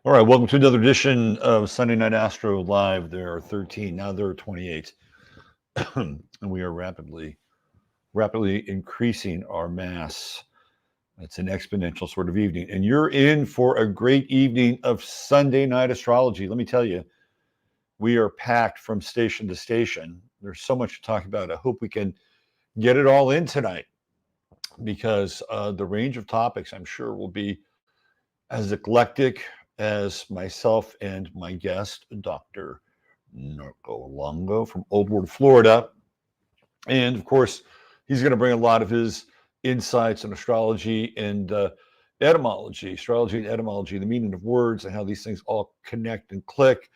All right, welcome to another edition of Sunday Night Astro Live. There are 13, now there are 28. And we are rapidly increasing our mass. It's an exponential sort of evening. And you're in for a great evening of Sunday Night Astrology. Let me tell you, we are packed from station to station. There's so much to talk about. I hope we can get it all in tonight because the range of topics, I'm sure, will be as eclectic as myself and my guest, Dr. Narco Longo from Old World, Florida. And of course, he's going to bring a lot of his insights on astrology and etymology, astrology and etymology, the meaning of words and how these things all connect and click.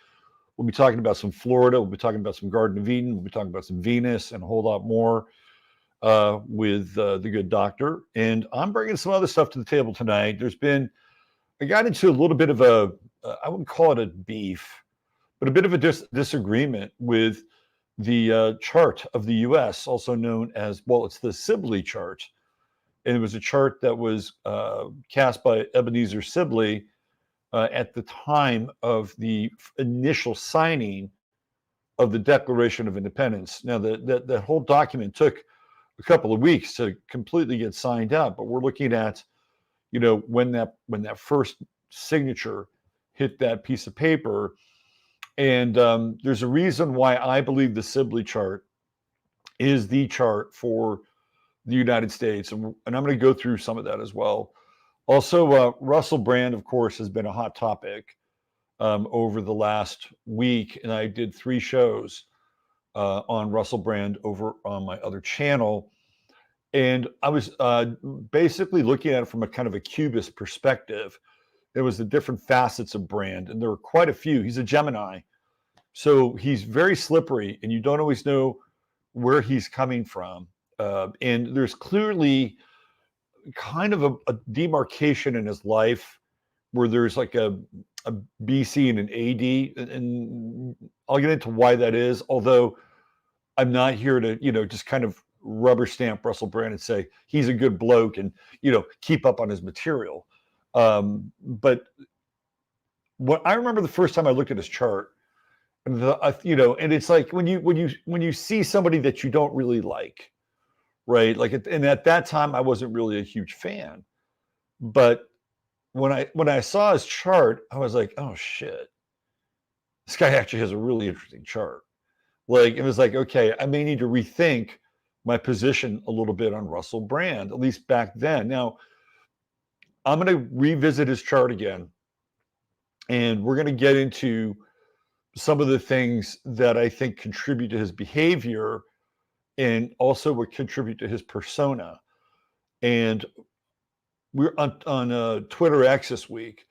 We'll be talking about some Florida. We'll be talking about some Garden of Eden. We'll be talking about some Venus and a whole lot more with the good doctor. And I'm bringing some other stuff to the table tonight. I got into a little bit of I wouldn't call it a beef, but a bit of a disagreement with the chart of the U.S., also known as, well, it's the Sibley Chart. And it was a chart that was cast by Ebenezer Sibly at the time of the initial signing of the Declaration of Independence. Now, that whole document took a couple of weeks to completely get signed out, but we're looking at when that first signature hit that piece of paper. And there's a reason why I believe the Sibley chart is the chart for the United States. And I'm going to go through some of that as well. Also, Russell Brand, of course, has been a hot topic over the last week. And I did 3 shows on Russell Brand over on my other channel. And I was basically looking at it from a kind of a cubist perspective. It was the different facets of Brand, and there were quite a few. He's a Gemini, so he's very slippery, and you don't always know where he's coming from. And there's clearly kind of a demarcation in his life where there's like a BC and an AD, and I'll get into why that is, although I'm not here to, just kind of rubber stamp Russell Brand and say he's a good bloke and keep up on his material. But what I remember the first time I looked at his chart, and it's like when you see somebody that you don't really like, right? Like, and at that time I wasn't really a huge fan, but when I saw his chart, I was like, oh shit, this guy actually has a really interesting chart. Like, it was like, okay, I may need to rethink my position a little bit on Russell Brand, at least back then. Now, I'm going to revisit his chart again, and we're going to get into some of the things that I think contribute to his behavior and also would contribute to his persona. And we're on Twitter X this week.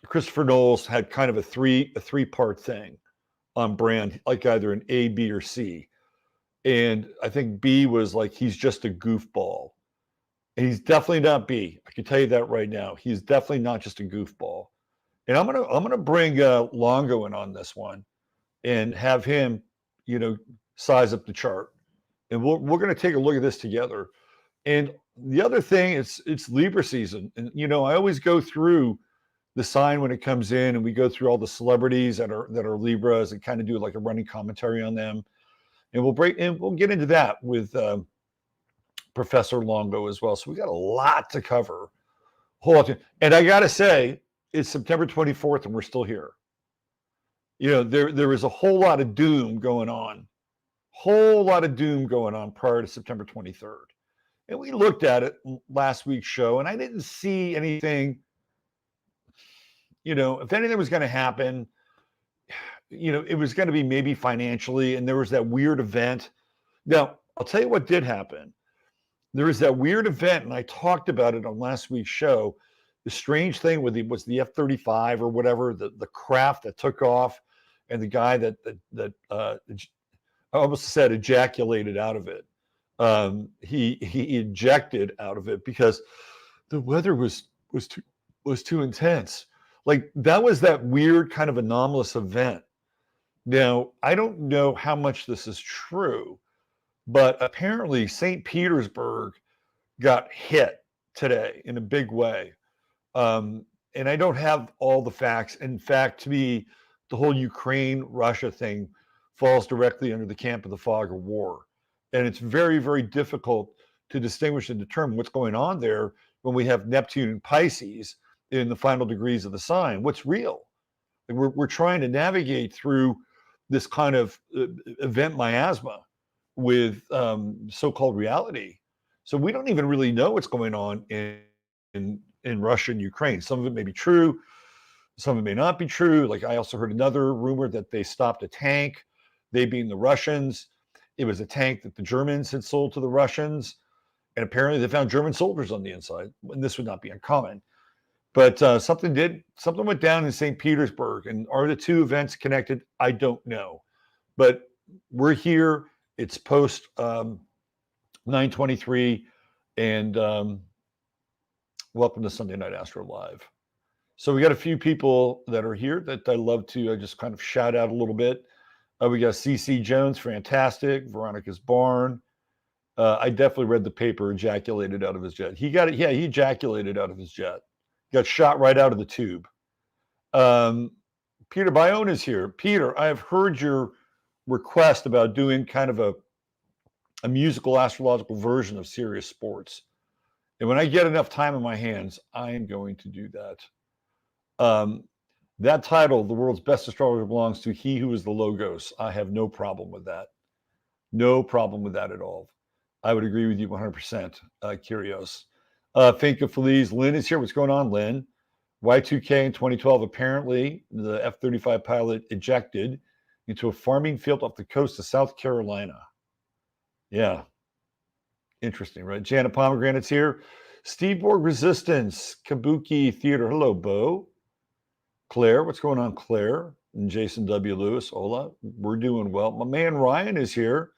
Christopher Knowles had kind of a three-part thing on Brand, like either an A, B, or C. And I think B was like, he's just a goofball. And he's definitely not B. I can tell you that right now. He's definitely not just a goofball. And I'm gonna bring Longo in on this one and have him, size up the chart. And we're gonna take a look at this together. And the other thing is it's Libra season. And I always go through the sign when it comes in, and we go through all the celebrities that are Libras and kind of do like a running commentary on them. And we'll get into that with Professor Longo as well. So we got a lot to cover. And I got to say, it's September 24th and we're still here. There is a whole lot of doom going on. Prior to September 23rd. And we looked at it last week's show, and I didn't see anything, if anything was going to happen, it was going to be maybe financially, and there was that weird event. Now, I'll tell you what did happen. There was that weird event, and I talked about it on last week's show. The strange thing was the F-35 or whatever, the craft that took off, and the guy that I almost said ejaculated out of it. He ejected out of it because the weather was too intense. Like, that was that weird kind of anomalous event. Now, I don't know how much this is true, but apparently St. Petersburg got hit today in a big way. and I don't have all the facts. In fact, to me, the whole Ukraine-Russia thing falls directly under the camp of the fog of war. And it's very, very difficult to distinguish and determine what's going on there when we have Neptune and Pisces in the final degrees of the sign. What's real? And we're trying to navigate through this kind of event miasma with so-called reality. So we don't even really know what's going on in Russia and Ukraine. Some of it may be true. Some of it may not be true. Like I also heard another rumor that they stopped a tank, they being the Russians. It was a tank that the Germans had sold to the Russians. And apparently they found German soldiers on the inside. And this would not be uncommon. But something went down in St. Petersburg. And are the two events connected? I don't know. But we're here. It's post 9:23. And welcome to Sunday Night Astro Live. So we got a few people that are here that I love to just kind of shout out a little bit. We got CC Jones, fantastic. Veronica's Barn. I definitely read the paper, ejaculated out of his jet. He got it. Yeah, he ejaculated out of his jet. Got shot right out of the tube. Peter Bayonne is here. Peter, I have heard your request about doing kind of a musical astrological version of Serious Sports. And when I get enough time in my hands, I am going to do that. That title, The World's Best Astrologer, belongs to He Who is the Logos. I have no problem with that. No problem with that at all. I would agree with you 100%, Kyrios. Finca Feliz, Lynn is here. What's going on, Lynn? Y2K in 2012, apparently the F-35 pilot ejected into a farming field off the coast of South Carolina. Yeah. Interesting, right? Janet Pomegranate's here. Steve Borg Resistance, Kabuki Theater. Hello, Bo. Claire, what's going on, Claire? And Jason W. Lewis, hola. We're doing well. My man Ryan is here.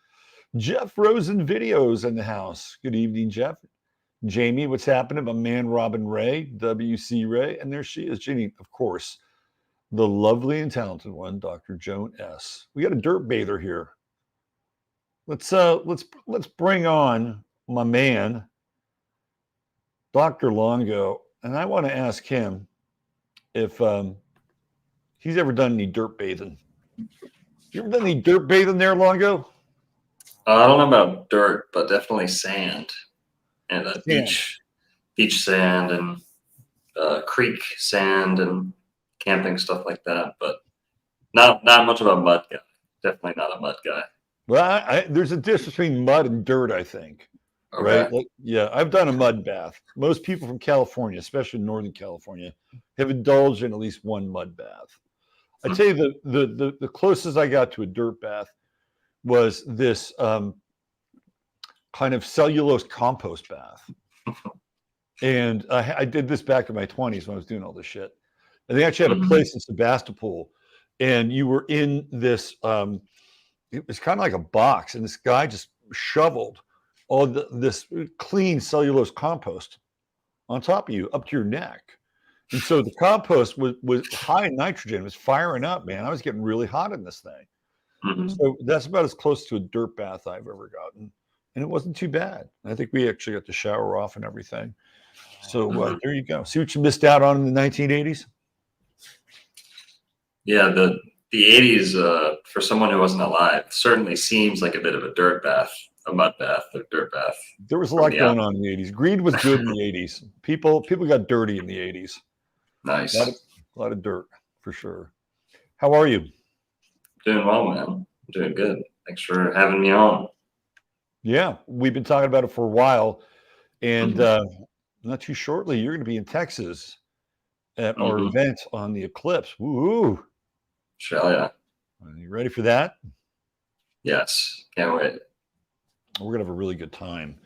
Jeff Rosen Videos in the house. Good evening, Jeff. Jamie, what's happening? My man Robin Ray, WC Ray, and there she is, Jeannie, of course, the lovely and talented one, Dr. Joan S. We got a dirt bather here. Let's bring on my man, Dr. Longo, and I want to ask him if he's ever done any dirt bathing. You ever done any dirt bathing there, Longo? I don't know about dirt, but definitely sand and beach sand and creek sand and camping stuff like that. But not much of a mud guy. Definitely not a mud guy. Well, there's a difference between mud and dirt, I think. Okay. Right? Like, yeah, I've done a mud bath. Most people from California, especially Northern California, have indulged in at least one mud bath. I tell you, the closest I got to a dirt bath was this kind of cellulose compost bath. And I did this back in my 20s when I was doing all this shit. And they actually had a place in Sebastopol, and you were in this, it was kind of like a box, and this guy just shoveled all this clean cellulose compost on top of you, up to your neck. And so the compost was high in nitrogen. It was firing up, man. I was getting really hot in this thing. So that's about as close to a dirt bath I've ever gotten. And it wasn't too bad. I think we actually got to shower off and everything. So there you go. See what you missed out on in the 1980s? Yeah, the 80s, for someone who wasn't alive, certainly seems like a bit of a dirt bath, a mud bath, or dirt bath. There was a lot going on in the 80s. Greed was good in the 80s. People got dirty in the 80s. Nice. A lot of dirt, for sure. How are you? Doing well, man. I'm doing good. Thanks for having me on. Yeah, we've been talking about it for a while. And not too shortly, you're going to be in Texas at our event on the eclipse. Woo! Shall ya? Are you ready for that? Yes. Can't wait. We're going to have a really good time.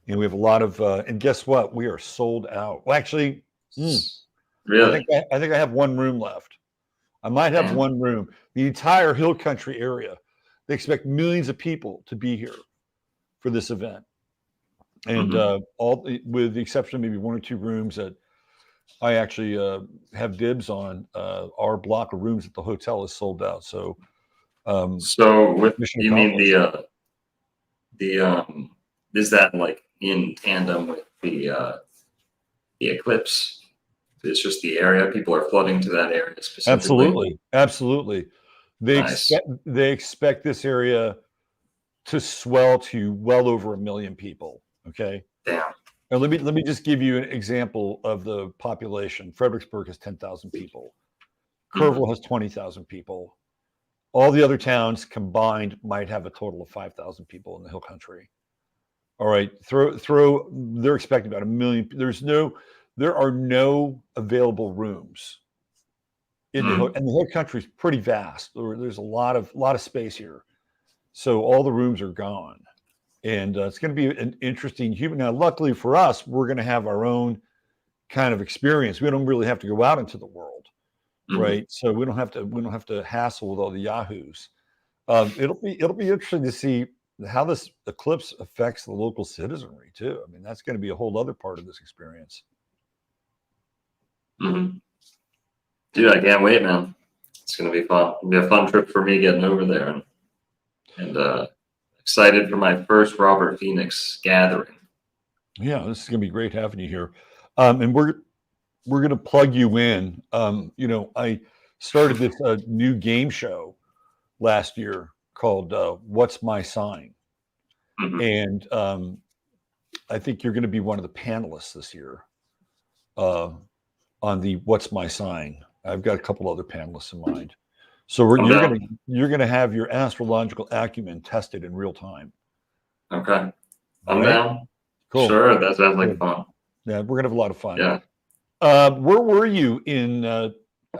And we have a lot of, and guess what? We are sold out. Well, actually, really? I think I have one room left. I might have one room. The entire Hill Country area, they expect millions of people to be here for this event. And all with the exception of maybe one or two rooms that I actually have dibs on, our block of rooms at the hotel is sold out. So, you mean the is that like in tandem with the eclipse? it's just the area. People are flooding to that area specifically. Absolutely. Nice. They expect this area to swell to well over 1 million people. Okay. Damn. And let me just give you an example of the population. Fredericksburg has 10,000 people. Kerrville has 20,000 people. All the other towns combined might have a total of 5,000 people in the Hill Country. All right, they're expecting about 1 million. There are no available rooms in the Hill, and the Hill Country is pretty vast. There's a lot of space here, so all the rooms are gone, and it's going to be an interesting human. Now, luckily for us, we're going to have our own kind of experience. We don't really have to go out into the world, right? So we don't have to hassle with all the yahoos. It'll be interesting to see how this eclipse affects the local citizenry too. I mean, that's going to be a whole other part of this experience. Dude, I can't wait, man. It's going to be fun. It'll be a fun trip for me getting over there, and excited for my first Robert Phoenix gathering. Yeah, this is going to be great having you here, and we're going to plug you in. I started this new game show last year called What's My Sign? And I think you're going to be one of the panelists this year on the What's My Sign. I've got a couple other panelists in mind. So you're going to have your astrological acumen tested in real time. Okay. I'm down. Cool. Sure, that sounds like fun. Yeah, we're going to have a lot of fun. Yeah. Where were you in, I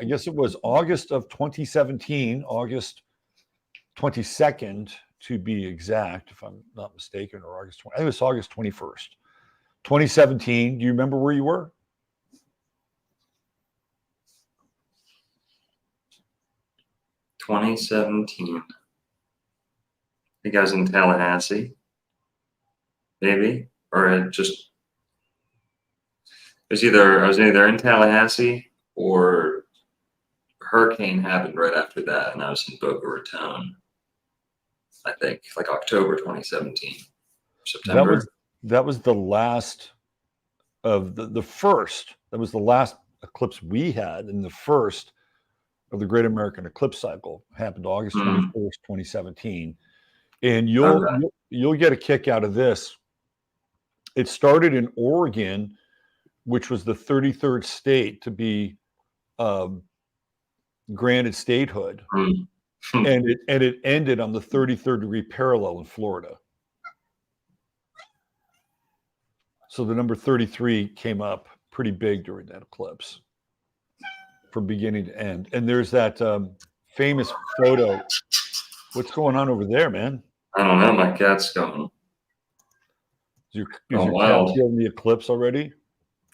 guess it was August of 2017, August 22nd to be exact, if I'm not mistaken, or August 20. I think it was August 21st, 2017. Do you remember where you were? $2017. I think I was in Tallahassee, maybe, or I was either in Tallahassee or a hurricane happened right after that, and I was in Boca Raton. I think like October 2017, September. That was the last of the first. That was the last eclipse we had, and the first of the Great American Eclipse Cycle happened August 21st, 2017. And you'll get a kick out of this. It started in Oregon, which was the 33rd state to be granted statehood. And it ended on the 33rd degree parallel in Florida. So the number 33 came up pretty big during that eclipse from beginning to end. And there's that famous photo. What's going on over there, man? I don't know. My cat's going. Is your cat feeling the eclipse already?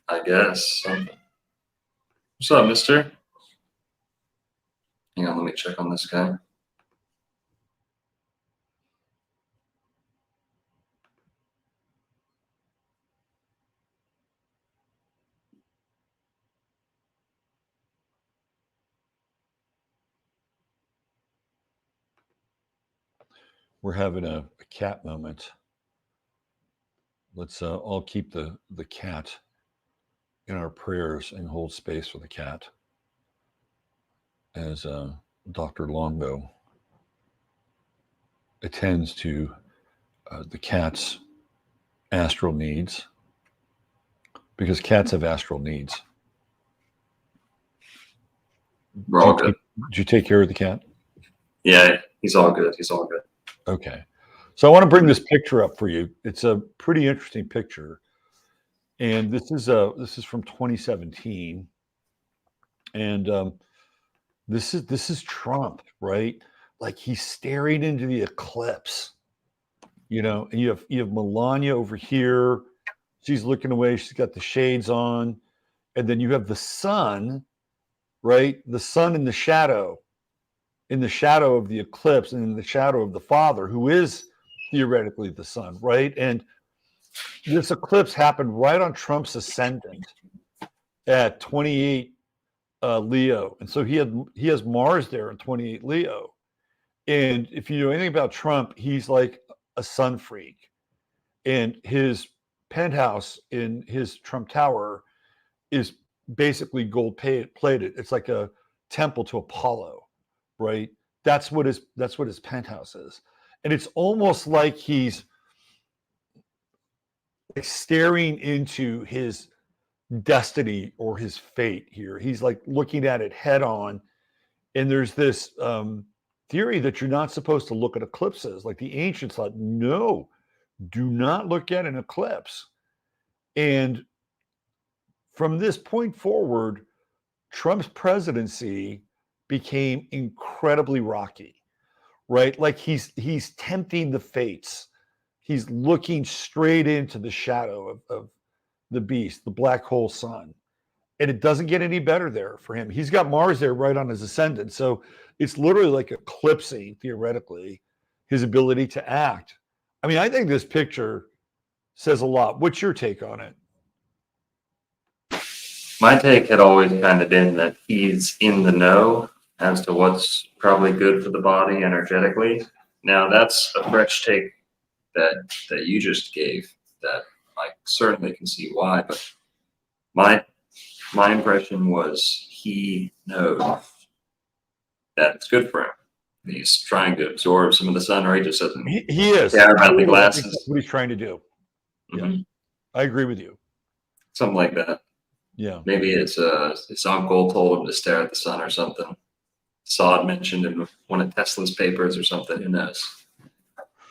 I guess. What's up, mister? Hang on, let me check on this guy. We're having a cat moment. Let's all keep the cat in our prayers and hold space for the cat as Dr. Longo attends to the cat's astral needs, because cats have astral needs. We're all good. Did you take care of the cat? Yeah, he's all good. He's all good. Okay. So I want to bring this picture up for you. It's a pretty interesting picture. And this is from 2017. And this is Trump, right? Like he's staring into the eclipse. And you have Melania over here. She's looking away. She's got the shades on. And then you have the sun, right? The sun in the shadow of the eclipse, and in the shadow of the Father, who is theoretically the sun, right? And this eclipse happened right on Trump's ascendant at 28 Leo. And so he has Mars there in 28 Leo. And if you know anything about Trump, he's like a sun freak. And his penthouse in his Trump Tower is basically gold plated. It's like a temple to Apollo, right? That's what his penthouse is, and it's almost like he's like staring into his destiny or his fate here. He's like looking at it head on, and there's this theory that you're not supposed to look at eclipses. Like the ancients thought, no, do not look at an eclipse. And from this point forward, Trump's presidency became incredibly rocky, right? Like he's tempting the fates. He's looking straight into the shadow of the beast, the black hole sun. And it doesn't get any better there for him. He's got Mars there right on his ascendant. So it's literally like eclipsing, theoretically, his ability to act. I mean, I think this picture says a lot. What's your take on it? My take had always kind of been that he's in the know as to what's probably good for the body energetically. Now that's a fresh take that you just gave, that I certainly can see why, but my impression was he knows that it's good for him. He's trying to absorb some of the sun, or he just doesn't he is care about the glasses. That's what he's trying to do. Mm-hmm. Yeah, I agree with you. Something like that. Yeah. Maybe it's his uncle told him to stare at the sun or something. Saw it mentioned in one of Tesla's papers or something. Who knows?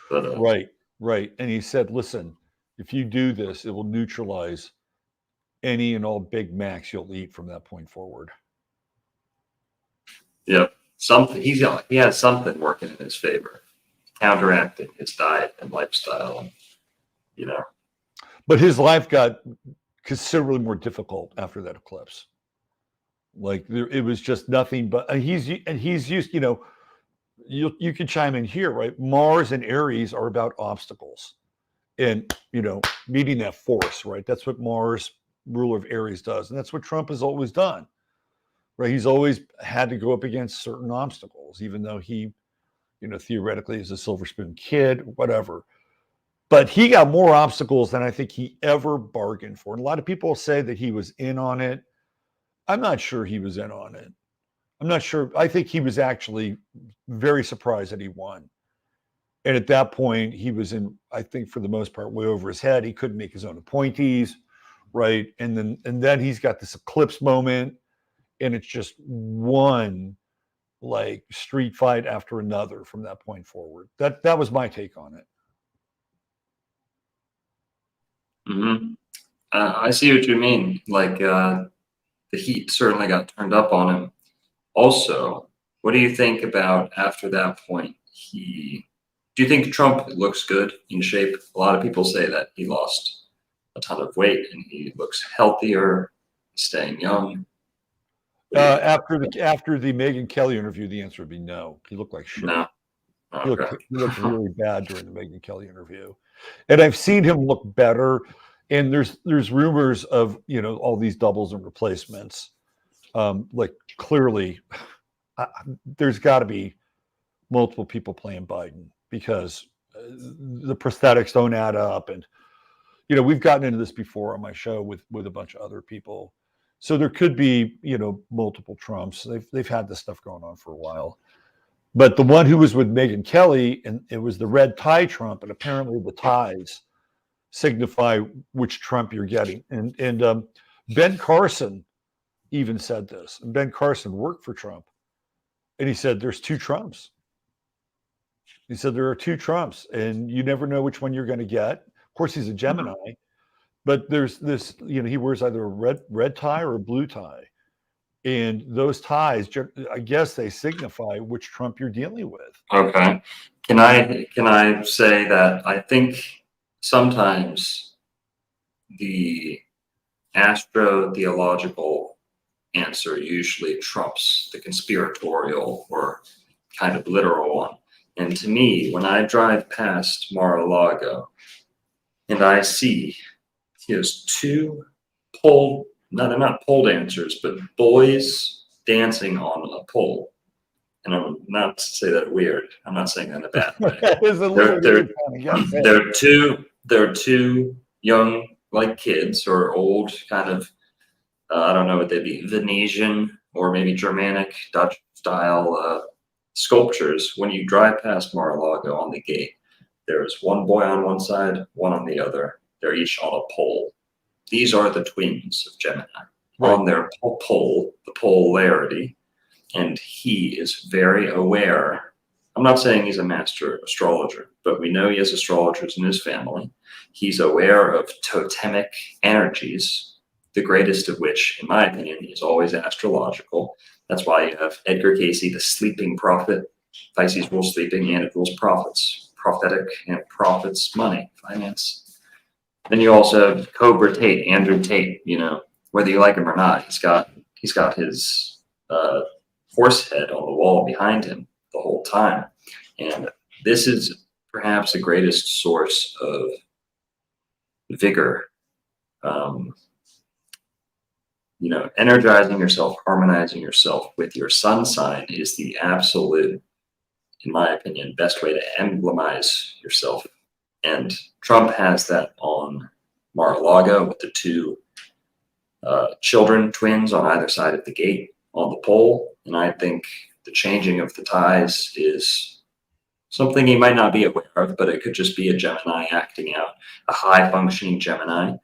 But, right. And he said, listen, if you do this, it will neutralize any and all Big Macs you'll eat from that point forward. Yep. Something he has something working in his favor, counteracting his diet and lifestyle, you know. But his life got considerably more difficult after that eclipse. Like it was just nothing but he's used, you know, you can chime in here, right? Mars and Aries are about obstacles and, you know, meeting that force, right? That's what Mars, ruler of Aries, does. And that's what Trump has always done, right? He's always had to go up against certain obstacles, even though he, you know, theoretically is a silver spoon kid, whatever. But he got more obstacles than I think he ever bargained for. And a lot of people say that he was in on it. I'm not sure he was in on it. I'm not sure. I think he was actually very surprised that he won. And at that point, he was in, I think for the most part, way over his head. He couldn't make his own appointees, right? And then he's got this eclipse moment, and it's just one like street fight after another from that point forward. That was my take on it. Mm-hmm. I see what you mean. Like the heat certainly got turned up on him. Also, what do you think about after that point? Do you think Trump looks good in shape? A lot of people say that he lost a ton of weight and he looks healthier, staying young. After the Megyn Kelly interview, the answer would be no. He looked like shit. No. Okay. He looked really bad during the Megyn Kelly interview, and I've seen him look better. And there's rumors of, you know, all these doubles and replacements. Like clearly, there's got to be multiple people playing Biden because the prosthetics don't add up. And you know, we've gotten into this before on my show with a bunch of other people. So there could be, you know, multiple Trumps. They've had this stuff going on for a while. But the one who was with Megyn Kelly, and it was the red tie Trump, and apparently the ties signify which Trump you're getting. And Ben Carson even said this. And Ben Carson worked for Trump. And he said, there's two Trumps. He said, there are two Trumps, and you never know which one you're going to get. Of course, he's a Gemini. But there's this, you know, he wears either a red tie or a blue tie. And those ties, I guess they signify which Trump you're dealing with. Okay. Can I say that I think sometimes the astro-theological answer usually trumps the conspiratorial or kind of literal one. And to me, when I drive past Mar-a-Lago and I see he has two pole, they're not pole dancers, but boys dancing on a pole. And I'm not to say that weird. I'm not saying that in a bad way. They're two young, like kids or old kind of I don't know what they'd be, Venetian or maybe Germanic, Dutch style sculptures. When you drive past Mar-a-Lago on the gate, there's one boy on one side, one on the other. They're each on a pole. These are the twins of Gemini. Right. On their pole, the polarity, and he is very aware. I'm not saying he's a master astrologer, but we know he has astrologers in his family. He's aware of totemic energies, the greatest of which, in my opinion, is always astrological. That's why you have Edgar Cayce, the sleeping prophet. Pisces rules sleeping and it rules prophets, prophetic and prophets, money, finance. Then you also have Cobra Tate, Andrew Tate, you know, whether you like him or not, he's got his horse head on the wall behind him the whole time. And this is perhaps the greatest source of vigor. You know, energizing yourself, harmonizing yourself with your sun sign is the absolute, in my opinion, best way to emblemize yourself. And Trump has that on Mar-a-Lago with the two children, twins on either side of the gate on the pole. And I think the changing of the ties is something he might not be aware of, but it could just be a Gemini acting out, a high functioning Gemini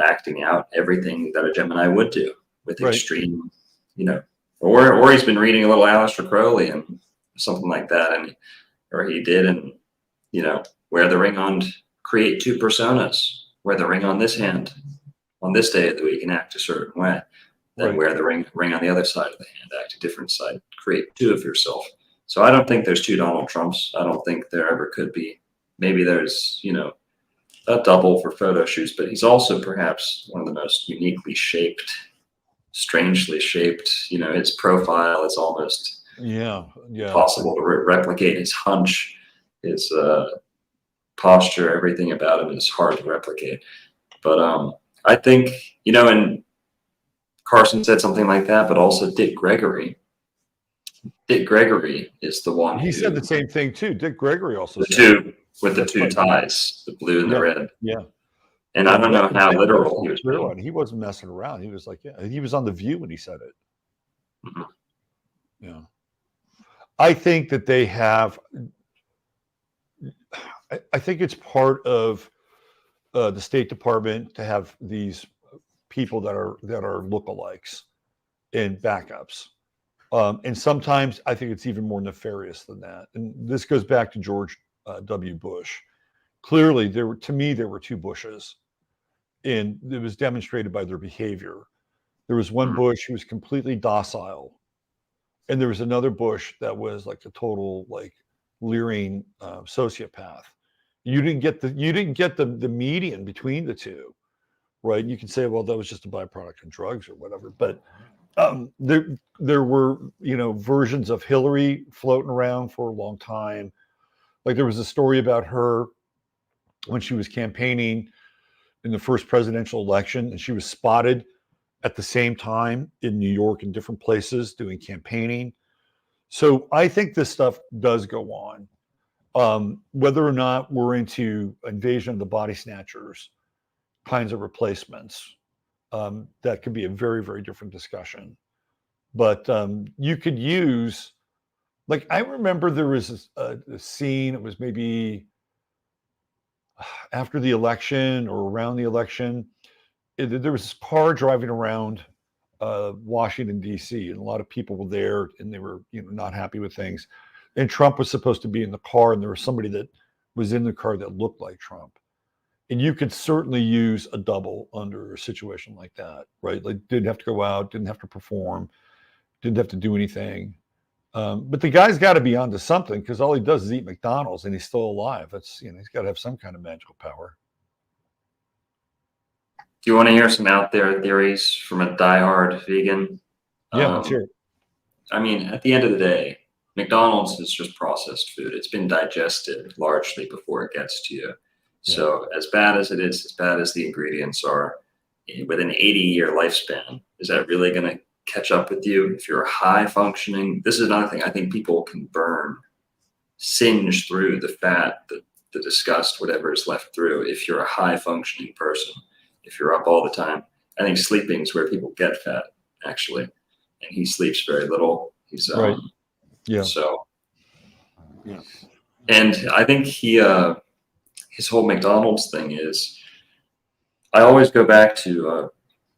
acting out everything that a Gemini would do with extreme, you know, or he's been reading a little Aleister Crowley and something like that, and or he did, and you know, wear the ring on, create two personas, wear the ring on this hand on this day of the week and act a certain way, then wear the ring on the other side of the hand, act a different side, create two of yourself. So I don't think there's two Donald Trumps. I don't think there ever could be. Maybe there's, you know, a double for photo shoots, but he's also perhaps one of the most uniquely shaped, strangely shaped. You know, his profile is almost possible to replicate. His hunch, his posture, everything about him is hard to replicate. But I think, you know, and Carson said something like that, but also Dick Gregory. Dick Gregory is the one. He said the same thing too. Dick Gregory also said two with the two ties, the blue and the red. Yeah. And I don't know how literal he was being. He wasn't messing around. He was like, yeah, he was on The View when he said it. Mm-hmm. Yeah. I think that they have, I think it's part of the State Department to have these people that are lookalikes and backups. And sometimes I think it's even more nefarious than that. And this goes back to George W. Bush. Clearly, there were two Bushes, and it was demonstrated by their behavior. There was one Bush who was completely docile, and there was another Bush that was like a total like leering sociopath. You didn't get the median between the two, right? You can say, well, that was just a byproduct of drugs or whatever, but there were, you know, versions of Hillary floating around for a long time. Like there was a story about her when she was campaigning in the first presidential election, and she was spotted at the same time in New York and different places doing campaigning. So I think this stuff does go on. Whether or not we're into invasion of the body snatchers kinds of replacements, that could be a very, very different discussion. But you could use, like, I remember there was a scene, it was maybe after the election or around the election, there was this car driving around Washington, D.C., and a lot of people were there, and they were, you know, not happy with things. And Trump was supposed to be in the car, and there was somebody that was in the car that looked like Trump. And you could certainly use a double under a situation like that, right? Like didn't have to go out, didn't have to perform, didn't have to do anything. But the guy's got to be onto something, because all he does is eat McDonald's and he's still alive. That's, you know, he's got to have some kind of magical power. Do you want to hear some out there theories from a diehard vegan? Yeah, let's hear it. I mean, at the end of the day, McDonald's is just processed food. It's been digested largely before it gets to you. Yeah. So as bad as it is, as bad as the ingredients are, with an 80-year lifespan, is that really going to catch up with you? If you're high functioning, this is another thing I think people can burn, singe through the fat, the disgust, whatever is left through. If you're a high functioning person, if you're up all the time, I think sleeping is where people get fat, actually, and he sleeps very little. He's Right. Yeah. So Yeah. and I think his whole McDonald's thing is. I always go back to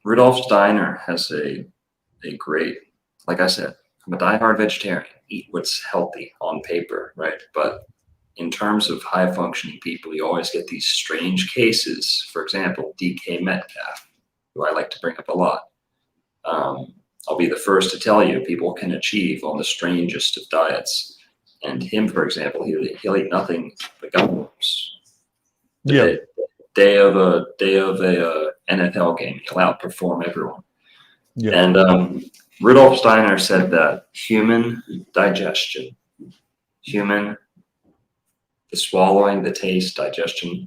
Rudolf Steiner has a great, like I said, I'm a diehard vegetarian. Eat what's healthy on paper, right? But in terms of high functioning people, you always get these strange cases. For example, DK Metcalf, who I like to bring up a lot. I'll be the first to tell you people can achieve on the strangest of diets. And him, for example, he'll eat nothing but gumworms. Yeah. Day of a NFL game, he'll outperform everyone. Yeah. And Rudolf Steiner said that human digestion, the swallowing, the taste, digestion,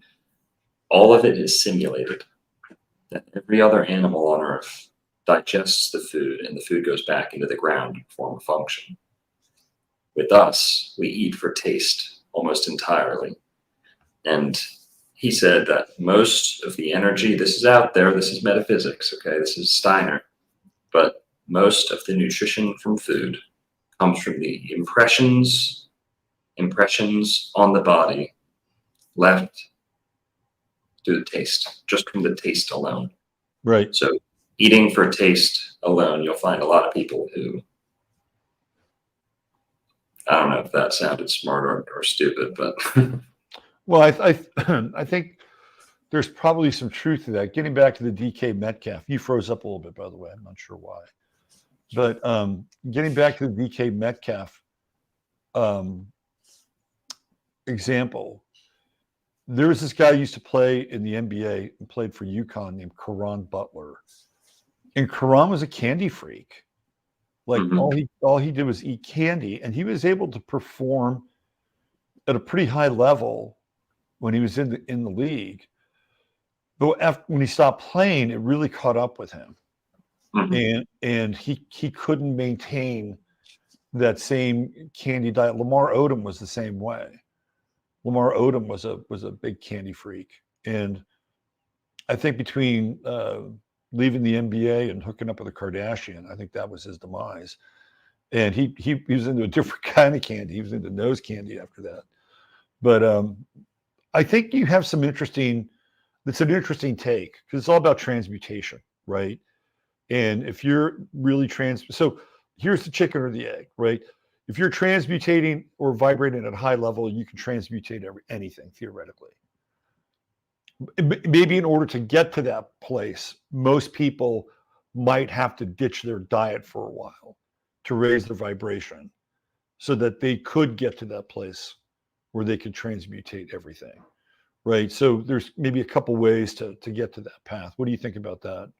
all of it is simulated. That every other animal on Earth digests the food, and the food goes back into the ground to form a function. With us, we eat for taste almost entirely. And he said that most of the energy, this is out there, this is metaphysics, okay, this is Steiner, but most of the nutrition from food comes from the impressions on the body left through the taste, just from the taste alone. Right. So eating for taste alone, you'll find a lot of people who, I don't know if that sounded smart or stupid, but Well, I think there's probably some truth to that. Getting back to the DK Metcalf, you froze up a little bit, by the way. I'm not sure why, but getting back to the DK Metcalf example, there was this guy who used to play in the NBA and played for UConn named Caron Butler, and Caron was a candy freak. Like all he did was eat candy, and he was able to perform at a pretty high level when he was in the league. But when he stopped playing, it really caught up with him, and he couldn't maintain that same candy diet. Lamar Odom was the same way. Lamar Odom was a big candy freak, and I think between leaving the NBA and hooking up with a Kardashian, I think that was his demise. And he was into a different kind of candy. He was into nose candy after that. But I think you have some interesting. It's an interesting take because it's all about transmutation, right? And if you're really so here's the chicken or the egg, right? If you're transmutating or vibrating at a high level, you can transmutate anything theoretically. Maybe in order to get to that place, most people might have to ditch their diet for a while to raise their vibration so that they could get to that place where they could transmutate everything. Right. So there's maybe a couple ways to get to that path. What do you think about that?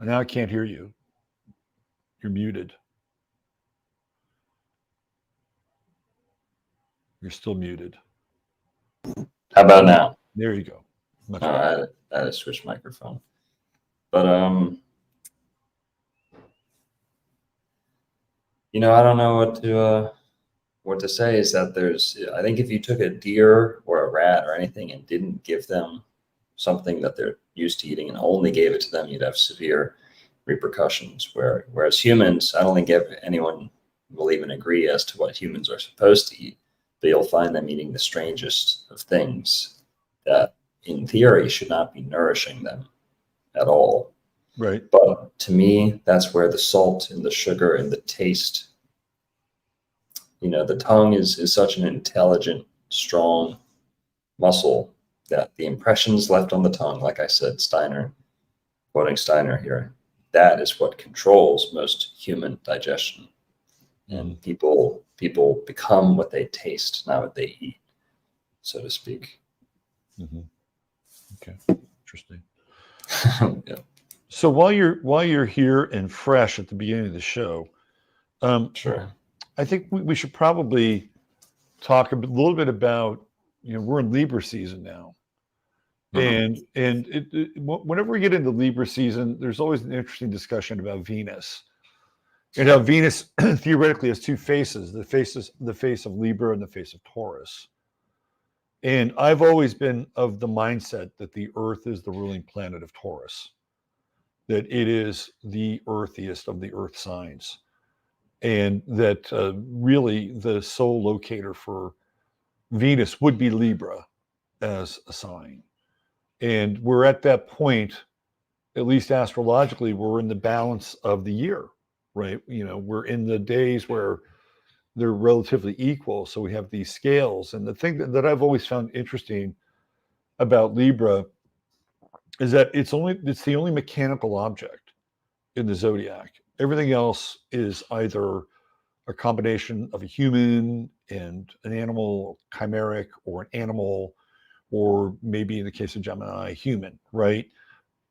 Now I can't hear you. You're muted. You're still muted. How about now? There you go. I had to switch microphone. But I don't know what to say. Is that I think if you took a deer or a rat or anything and didn't give them something that they're used to eating and only gave it to them, you'd have severe repercussions. Whereas humans, I don't think anyone will even agree as to what humans are supposed to eat, but you'll find them eating the strangest of things that in theory should not be nourishing them at all. Right. But to me, that's where the salt and the sugar and the taste, the tongue is such an intelligent, strong muscle that the impressions left on the tongue, like I said, quoting Steiner here, that is what controls most human digestion. And people become what they taste, not what they eat, so to speak. Okay, interesting. Yeah. So while you're here and fresh at the beginning of the show, Sure. I think we should probably talk a little bit about, we're in Libra season now. And whenever we get into Libra season, there's always an interesting discussion about Venus. And how Venus theoretically has two faces, the face of Libra and the face of Taurus. And I've always been of the mindset that the Earth is the ruling planet of Taurus, that it is the earthiest of the Earth signs, and that really the sole locator for Venus would be Libra as a sign. And we're at that point, at least astrologically, we're in the balance of the year, right? We're in the days where they're relatively equal. So we have these scales. And the thing that I've always found interesting about Libra is that it's the only mechanical object in the zodiac. Everything else is either a combination of a human and an animal, chimeric, or an animal, or maybe in the case of Gemini, human, right?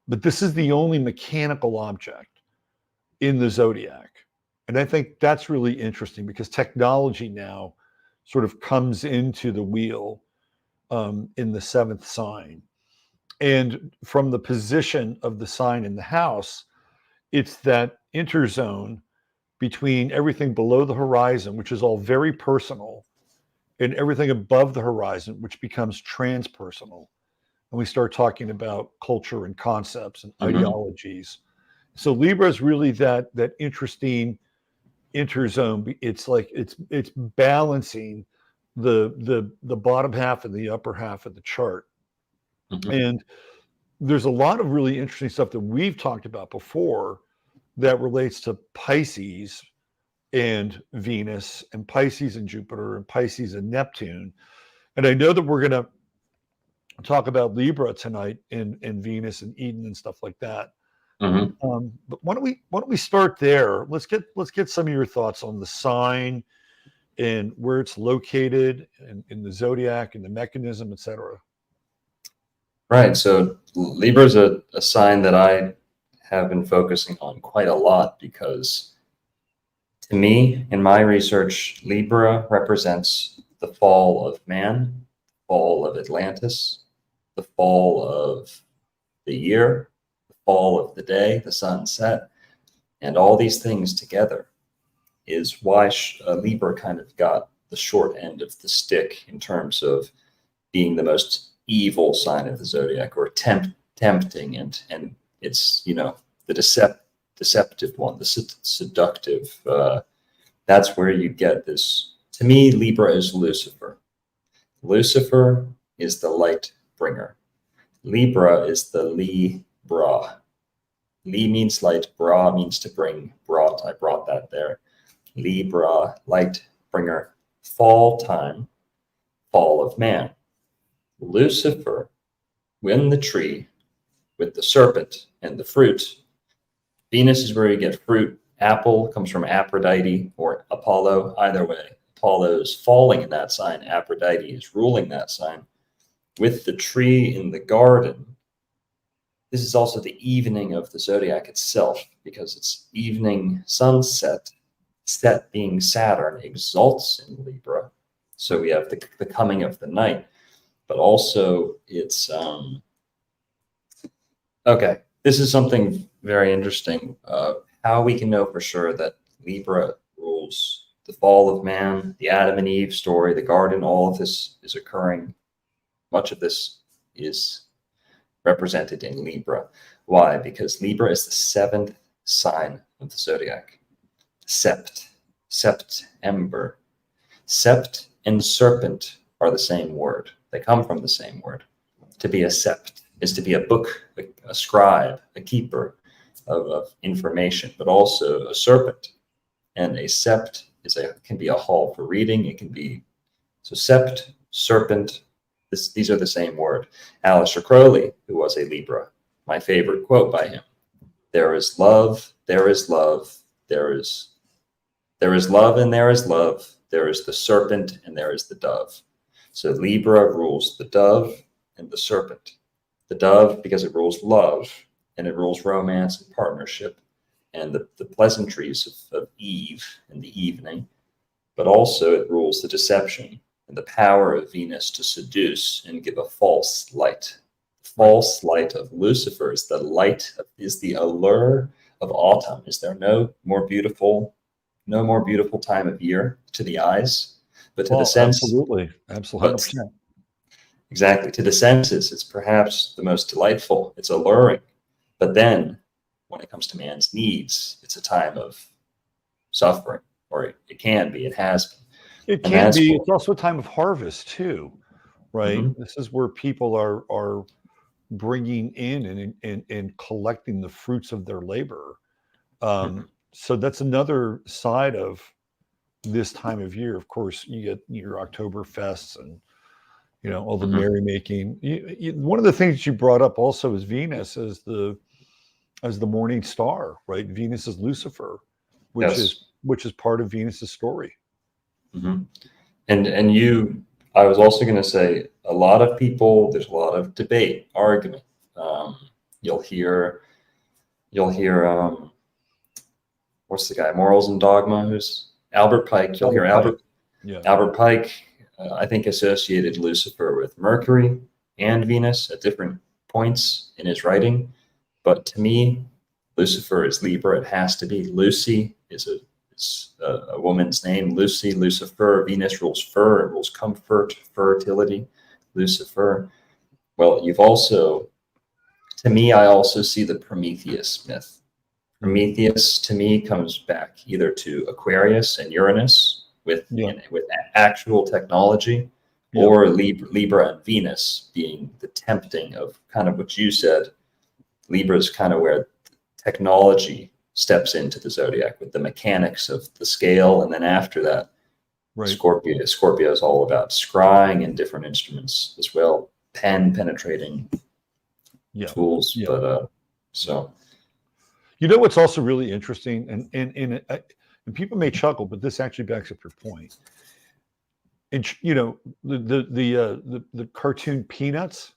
But this is the only mechanical object in the zodiac. And I think that's really interesting because technology now sort of comes into the wheel in the seventh sign. And from the position of the sign in the house, it's that interzone between everything below the horizon, which is all very personal, and everything above the horizon, which becomes transpersonal. And we start talking about culture and concepts and ideologies. So Libra is really that interesting interzone. It's like it's balancing the bottom half and the upper half of the chart. And there's a lot of really interesting stuff that we've talked about before that relates to Pisces and Venus and Pisces and Jupiter and Pisces and Neptune. And I know that we're going to talk about Libra tonight and Venus and Eden and stuff like that. But why don't we start there? Let's get some of your thoughts on the sign and where it's located in the zodiac and the mechanism, etc. Right. So Libra is a sign that I have been focusing on quite a lot because to me, in my research, Libra represents the fall of man, fall of Atlantis, the fall of the year, the fall of the day, the sunset, and all these things together is why Libra kind of got the short end of the stick in terms of being the most evil sign of the zodiac, or tempting, and it's the deceptive one, the seductive. That's where you get this. To me, Libra is Lucifer. Lucifer is the light bringer. Libra is the Libra. Li means light, bra means to bring, brought. I brought that there. Libra, light bringer, fall time, fall of man. Lucifer, when the tree with the serpent and the fruit. Venus is where you get fruit. Apple comes from Aphrodite or Apollo. Either way, Apollo is falling in that sign. Aphrodite is ruling that sign. With the tree in the garden, this is also the evening of the zodiac itself, because it's evening sunset. Set being Saturn exalts in Libra. So we have the coming of the night, but also it's okay. This is something very interesting. How we can know for sure that Libra rules the fall of man, the Adam and Eve story, the garden, all of this is occurring. Much of this is represented in Libra. Why? Because Libra is the seventh sign of the zodiac. September. Sept and serpent are the same word. They come from the same word. To be a sept is to be a book, a scribe, a keeper of information, but also a serpent. And a sept can be a hall for reading. It can be, so sept, serpent, these are the same word. Aleister Crowley, who was a Libra, my favorite quote by him: "There is love, there is love, there is love, and there is love. There is the serpent, and there is the dove." So Libra rules the dove and the serpent. The dove because it rules love, and it rules romance and partnership, and the pleasantries of Eve in the evening, but also it rules the deception and the power of Venus to seduce and give a false light. The false light of Lucifer is is the allure of autumn. Is there no more beautiful time of year to the eyes, but to the sense? Absolutely. 100%. Exactly. To the senses, it's perhaps the most delightful. It's alluring. But then when it comes to man's needs, it's a time of suffering, or it can be, it has been. It And can that's be. what, It's also a time of harvest too, right? Mhm. This is where people are bringing in and collecting the fruits of their labor. So that's another side of this time of year. Of course, you get your Oktoberfests and all the Mhm. merrymaking. One of the things you brought up also is Venus as the morning star, right? Venus is Lucifer, which is Yes. which is part of Venus's story. Mhm. And I was also going to say, a lot of people, there's a lot of debate, argument. Um, you'll hear, what's the guy, Morals and Dogma, who's Albert Pike. You'll hear Albert Pike. Yeah. Albert Pike, I think, associated Lucifer with Mercury and Venus at different points in his writing. But to me, Lucifer is Libra. It has to be. Lucy is a woman's name. Lucy, Lucifer. Venus rules fur. It rules comfort, fertility. Lucifer. Well, you've also, to me, I also see the Prometheus myth. Prometheus to me comes back either to Aquarius and Uranus with Yeah. with actual technology, Yeah. or Libra and Venus being the tempting of kind of what you said. Libra is kind of where technology steps into the zodiac with the mechanics of the scale, and then after that, Right. Scorpio is all about scrying and different instruments as well, penetrating Yeah. tools. Yeah. But so. What's also really interesting, and people may chuckle, but this actually backs up your point. And the cartoon Peanuts,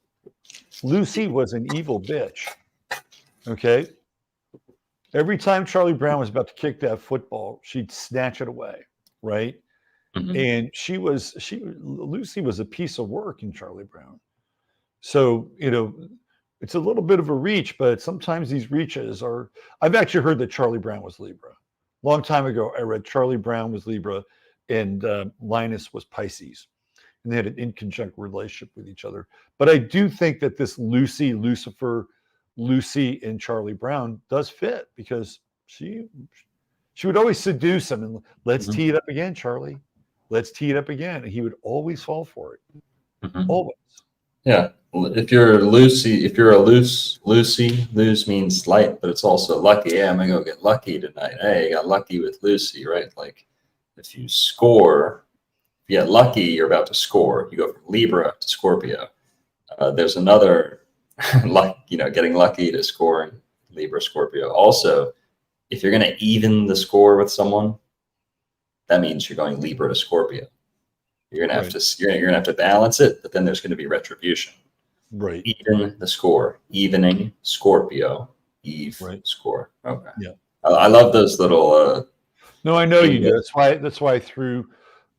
Lucy was an evil bitch. Okay, every time Charlie Brown was about to kick that football, she'd snatch it away, right? Mhm. And Lucy was a piece of work in Charlie Brown. So it's a little bit of a reach, but sometimes these reaches are. I've actually heard that Charlie Brown was Libra. Long time ago, I read Charlie Brown was Libra, and Linus was Pisces, and they had an inconjunct relationship with each other. But I do think that this Lucifer, Lucy, and Charlie Brown does fit, because she would always seduce him and let's Mhm. tee it up again, Charlie. Let's tee it up again, and he would always fall for it. Mhm. Always. Yeah. If you're a Lucy, lose means light, but it's also lucky. Yeah, I'm gonna go get lucky tonight. Hey, I got lucky with Lucy, right? Like, if you get lucky, you're about to score. You go from Libra to Scorpio. There's another, getting lucky to scoring Libra, Scorpio. Also, if you're gonna even the score with someone, that means you're going Libra to Scorpio. You're gonna have to you're gonna have to balance it, but then there's gonna be retribution. Right. Even the score, evening, Scorpio, Eve, Right. score. Okay. Yeah. I love those little. No, I know you do. ingots. That's why I threw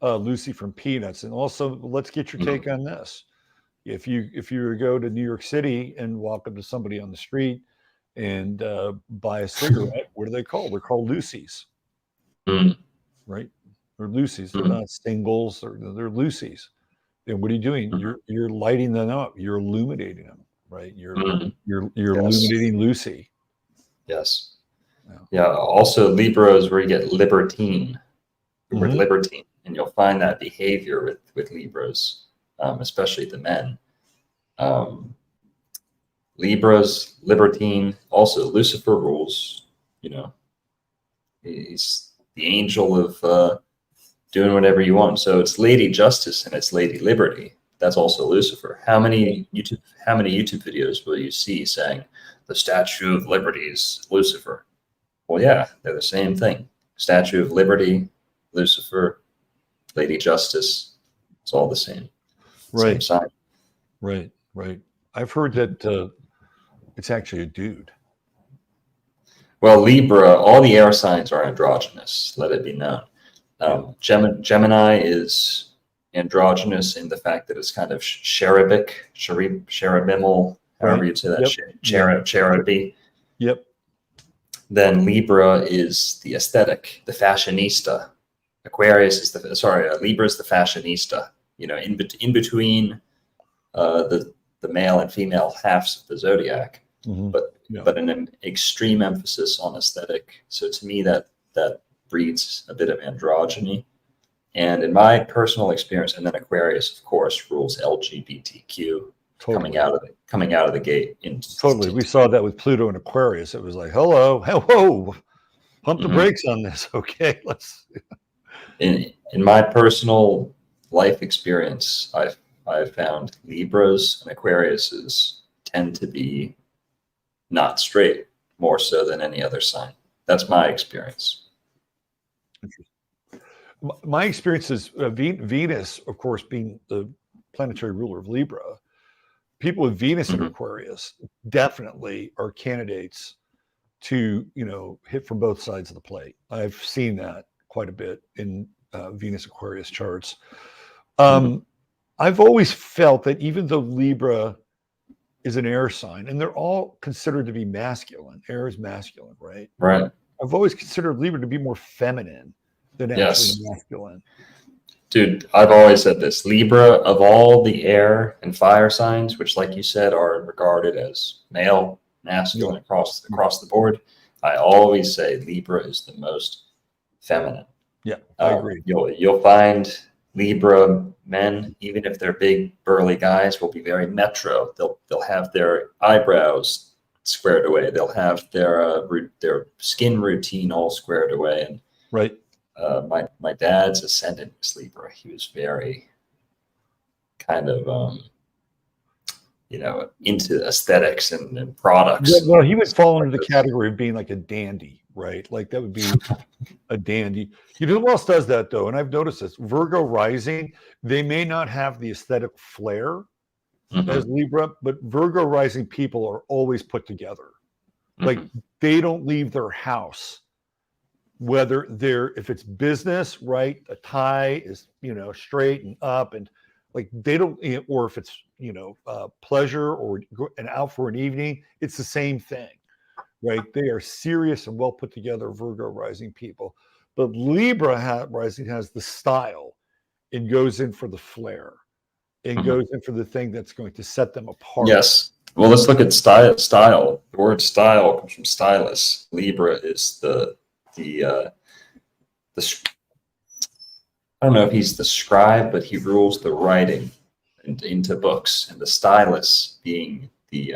Lucy from Peanuts. And also, let's get your take on this. If you were to go to New York City and walk up to somebody on the street and buy a cigarette, what are they called? They're called Lucy's, Mm, right? They're Lucy's. They're mm, not singles. They're Lucy's. And what are you doing? mm, You're lighting them up. You're illuminating them, right? You're mm. you're Yes. illuminating Lucy. Yes. Yeah. Yeah. Also, Libra is where you get libertine, the word Mhm. libertine, and you'll find that behavior with Libras, especially the men. Um, Libras, libertine. Also, Lucifer rules. He's the angel of doing whatever you want. So it's Lady Justice and it's Lady Liberty. That's also Lucifer. How many YouTube videos will you see saying the Statue of Liberty is Lucifer? Well, yeah, they're the same thing. Statue of Liberty, Lucifer, Lady Justice. It's all the same. Same Right. sign. Right. Right. I've heard that it's actually a dude. Well, Libra, all the air signs are androgynous. Let it be known. Gemini is androgynous in the fact that it's kind of cherubic, cherubimal, however you'd say that, Yep. cheruby. Yep. Then Libra is the aesthetic, the fashionista. Libra is the fashionista. In between the male and female halves of the zodiac, Mhm. but Yeah. but an extreme emphasis on aesthetic. So to me, that breeds a bit of androgyny. And in my personal experience, and then Aquarius, of course, rules LGBTQ Totally. coming out of the gate. Totally. We saw that with Pluto and Aquarius. It was like, hello, whoa, pump the Mhm. brakes on this. Okay, let's. In my personal life experience, I've found Libras and Aquariuses tend to be not straight more so than any other sign. That's my experience. My experience is Venus, of course, being the planetary ruler of Libra. People with Venus in Mhm. Aquarius definitely are candidates to, hit from both sides of the plate. I've seen that quite a bit in Venus Aquarius charts. I've always felt that even though Libra is an air sign, and they're all considered to be masculine, air is masculine, right? Right. I've always considered Libra to be more feminine than actually Yes. masculine. Dude, I've always said this. Libra, of all the air and fire signs, which, like you said, are regarded as male, masculine across the board, I always say Libra is the most feminine. Yeah, I agree. You'll find Libra men, even if they're big burly guys, will be very metro. They'll have their eyebrows squared away. They'll have their skin routine all squared away. And right. My dad's ascendant was Libra. He was very kind of into aesthetics and products. Yeah, well, he would fall into the category of being like a dandy, right? Like that would be a dandy. You know who else does that though? And I've noticed this. Virgo rising, they may not have the aesthetic flair as Libra, but Virgo rising people are always put together. Like they don't leave their house, whether if it's business, right? A tie is, straight and up, and like they don't, or if it's, pleasure or an out for an evening, it's the same thing, right? They are serious and well put together Virgo rising people. But Libra rising has the style and goes in for the flair and goes in for the thing that's going to set them apart. Yes. Well, let's look at style. The word style comes from stylus. Libra is the I don't know if he's the scribe, but he rules the writing into books, and the stylus being the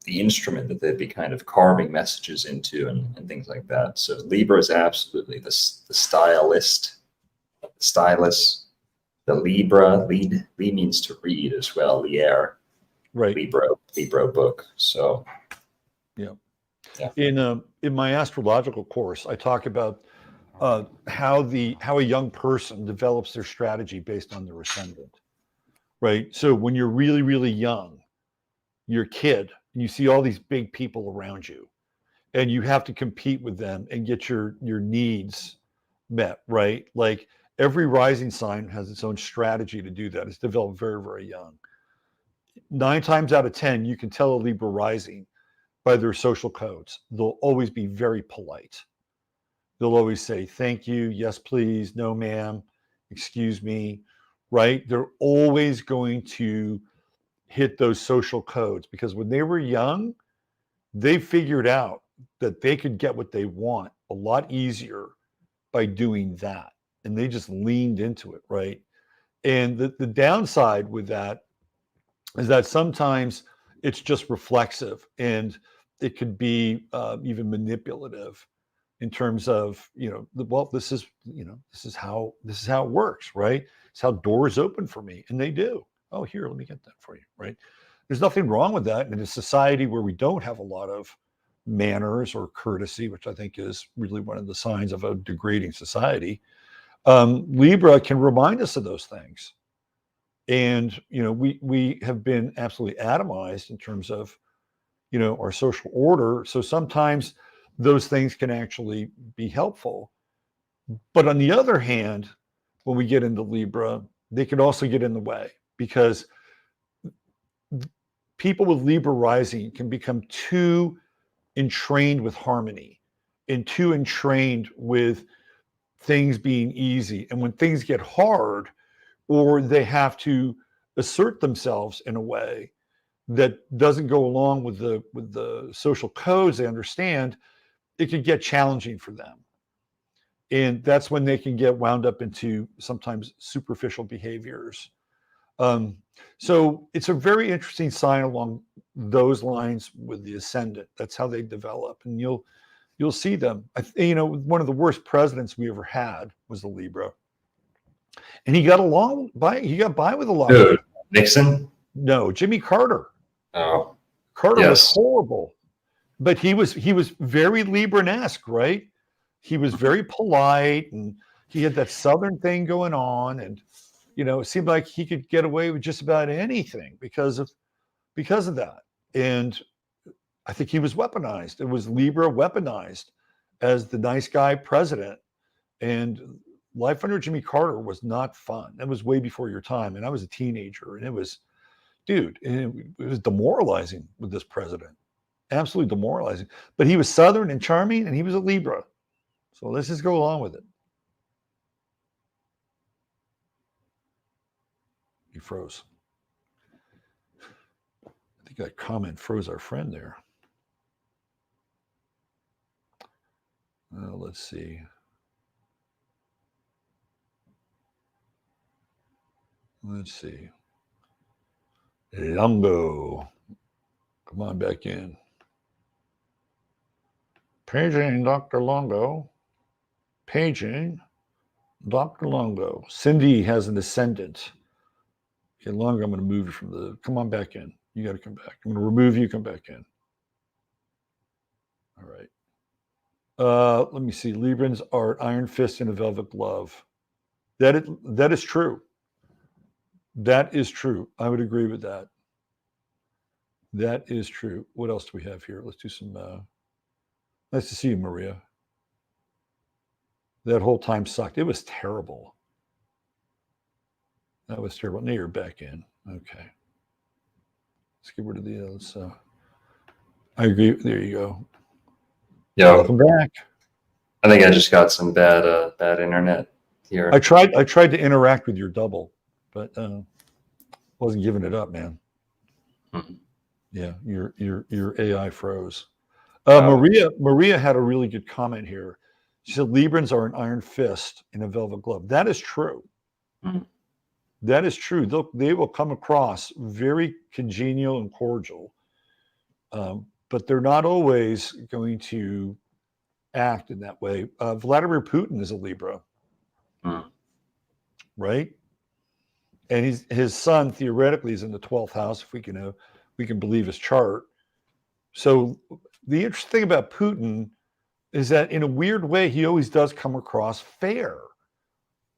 instrument that they'd be kind of carving messages into and things like that. So Libra is absolutely the stylist, stylus. The Libra, lead means to read as well. Lier, right? Libra book. So yeah. In my astrological course, I talk about how a young person develops their strategy based on their ascendant, right? So when you're really, really young, you're a kid, and you see all these big people around you, and you have to compete with them and get your needs met, right? Like every rising sign has its own strategy to do that. It's developed very, very young. 9 times out of 10, you can tell a Libra rising by their social codes. They'll always be very polite. They'll always say, thank you, yes, please, no, ma'am, excuse me, right? They're always going to hit those social codes because when they were young, they figured out that they could get what they want a lot easier by doing that. And they just leaned into it, right? And the downside with that is that sometimes it's just reflexive and it could be even manipulative in terms of, this is how it works, right? It's how doors open for me. And they do. Oh, here, let me get that for you, right? There's nothing wrong with that in a society where we don't have a lot of manners or courtesy, which I think is really one of the signs of a degrading society. Libra can remind us of those things. And, we have been absolutely atomized in terms of, our social order. So sometimes those things can actually be helpful. But on the other hand, when we get into Libra, they can also get in the way because people with Libra rising can become too entrained with harmony and too entrained with things being easy. And when things get hard, or they have to assert themselves in a way that doesn't go along with the social codes they understand, it could get challenging for them. And that's when they can get wound up into sometimes superficial behaviors. So it's a very interesting sign along those lines with the ascendant. That's how they develop, and you'll see them. One of the worst presidents we ever had was the Libra, and he got by with a lot. Dude, Nixon? No, Jimmy Carter. Oh, Carter was yes. horrible, but he was very Libra-esque, right? He was very polite, and he had that Southern thing going on, and it seemed like he could get away with just about anything because of that. And I think he was weaponized. It was Libra weaponized as the nice guy president. And life under Jimmy Carter was not fun. That was way before your time. And I was a teenager, and it was demoralizing with this president. Absolutely demoralizing. But he was Southern and charming, and he was a Libra. So let's just go along with it. He froze. I think that comment froze our friend there. Let's see. Longo. Come on back in. Paging Dr. Longo. Paging Dr. Longo. Cindy has an ascendant. Okay, Longo, I'm going to move you from the... Come on back in. You got to come back. I'm going to remove you. Come back in. All right. Let me see. Librans are an iron fist and a velvet glove. That is true. That is true. I would agree with that. That is true. What else do we have here? Let's do some... nice to see you, Maria. That whole time sucked. It was terrible. That was terrible. Now you're back in. Okay. Let's get rid of the... I agree. There you go. Yeah. Welcome back. I think I just got some bad internet here. I tried to interact with your double, but wasn't giving it up, man. Mm-hmm. Yeah, your AI froze. Maria had a really good comment here. She said Librans are an iron fist in a velvet glove. That is true. Mm-hmm. That is true. They will come across very congenial and cordial, but they're not always going to act in that way. Vladimir Putin is a Libra, right? And his son theoretically is in the 12th house, if we can believe his chart. So the interesting thing about Putin is that in a weird way, he always does come across fair.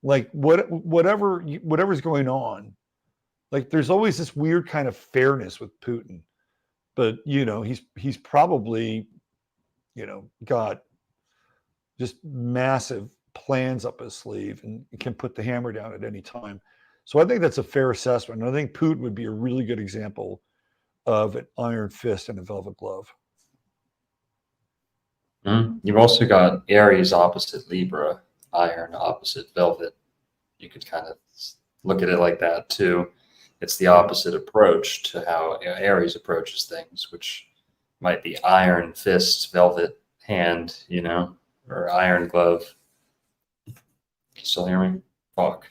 Like whatever's going on, like there's always this weird kind of fairness with Putin. But he's probably got just massive plans up his sleeve and can put the hammer down at any time. So I think that's a fair assessment. And I think Putin would be a really good example of an iron fist and a velvet glove. You've also got Aries opposite Libra, iron opposite velvet. You could kind of look at it like that too. It's the opposite approach to how Aries approaches things, which might be iron fist, velvet hand, or iron glove. Can you still hear me? Fuck.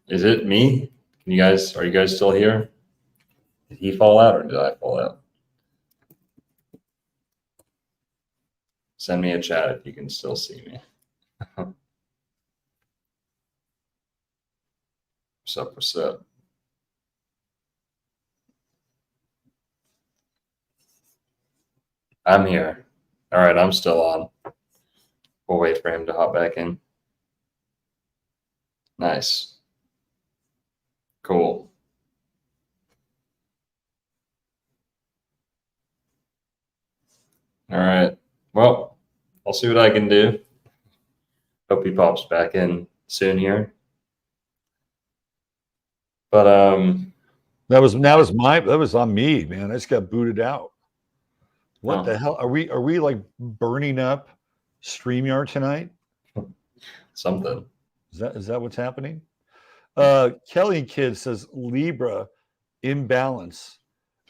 Is it me? Are you guys still here? Did he fall out or did I fall out? Send me a chat if you can still see me. What's up? I'm here. All right, I'm still on. We'll wait for him to hop back in. Nice. Cool. All right. Well, I'll see what I can do. Hope he pops back in soon here. But that was on me, man. I just got booted out. What the hell? Are we like burning up StreamYard tonight? Something. Is that what's happening? Kelly Kid says Libra imbalance.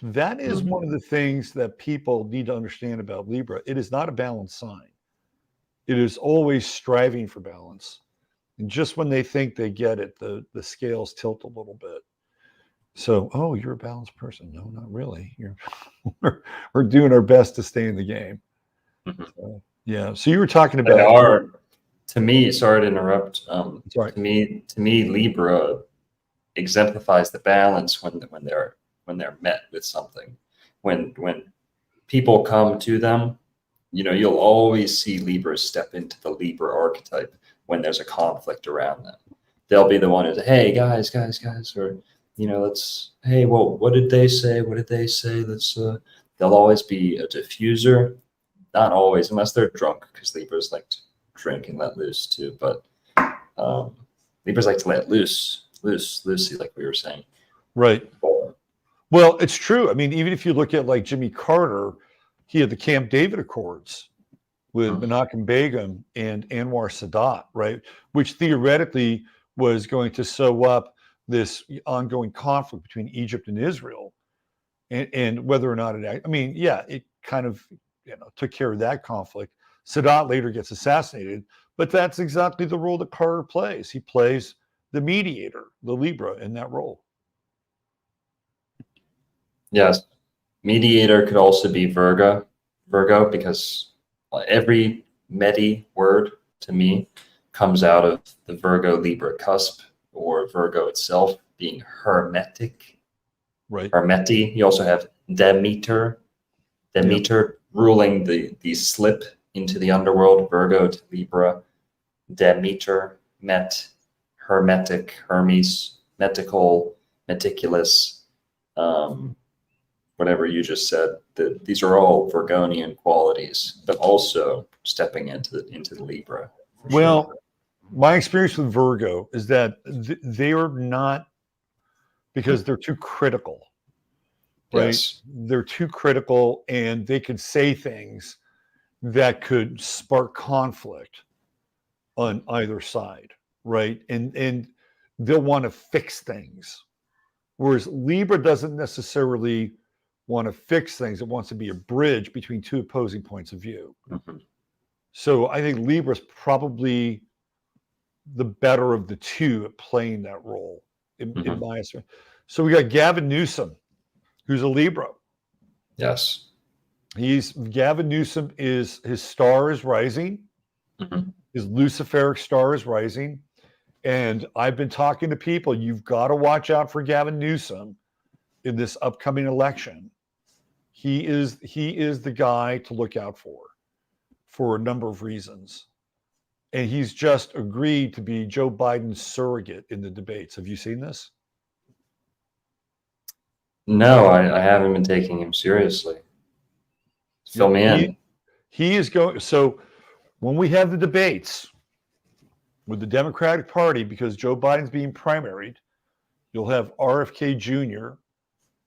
That is one of the things that people need to understand about Libra. It is not a balanced sign. It is always striving for balance. And just when they think they get it, the scales tilt a little bit. So, oh, you're a balanced person. No, not really. We're doing our best to stay in the game. So, yeah. So you were talking about. They are, to me, sorry to interrupt. Sorry. To me, Libra exemplifies the balance when they're met with something. When people come to them, you'll always see Libras step into the Libra archetype when there's a conflict around them. They'll be the one who's, hey, guys, or, hey, well, what did they say? What did they say? They'll always be a diffuser. Not always, unless they're drunk, because Libras like to drink and let loose too. But Libras like to let loosey, like we were saying. Right. Well, it's true. I mean, even if you look at like Jimmy Carter, he had the Camp David Accords with Menachem Begum and Anwar Sadat, right? Which theoretically was going to sew up this ongoing conflict between Egypt and Israel, and whether or not it kind of took care of that conflict. Sadat later gets assassinated, but that's exactly the role that Carter plays. He plays the mediator, the Libra, in that role. Yes, mediator could also be Virgo, because every Medi word to me comes out of the Virgo Libra cusp, or Virgo itself being hermetic. Right. Hermeti. You also have Demeter. Demeter ruling the slip into the underworld, Virgo to Libra. Demeter, Met, hermetic, Hermes, metical, meticulous, whatever you just said. These are all Virgonian qualities, but also stepping into the Libra. Well, my experience with Virgo is that they are not, because they're too critical, right? Yes. They're too critical, and they could say things that could spark conflict on either side, right? And they'll want to fix things. Whereas Libra doesn't necessarily want to fix things. It wants to be a bridge between two opposing points of view. So I think Libra is probably the better of the two at playing that role, in my estimation. So we got Gavin Newsom, who's a Libra. Yes. Gavin Newsom his star is rising. His Luciferic star is rising. And I've been talking to people, you've got to watch out for Gavin Newsom in this upcoming election. He is the guy to look out for a number of reasons. And he's just agreed to be Joe Biden's surrogate in the debates. Have you seen this? No, I haven't been taking him seriously. Fill me in. He is going. So when we have the debates with the Democratic Party, because Joe Biden's being primaried, you'll have RFK Jr.,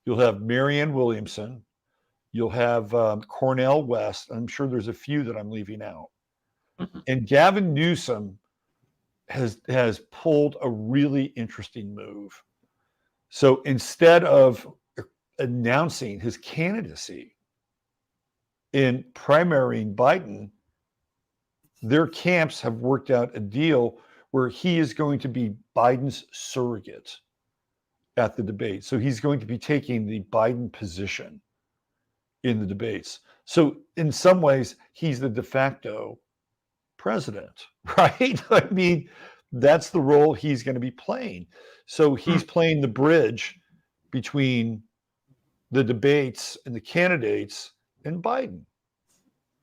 you'll have Marianne Williamson, you'll have Cornel West. I'm sure there's a few that I'm leaving out. And Gavin Newsom has pulled a really interesting move. So instead of announcing his candidacy in primarying Biden, their camps have worked out a deal where he is going to be Biden's surrogate at the debate. So he's going to be taking the Biden position in the debates. So in some ways, he's the de facto president, right? I mean, that's the role he's going to be playing. So he's playing the bridge between the debates and the candidates and Biden.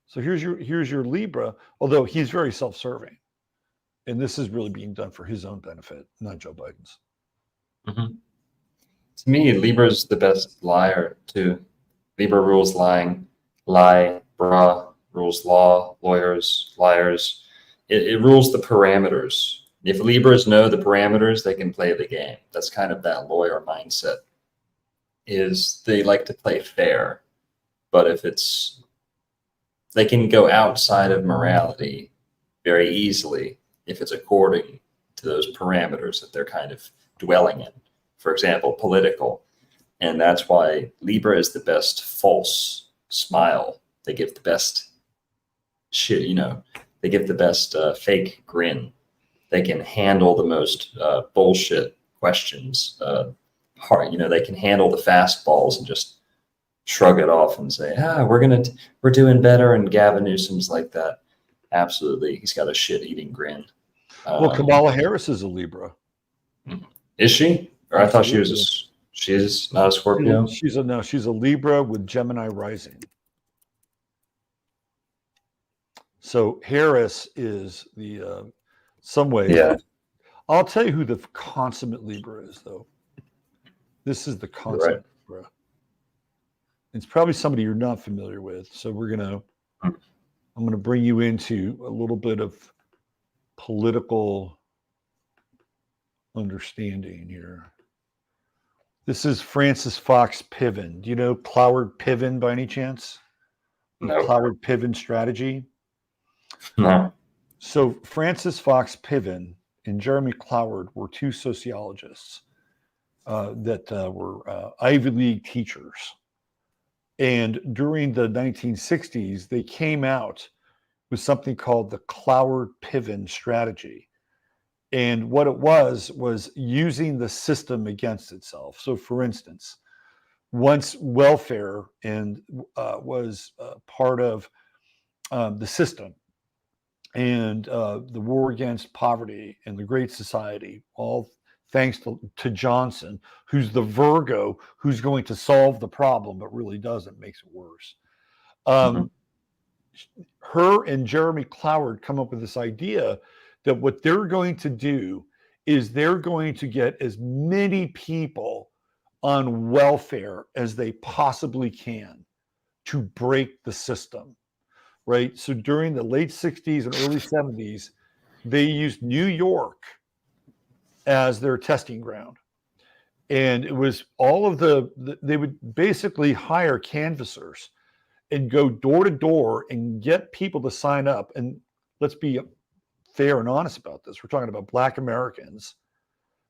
So here's your Libra, although he's very self-serving. And this is really being done for his own benefit, not Joe Biden's. To me, Libra's the best liar too. Libra rules lying, Libra rules law, lawyers, liars. It rules the parameters. If Libras know the parameters, they can play the game. That's kind of that lawyer mindset. Is they like to play fair, but if they can go outside of morality very easily if it's according to those parameters that they're kind of dwelling in. For example, political. And that's why Libra is the best false smile. They give the best shit, you know, they give the best fake grin. They can handle the most bullshit questions hard. You know, they can handle the fastballs and just shrug it off and say, we're doing better. And Gavin Newsom's like that. Absolutely. He's got a shit-eating grin. Well, Kamala Harris is a Libra. Is she? Or I thought she's not a Scorpio. She's a Libra with Gemini rising. So Harris is the some ways. Yeah. I'll tell you who the consummate Libra is, though. This is the consummate Libra. It's probably somebody you're not familiar with. So I'm gonna bring you into a little bit of political understanding here. This is Francis Fox Piven. Do you know Cloward-Piven by any chance? No. Cloward-Piven strategy? No. So Francis Fox Piven and Jeremy Cloward were two sociologists that were Ivy League teachers. And during the 1960s, they came out with something called the Cloward-Piven strategy. And what it was using the system against itself. So for instance, once welfare was part of the system, and the war against poverty and the Great Society, all thanks to Johnson, who's the Virgo who's going to solve the problem, but really doesn't, makes it worse. Her and Jeremy Cloward come up with this idea that what they're going to do is they're going to get as many people on welfare as they possibly can to break the system, right? So during the late 60s and early 70s, they used New York as their testing ground. And it was all of they would basically hire canvassers and go door to door and get people to sign up. And let's be fair and honest about this. We're talking about Black Americans.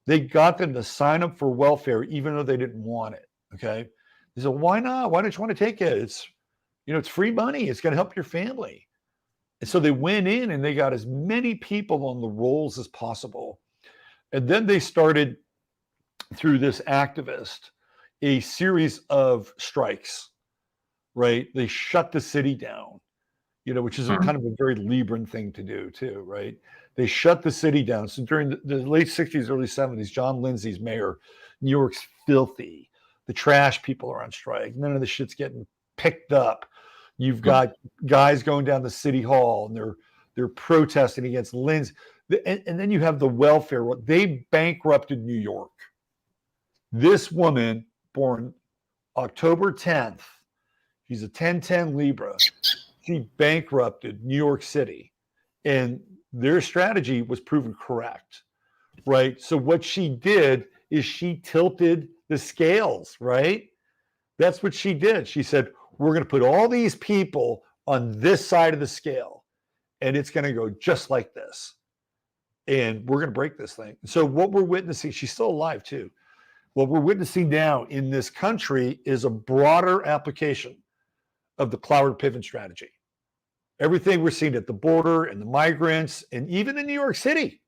They got them to sign up for welfare even though they didn't want it. Okay. They said, why not? Why don't you want to take it? It's free money. It's going to help your family. And so they went in and they got as many people on the rolls as possible. And then they started, through this activist, a series of strikes, right? They shut the city down, which is kind of a very Libran thing to do too, right? They shut the city down. So during the late 60s, early 70s, John Lindsay's mayor. New York's filthy. The trash people are on strike. None of the shit's getting picked up. You've got guys going down to City Hall and they're protesting against Lindsay. And then you have the welfare. They bankrupted New York. This woman, born October 10th, she's a 10-10 Libra. She bankrupted New York City. And their strategy was proven correct, right? So what she did is she tilted the scales, right? That's what she did. She said, we're going to put all these people on this side of the scale, and it's going to go just like this. And we're going to break this thing. So what we're witnessing, she's still alive too. What we're witnessing now in this country is a broader application of the Cloward-Piven strategy. Everything we're seeing at the border and the migrants, and even in New York City,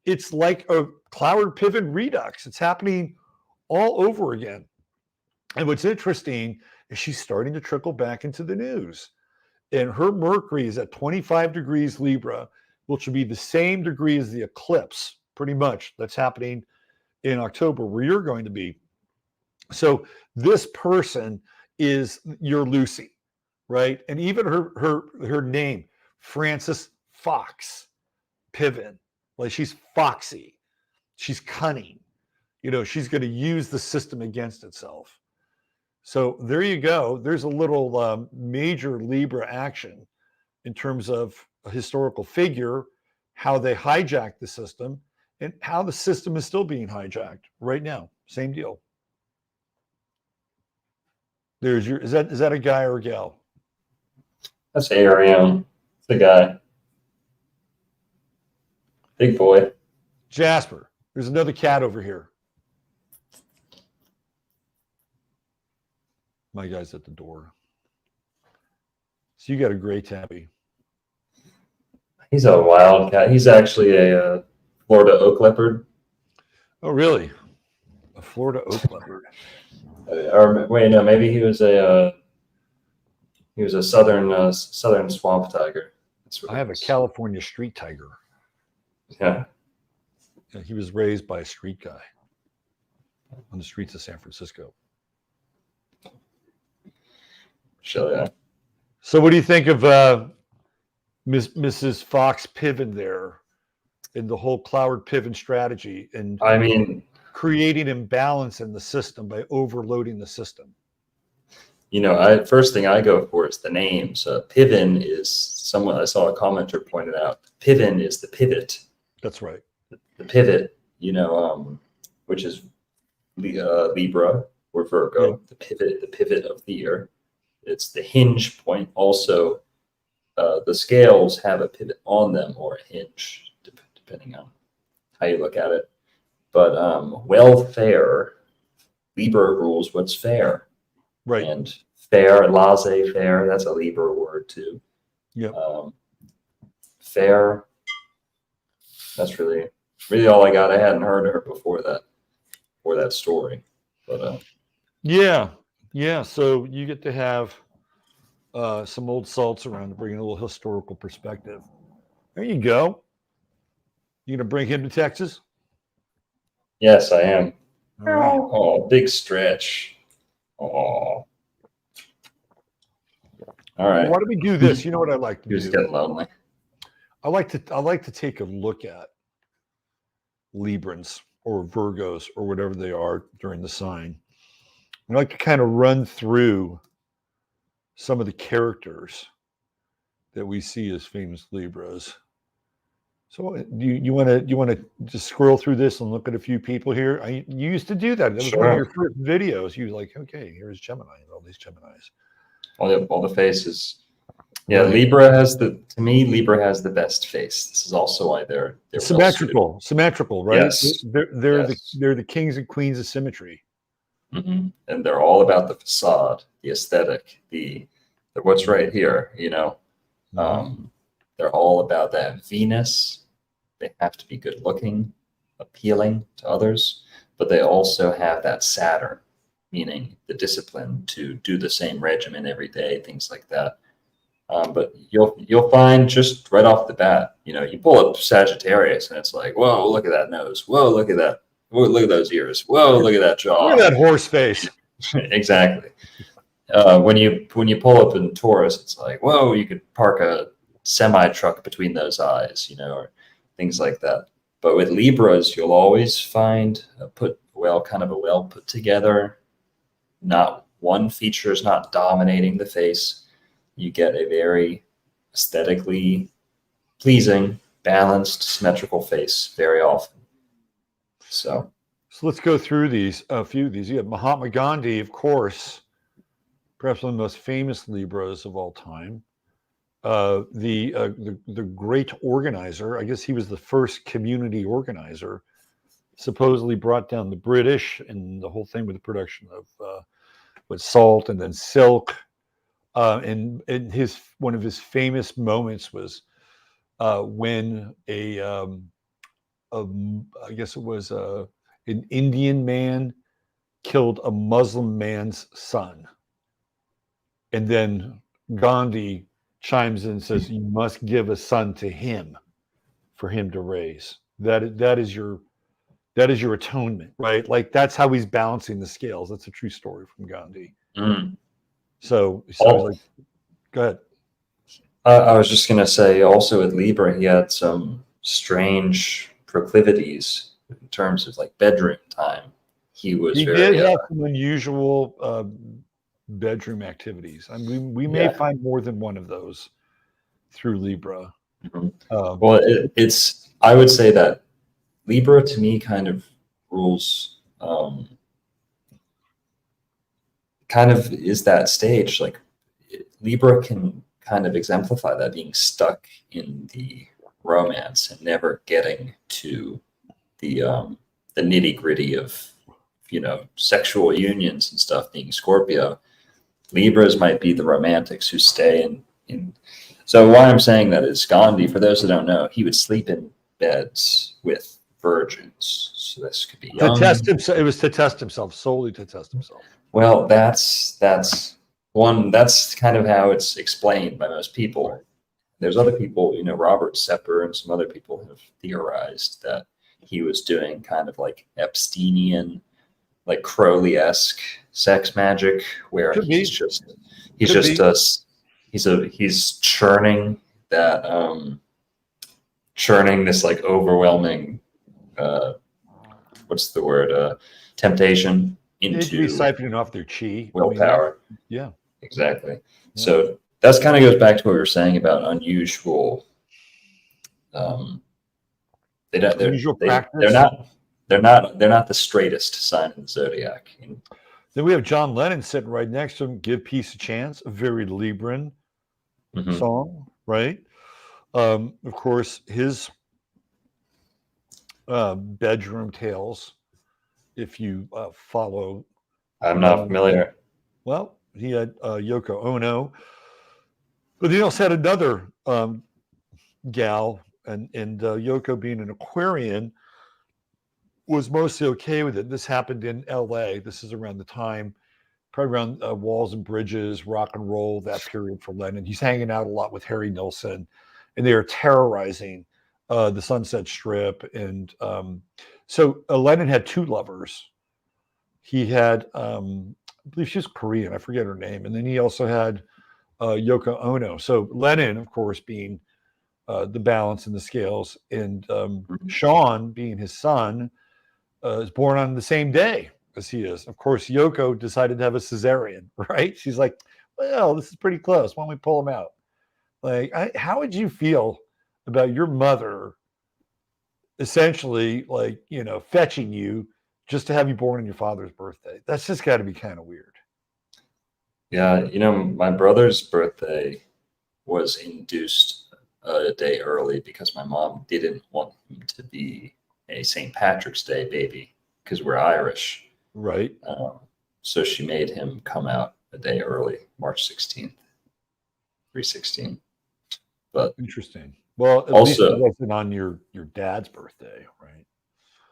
it's like a Cloward-Piven redux. It's happening all over again. And what's interesting is she's starting to trickle back into the news. And her Mercury is at 25 degrees Libra, which will be the same degree as the eclipse, pretty much, that's happening in October, where you're going to be. So this person is your Lucy, right? And even her name, Francis Fox Piven, like she's foxy, she's cunning, she's going to use the system against itself. So there you go. There's a little major Libra action in terms of a historical figure, how they hijacked the system, and how the system is still being hijacked right now. Same deal. Is that a guy or a gal? That's Ariel. It's the guy. Big boy. Jasper, there's another cat over here. My guy's at the door. So you got a gray tabby. He's a wild cat. He's actually a Florida oak leopard. Oh, really? A Florida oak leopard. Or wait, no, maybe he was a southern swamp tiger. That's what I have a it is. California street tiger. Yeah. Yeah, he was raised by a street guy on the streets of San Francisco. Sure, yeah. So what do you think of Mrs. Fox-Piven there in the whole Cloward-Piven strategy and I mean, creating imbalance in the system by overloading the system? First thing I go for is the name. So Piven is someone I saw a commenter pointed out. Piven is the pivot. That's right. The pivot, which is Libra or Virgo. Yeah. The pivot of the year. It's the hinge point. Also, the scales have a pivot on them or a hinge, depending on how you look at it. But welfare, Libra rules what's fair. Right. And fair, laissez-faire, that's a Libra word too. Yeah. Fair, that's really all I got. I hadn't heard of her before that story. But Yeah. So you get to have some old salts around to bring in a little historical perspective. There you go. You gonna bring him to Texas? yes, I am. All right. Oh, big stretch. Oh. All right. Why don't we do this? You know what I like to He was do? getting lonely. I like to take a look at Librans or Virgos or whatever they are during the sign. I like to kind of run through some of the characters that we see as famous Libras. So you want to just scroll through this and look at a few people here? You used to do that. That was one of your first videos. You were like, okay, here's Gemini and all these Geminis. All the faces. Yeah, Right. Libra has Libra has the best face. This is also why they're symmetrical, right? Yes. They're Yes. the kings and queens of symmetry. Mm-hmm. And they're all about the facade, the aesthetic, the what's right here. They're all about that Venus. They have to be good looking, appealing to others, but they also have that Saturn, meaning the discipline to do the same regimen every day, things like that. But you'll find just right off the bat, you pull up Sagittarius and it's like, whoa, look at that nose. Whoa, look at that. Whoa, look at those ears. Whoa, look at that jaw. Look at that horse face. Exactly. When you pull up in Taurus, it's like, whoa, you could park a semi truck between those eyes, or things like that. But with Libras, you'll always find kind of a well put together. Not one feature is not dominating the face. You get a very aesthetically pleasing, balanced, symmetrical face very often. So let's go through a few of these. You have Mahatma Gandhi, of course, perhaps one of the most famous Libras of all time. The great organizer. I guess he was the first community organizer. Supposedly brought down the British and the whole thing with the production of with salt and then silk. And one of his famous moments was when I guess it was an Indian man killed a Muslim man's son, and then Gandhi chimes in and says, "You must give a son to him for him to raise." That is your atonement, right? Like that's how he's balancing the scales. That's a true story from Gandhi. So like, go ahead. I was just gonna say, also with Libra, he had some strange proclivities in terms of like bedroom time. He did have some unusual bedroom activities. I mean, we may find more than one of those through Libra. Well, I would say that Libra to me kind of rules, kind of is that stage. Like Libra can kind of exemplify that, being stuck in the romance and never getting to the nitty-gritty of, sexual unions and stuff, being Scorpio. Libras might be the romantics who stay in. So why I'm saying that is Gandhi, for those that don't know, he would sleep in beds with virgins. So this could be To young. test himself. It was to test himself, solely to test himself. Well, that's kind of how it's explained by most people. There's other people, Robert Sepper and some other people have theorized that he was doing kind of like Epsteinian, like Crowley-esque sex magic, where Could be. he's churning this like overwhelming what's the word, temptation They'd into be siphoning off their chi. willpower. Yeah. Exactly. Yeah. So that's kind of goes back to what we were saying about unusual. They're not the straightest sign of the zodiac. Then we have John Lennon sitting right next to him. Give Peace a Chance, a very Libran song, right? Of course, his bedroom tales. If you follow, I'm not familiar. Well, he had Yoko Ono, but he also had another gal, and Yoko, being an Aquarian, was mostly okay with it. This happened in LA. This is around the time, probably around Walls and Bridges, rock and roll, that period for Lennon. He's hanging out a lot with Harry Nilsson, and they are terrorizing the Sunset Strip. And so Lennon had two lovers. He had, I believe she was Korean, I forget her name. And then he also had Yoko Ono. So Lennon, of course, being the balance in the scales, and Sean, being his son, is born on the same day as he is. Of course, Yoko decided to have a cesarean, right? She's like, well, this is pretty close. Why don't we pull him out? Like, how would you feel about your mother essentially, like, fetching you just to have you born on your father's birthday? That's just got to be kind of weird. Yeah, my brother's birthday was induced a day early because my mom didn't want him to be a St. Patrick's Day baby because we're Irish. Right. So she made him come out a day early, March 16th, 3/16. But interesting. Well, at least it wasn't on your dad's birthday, right?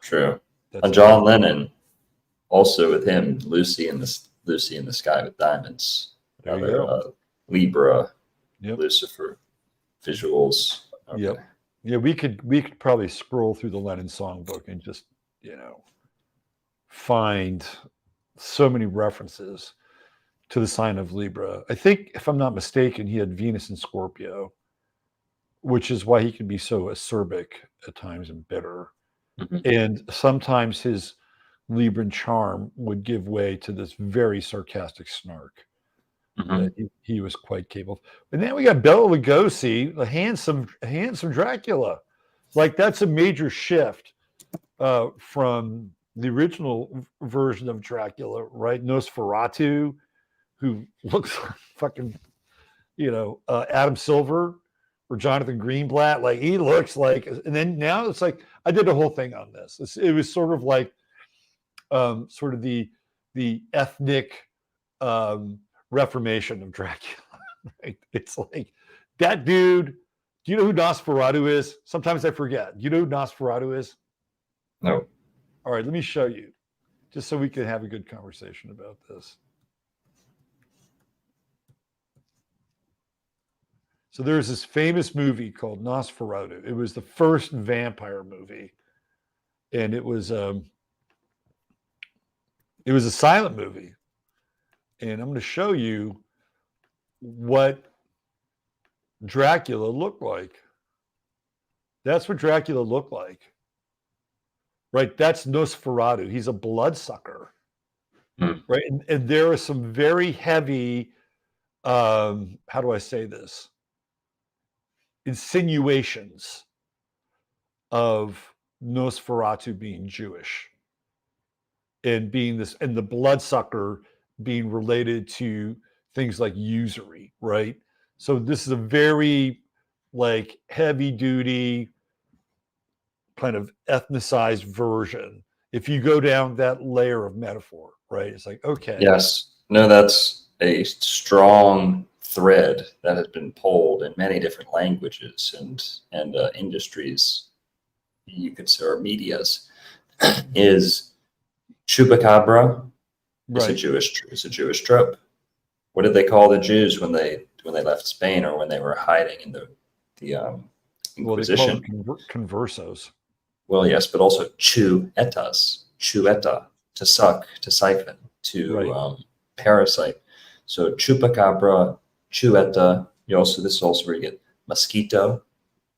True. On John Lennon, also with him, Lucy in the Sky with Diamonds. Another Libra, Lucifer visuals. Okay. Yep. Yeah, we could probably scroll through the Lennon songbook and just, find so many references to the sign of Libra. I think, if I'm not mistaken, he had Venus in Scorpio, which is why he can be so acerbic at times and bitter. And sometimes his Libran charm would give way to this very sarcastic snark that he was quite capable. And then we got Bela Lugosi, the handsome Dracula. Like, that's a major shift from the original version of Dracula, right? Nosferatu, who looks like fucking, Adam Silver or Jonathan Greenblatt. Like, he looks like, and then now it's like, I did a whole thing on this. It was sort of like, sort of the ethnic reformation of Dracula. Right? It's like, that dude. Do you know who Nosferatu is? Sometimes I forget. Do you know who Nosferatu is? No. All right, let me show you, just so we can have a good conversation about this. So there's this famous movie called Nosferatu. It was the first vampire movie, and it was a silent movie. And I'm going to show you what Dracula looked like. That's what Dracula looked like. Right? That's Nosferatu. He's a bloodsucker. Right? And there are some very heavy, how do I say this? Insinuations of Nosferatu being Jewish and being this, and the bloodsucker being related to things like usury, right? So this is a very like heavy duty kind of ethnicized version. If you go down that layer of metaphor, right? It's like, okay. Yes. No, that's a strong thread that has been pulled in many different languages and industries, you could say, or medias, is chupacabra. Right. It's a Jewish trope. What did they call the Jews when they left Spain, or when they were hiding in the Inquisition? Well, they call them conversos. Well, yes, but also chuetas, chueta, to suck, to siphon, to parasite. So chupacabra, chueta. This is also where you get mosquito,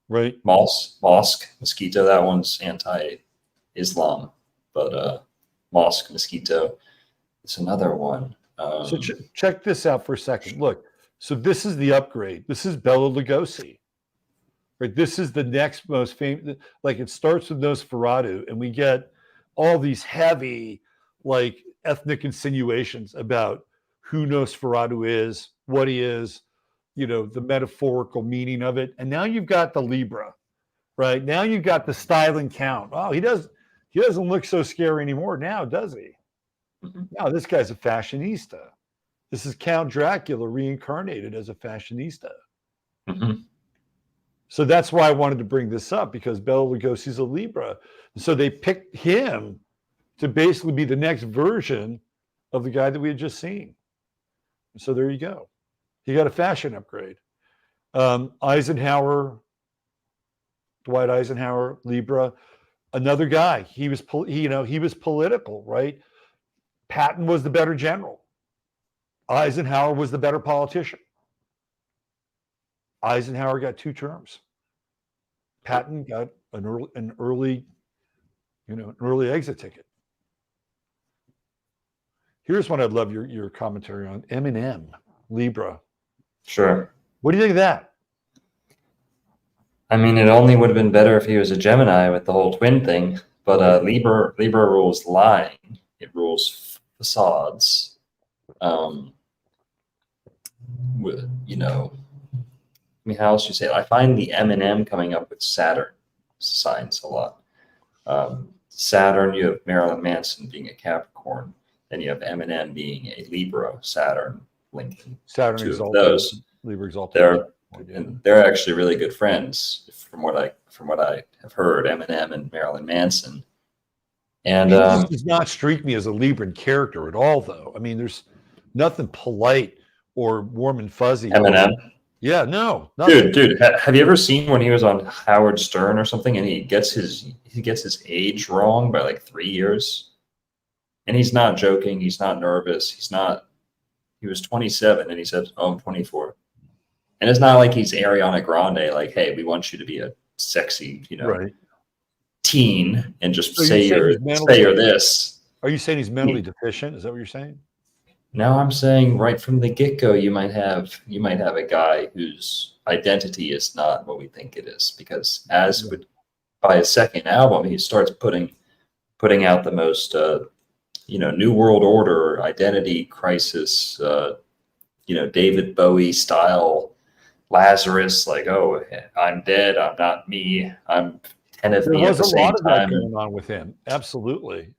right? Mosque, mosquito. That one's anti-Islam, but mosque, mosquito. It's another one. So check this out for a second. Look, so this is the upgrade. This is Bela Lugosi. Right? This is the next most famous. Like, it starts with Nosferatu, and we get all these heavy, like, ethnic insinuations about who Nosferatu is, what he is, the metaphorical meaning of it. And now you've got the Libra, right? Now you've got the styling count. Oh, he doesn't look so scary anymore now, does he? Mm-hmm. No, this guy's a fashionista. This is Count Dracula reincarnated as a fashionista. Mm-hmm. So that's why I wanted to bring this up, because Bela Lugosi's a Libra. So they picked him to basically be the next version of the guy that we had just seen. So there you go. He got a fashion upgrade. Eisenhower, Dwight Eisenhower, Libra, another guy. He was political, right? Patton was the better general. Eisenhower was the better politician. Eisenhower got 2 terms. Patton got an early exit ticket. Here's what I'd love your commentary on. Eminem, Libra. Sure. What do you think of that? I mean, it only would have been better if he was a Gemini with the whole twin thing. But Libra rules lying. It rules facades. I mean, how else do you say it? I find the Eminem coming up with Saturn signs a lot. Saturn, you have Marilyn Manson being a Capricorn. Then you have Eminem being a Libra, Saturn, Lincoln. Saturn 2 exalted, of those. Libra exalted. They're actually really good friends, from what I have heard. Eminem and Marilyn Manson. And he just does not streak me as a Libran character at all, though. I mean, there's nothing polite or warm and fuzzy. Eminem. Yeah, no. Nothing. Dude, have you ever seen when he was on Howard Stern or something, and he gets his age wrong by like 3 years? And he's not joking. He's not nervous. He was 27 and he said, "Oh, I'm 24." And it's not like he's Ariana Grande, like, "Hey, we want you to be a sexy, teen, and just say you're this." Are you saying he's mentally deficient? Is that what you're saying? No, I'm saying right from the get-go, you might have a guy whose identity is not what we think it is, because by his second album, he starts putting out the most New World Order, identity crisis, David Bowie style Lazarus, like, "Oh, I'm dead, I'm not me, I'm 10 of me at the same time." There was a lot of that going on with him. Absolutely.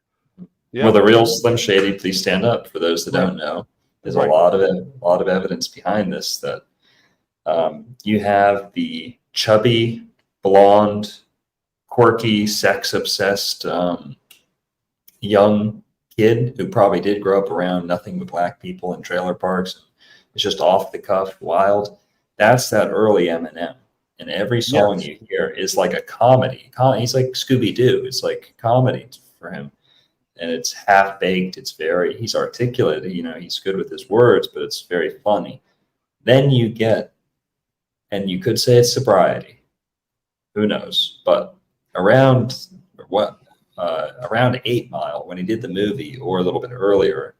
Yeah. Well, the real Slim Shady, please stand up. For those that don't know, there's a lot of evidence behind this, that you have the chubby, blonde, quirky, sex-obsessed young kid who probably did grow up around nothing but black people in trailer parks. It's just off the cuff, wild. That's that early Eminem. And every song you hear is like a comedy. He's like Scooby-Doo. It's like comedy for him. And it's half-baked. He's articulate. He's good with his words, but it's very funny. Then you get, and you could say it's sobriety. Who knows? But around 8 Mile, when he did the movie, or a little bit earlier,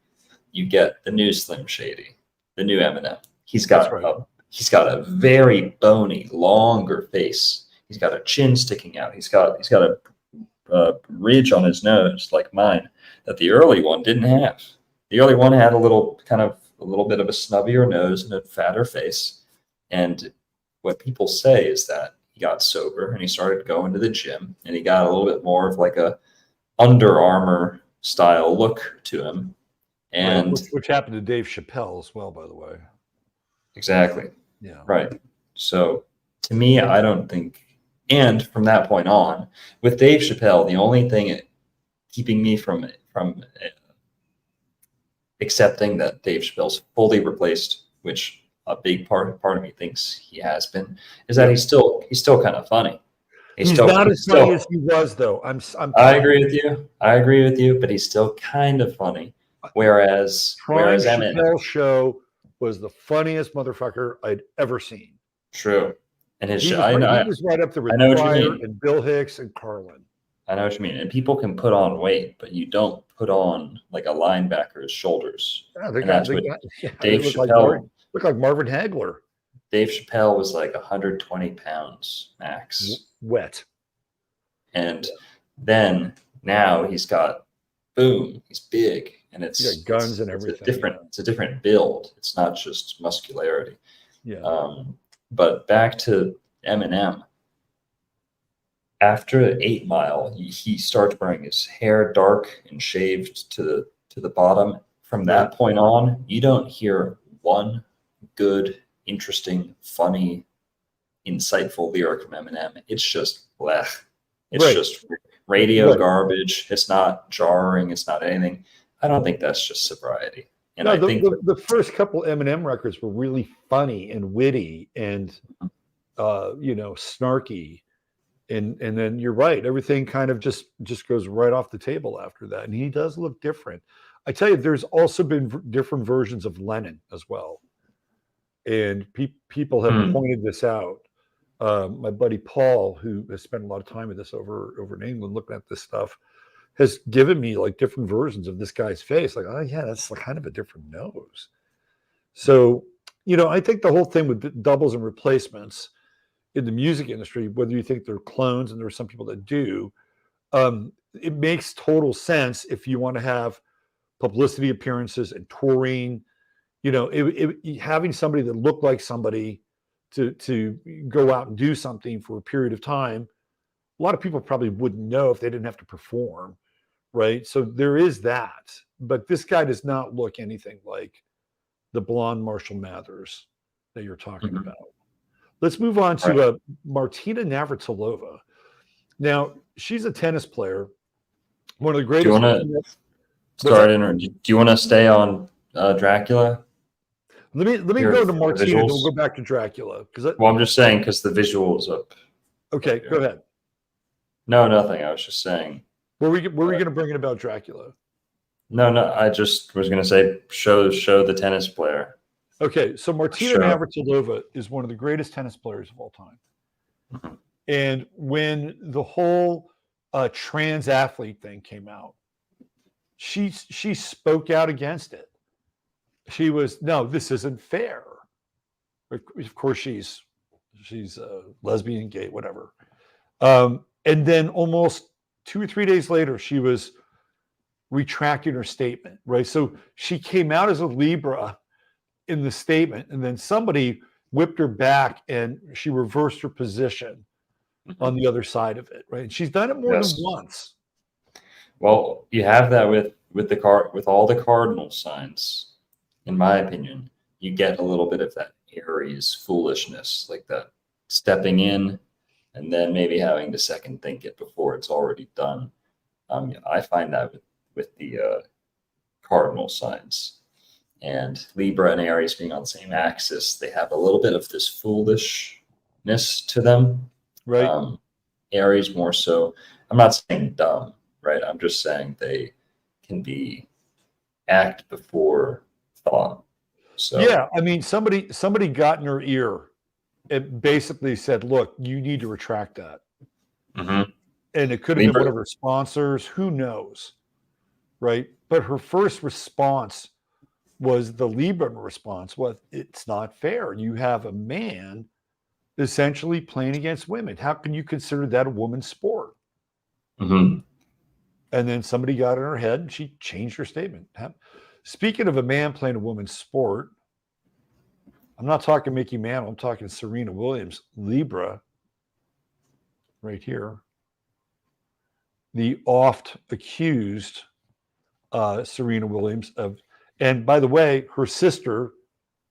you get the new Slim Shady, the new Eminem. He's got a very bony, longer face. He's got a chin sticking out. He's got a ridge on his nose like mine that the early one didn't have. The early one had a little bit of a snubbier nose and a fatter face, and what people say is that he got sober and he started going to the gym and he got a little bit more of like a Under Armour style look to him. And which happened to Dave Chappelle as well, by the way. exactly. Yeah. Right. So to me, I don't think, and from that point on, with Dave Chappelle, the only thing keeping me from accepting that Dave Chappelle's fully replaced, which a big part of me thinks he has been, is that he's still kind of funny. He's not as funny as he was, though. I agree with you. I agree with you, but he's still kind of funny. Whereas Chappelle's show was the funniest motherfucker I'd ever seen. True. And his show, he was right up there with Pryor and Bill Hicks and Carlin. I know what you mean. And people can put on weight, but you don't put on like a linebacker's shoulders. Yeah, Dave Chappelle look like Marvin Hagler. Dave Chappelle was like 120 pounds max. Wet. And then now he's got, boom, he's big. And it's guns and everything. It's a different build. It's not just muscularity. Yeah. But back to Eminem. After 8 Mile, he starts wearing his hair dark and shaved to the bottom. From that point on, you don't hear one good, interesting, funny, insightful lyric from Eminem. It's just blech. It's just radio garbage. It's not jarring. It's not anything. I don't think that's just sobriety. And I think the first couple Eminem records were really funny and witty and snarky. And then you're right. Everything kind of just goes right off the table after that. And he does look different. I tell you, there's also been different versions of Lennon as well. And people have pointed this out. My buddy Paul, who has spent a lot of time with this over in England, looking at this stuff, has given me like different versions of this guy's face. Like, oh yeah, that's like kind of a different nose. So, I think the whole thing with doubles and replacements in the music industry, whether you think they're clones, and there are some people that do, it makes total sense if you want to have publicity appearances and touring. Having somebody that looked like somebody to go out and do something for a period of time, a lot of people probably wouldn't know if they didn't have to perform, right? So there is that. But this guy does not look anything like the blonde Marshall Mathers that you're talking about. Let's move on to Martina Navratilova. Now, she's a tennis player, one of the greatest. Do you want to stay on Dracula? Let me go to Martina, and we'll go back to Dracula. I'm just saying because the visual is up. Okay, go ahead. No, nothing. I was just saying. Were we going to bring it about Dracula? No. I just was going to say show the tennis player. Okay, so Martina Navratilova is one of the greatest tennis players of all time. Mm-hmm. And when the whole trans athlete thing came out, she spoke out against it. She was, no, this isn't fair. Of course, she's a lesbian, gay, whatever. And then almost 2 or 3 days later, she was retracting her statement, right? So she came out as a Libra in the statement, and then somebody whipped her back and she reversed her position on the other side of it, right? And she's done it more than once. Well, you have that with all the cardinal signs. In my opinion, you get a little bit of that Aries foolishness, like that stepping in and then maybe having to second think it before it's already done. I find that with the cardinal signs. And Libra and Aries being on the same axis, they have a little bit of this foolishness to them. Right. Aries more so. I'm not saying dumb, right? I'm just saying they can be act before thought. So yeah, I mean, somebody got in her ear and basically said, look, you need to retract that. Mm-hmm. And it could have been one of her sponsors, who knows, right? But her first response was the Libra response was, it's not fair. You have a man essentially playing against women. How can you consider that a woman's sport? Mm-hmm. And then somebody got in her head and she changed her statement. Speaking of a man playing a woman's sport, I'm not talking Mickey Mantle. I'm talking Serena Williams, Libra, right here. The oft accused Serena Williams of, and by the way, her sister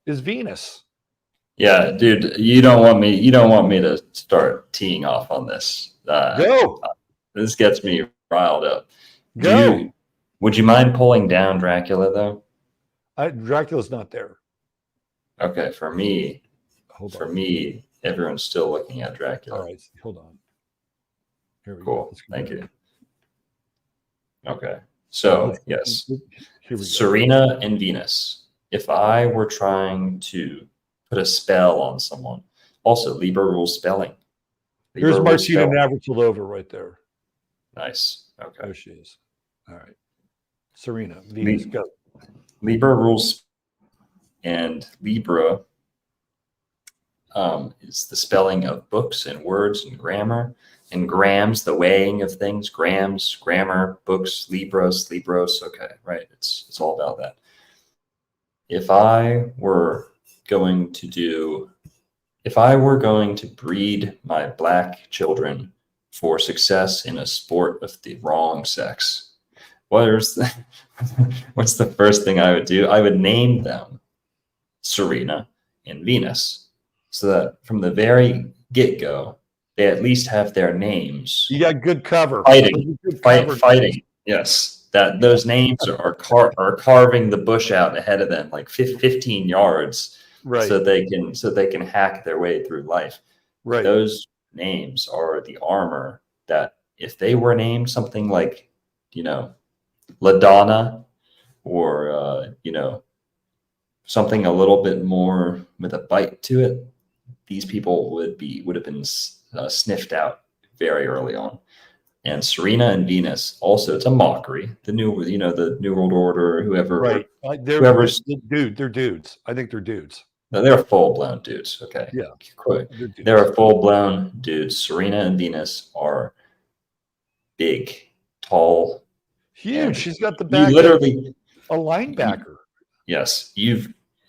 is Venus. Yeah, dude, you don't want me to start teeing off on this. Go. This gets me riled up. Go. Would you mind pulling down Dracula though? Dracula's not there. Okay, for me, Hold on. everyone's still looking at Dracula. All right, hold on. Here we go. Cool. Let's go Thank back. you. Okay. So, yes. Here we go. Serena and Venus. If I were trying to put a spell on someone, also Libra rules spelling. Here's Libra rules Martina spelling. Navratilova right there. Nice. Okay. There she is. All right. Serena, Venus, go. Libra rules, and Libra is the spelling of books and words and grammar, and grams, the weighing of things, grams, grammar, books, Libros. Okay, right. It's all about that. If I were going to breed my black children for success in a sport of the wrong sex, what's the first thing I would do? I would name them Serena and Venus, so that from the very get-go, they at least have their names. You got good cover. Fighting. Cover. Fighting. Yes, that those names are carving the bush out ahead of them, like 15 yards, Right. so they can hack their way through life. Right. Those names are the armor that if they were named something like, LaDonna, or something a little bit more with a bite to it, these people would have been sniffed out very early on. And Serena and Venus, also, it's a mockery. The new World Order, whoever. Right. They're dudes. I think they're dudes. No, they're full-blown dudes. Okay. Yeah. Quick. They're full-blown dudes. Serena and Venus are big, tall, huge. She's got the back. Literally a linebacker. Yes.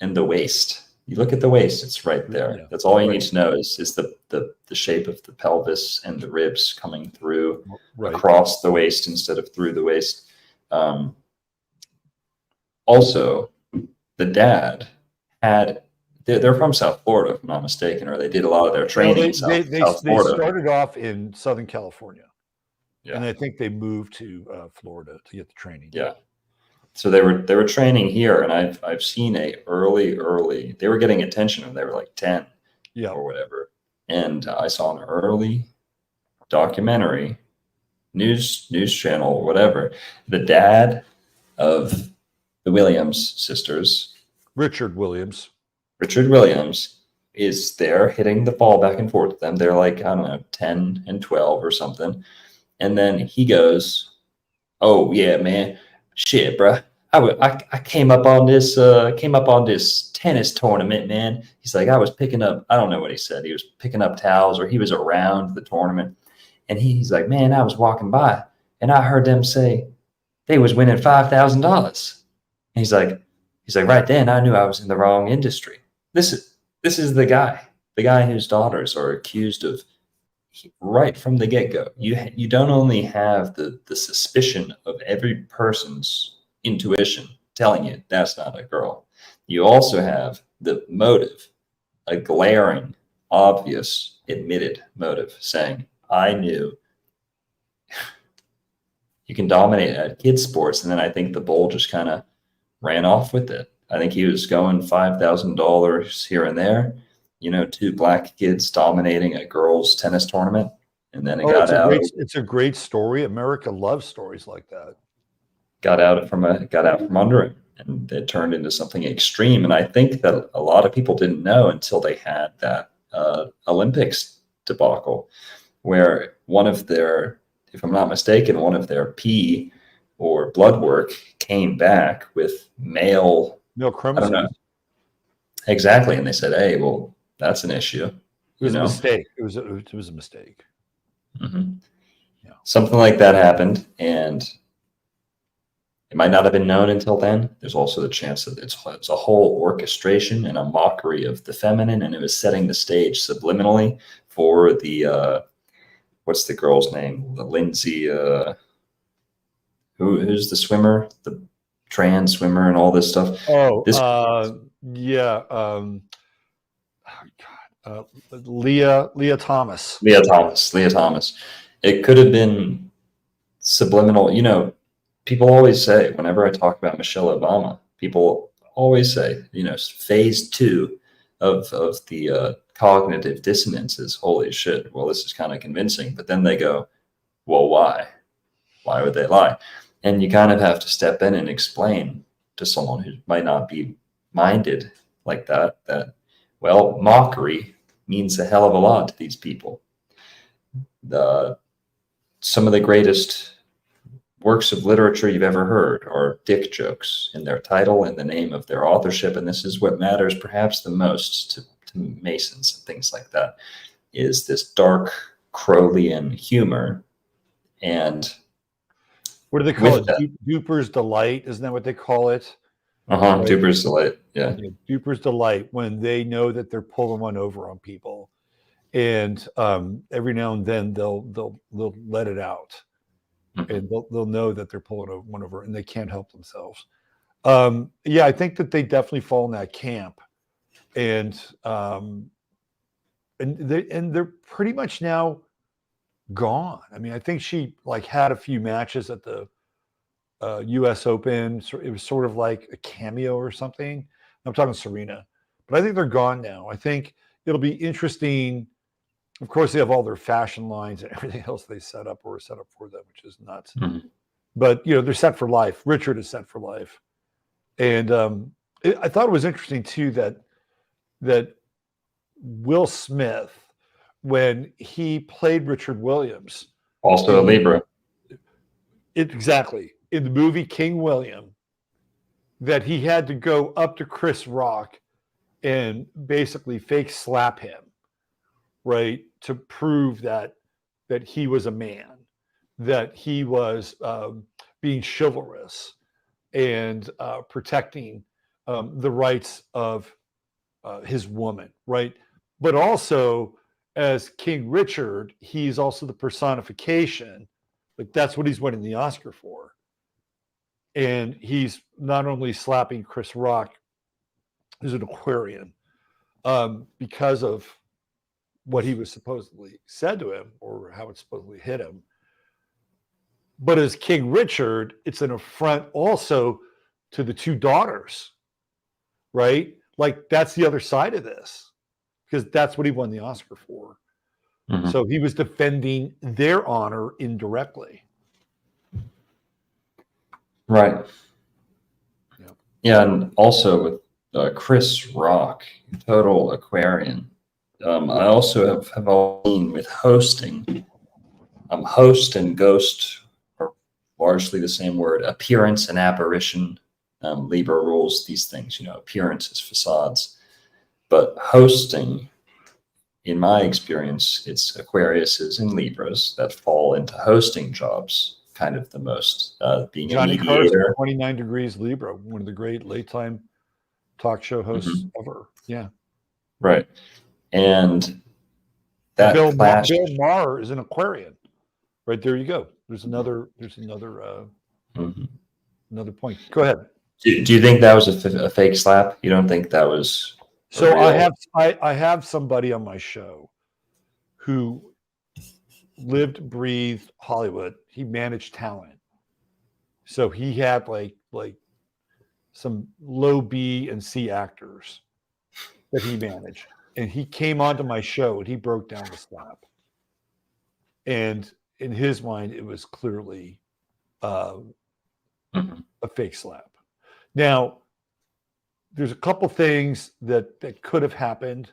And the waist. You look at the waist, it's right there. Yeah. That's all you need to know is the shape of the pelvis and the ribs coming through across the waist instead of through the waist. Also, the dad they're from South Florida, if I'm not mistaken, or they did a lot of their training in South Florida. They started off in Southern California. Yeah. And I think they moved to Florida to get the training. Yeah. So they were training here, and I've seen a early. They were getting attention when they were like 10, or whatever. And I saw an early documentary, news channel, or whatever. The dad of the Williams sisters, Richard Williams, is there hitting the ball back and forth with them. They're like, I don't know, 10 and 12 or something. And then he goes, "Oh yeah, man. Shit, bro. I came up on this tennis tournament, man." He's like, I was picking up, I don't know what he said. He was picking up towels, or he was around the tournament. And he's like, "Man, I was walking by and I heard them say they was winning $5,000. He's like, right then I knew I was in the wrong industry. This is the guy whose daughters are accused of, right from the get-go. You don't only have the suspicion of every person's intuition telling you that's not a girl. You also have the motive, a glaring, obvious, admitted motive, saying, I knew you can dominate at kids sports. And then I think the bull just kind of ran off with it. I think he was going $5,000 here and there, 2 black kids dominating a girls' tennis tournament. And then it got out. It's a great story. America loves stories like that. Got out from under him, and it turned into something extreme. And I think that a lot of people didn't know until they had that Olympics debacle, where one of their, if I'm not mistaken, one of their pee or blood work came back with male chromosomes. I don't know. Exactly. And they said, hey, well, that's an issue. It was a mistake. It was a mistake. Mm-hmm. Yeah. Something like that happened, and It might not have been known until then. There's also the chance that it's a whole orchestration and a mockery of the feminine, and it was setting the stage subliminally for the what's the girl's name? The Lindsay, who's the swimmer, the trans swimmer, and all this stuff. Oh, This yeah. Leah Thomas. Leah Thomas. It could have been subliminal. You know, people always say, whenever I talk about Michelle Obama, people always say, you know, phase 2 of the cognitive dissonances. Holy shit. Well, this is kind of convincing. But then they go, well, why? Why would they lie? And you kind of have to step in and explain to someone who might not be minded like that, well, mockery means a hell of a lot to these people. Some of the greatest works of literature you've ever heard are dick jokes in their title and the name of their authorship. And this is what matters perhaps the most to Masons and things like that, is this dark Crowleyan humor. And what do they call it? Duper's delight. Isn't that what they call it? Right? Duper's delight. Yeah. Duper's delight, when they know that they're pulling one over on people. And every now and then they'll let it out. And they'll know that they're pulling one over, and they can't help themselves. Yeah, I think that they definitely fall in that camp, and they're pretty much now gone. I mean, I think she had a few matches at the U.S. Open. So it was sort of like a cameo or something. I'm talking Serena, but I think they're gone now. I think it'll be interesting. Of course, they have all their fashion lines and everything else they set up or set up for them, which is nuts. Mm-hmm. But, you know, they're set for life. Richard is set for life. And I thought it was interesting, too, that Will Smith, when he played Richard Williams. Also a Libra. Exactly. In the movie King William, that he had to go up to Chris Rock and basically fake slap him. Right, to prove that he was a man, that he was being chivalrous and protecting the rights of his woman, right? But also, as King Richard, he's also the personification. Like, that's what he's winning the Oscar for. And he's not only slapping Chris Rock, who's an Aquarian, because of what he was supposedly said to him or how it supposedly hit him. But as King Richard, it's an affront also to the two daughters, right? Like, that's the other side of this, because that's what he won the Oscar for. Mm-hmm. So he was defending their honor indirectly. Right. Yeah, and also with Chris Rock, total Aquarian. I also have all seen with hosting. Host and ghost are largely the same word. Appearance and apparition. Libra rules these things, you know, appearances, facades. But hosting, in my experience, it's Aquariuses and Libras that fall into hosting jobs kind of the most. Being Johnny a mediator. Carson, 29 Degrees Libra, one of the great late time talk show hosts ever. Yeah. Right. And that Bill Maher is an Aquarian. Right, there you go. There's another another point. Go ahead. Do you think that was a fake slap? You don't think that was? So I have somebody on my show who lived, breathed Hollywood. He managed talent. So he had like some low B and C actors that he managed. And he came onto my show and he broke down the slap. And in his mind, it was clearly a fake slap. Now, there's a couple things that could have happened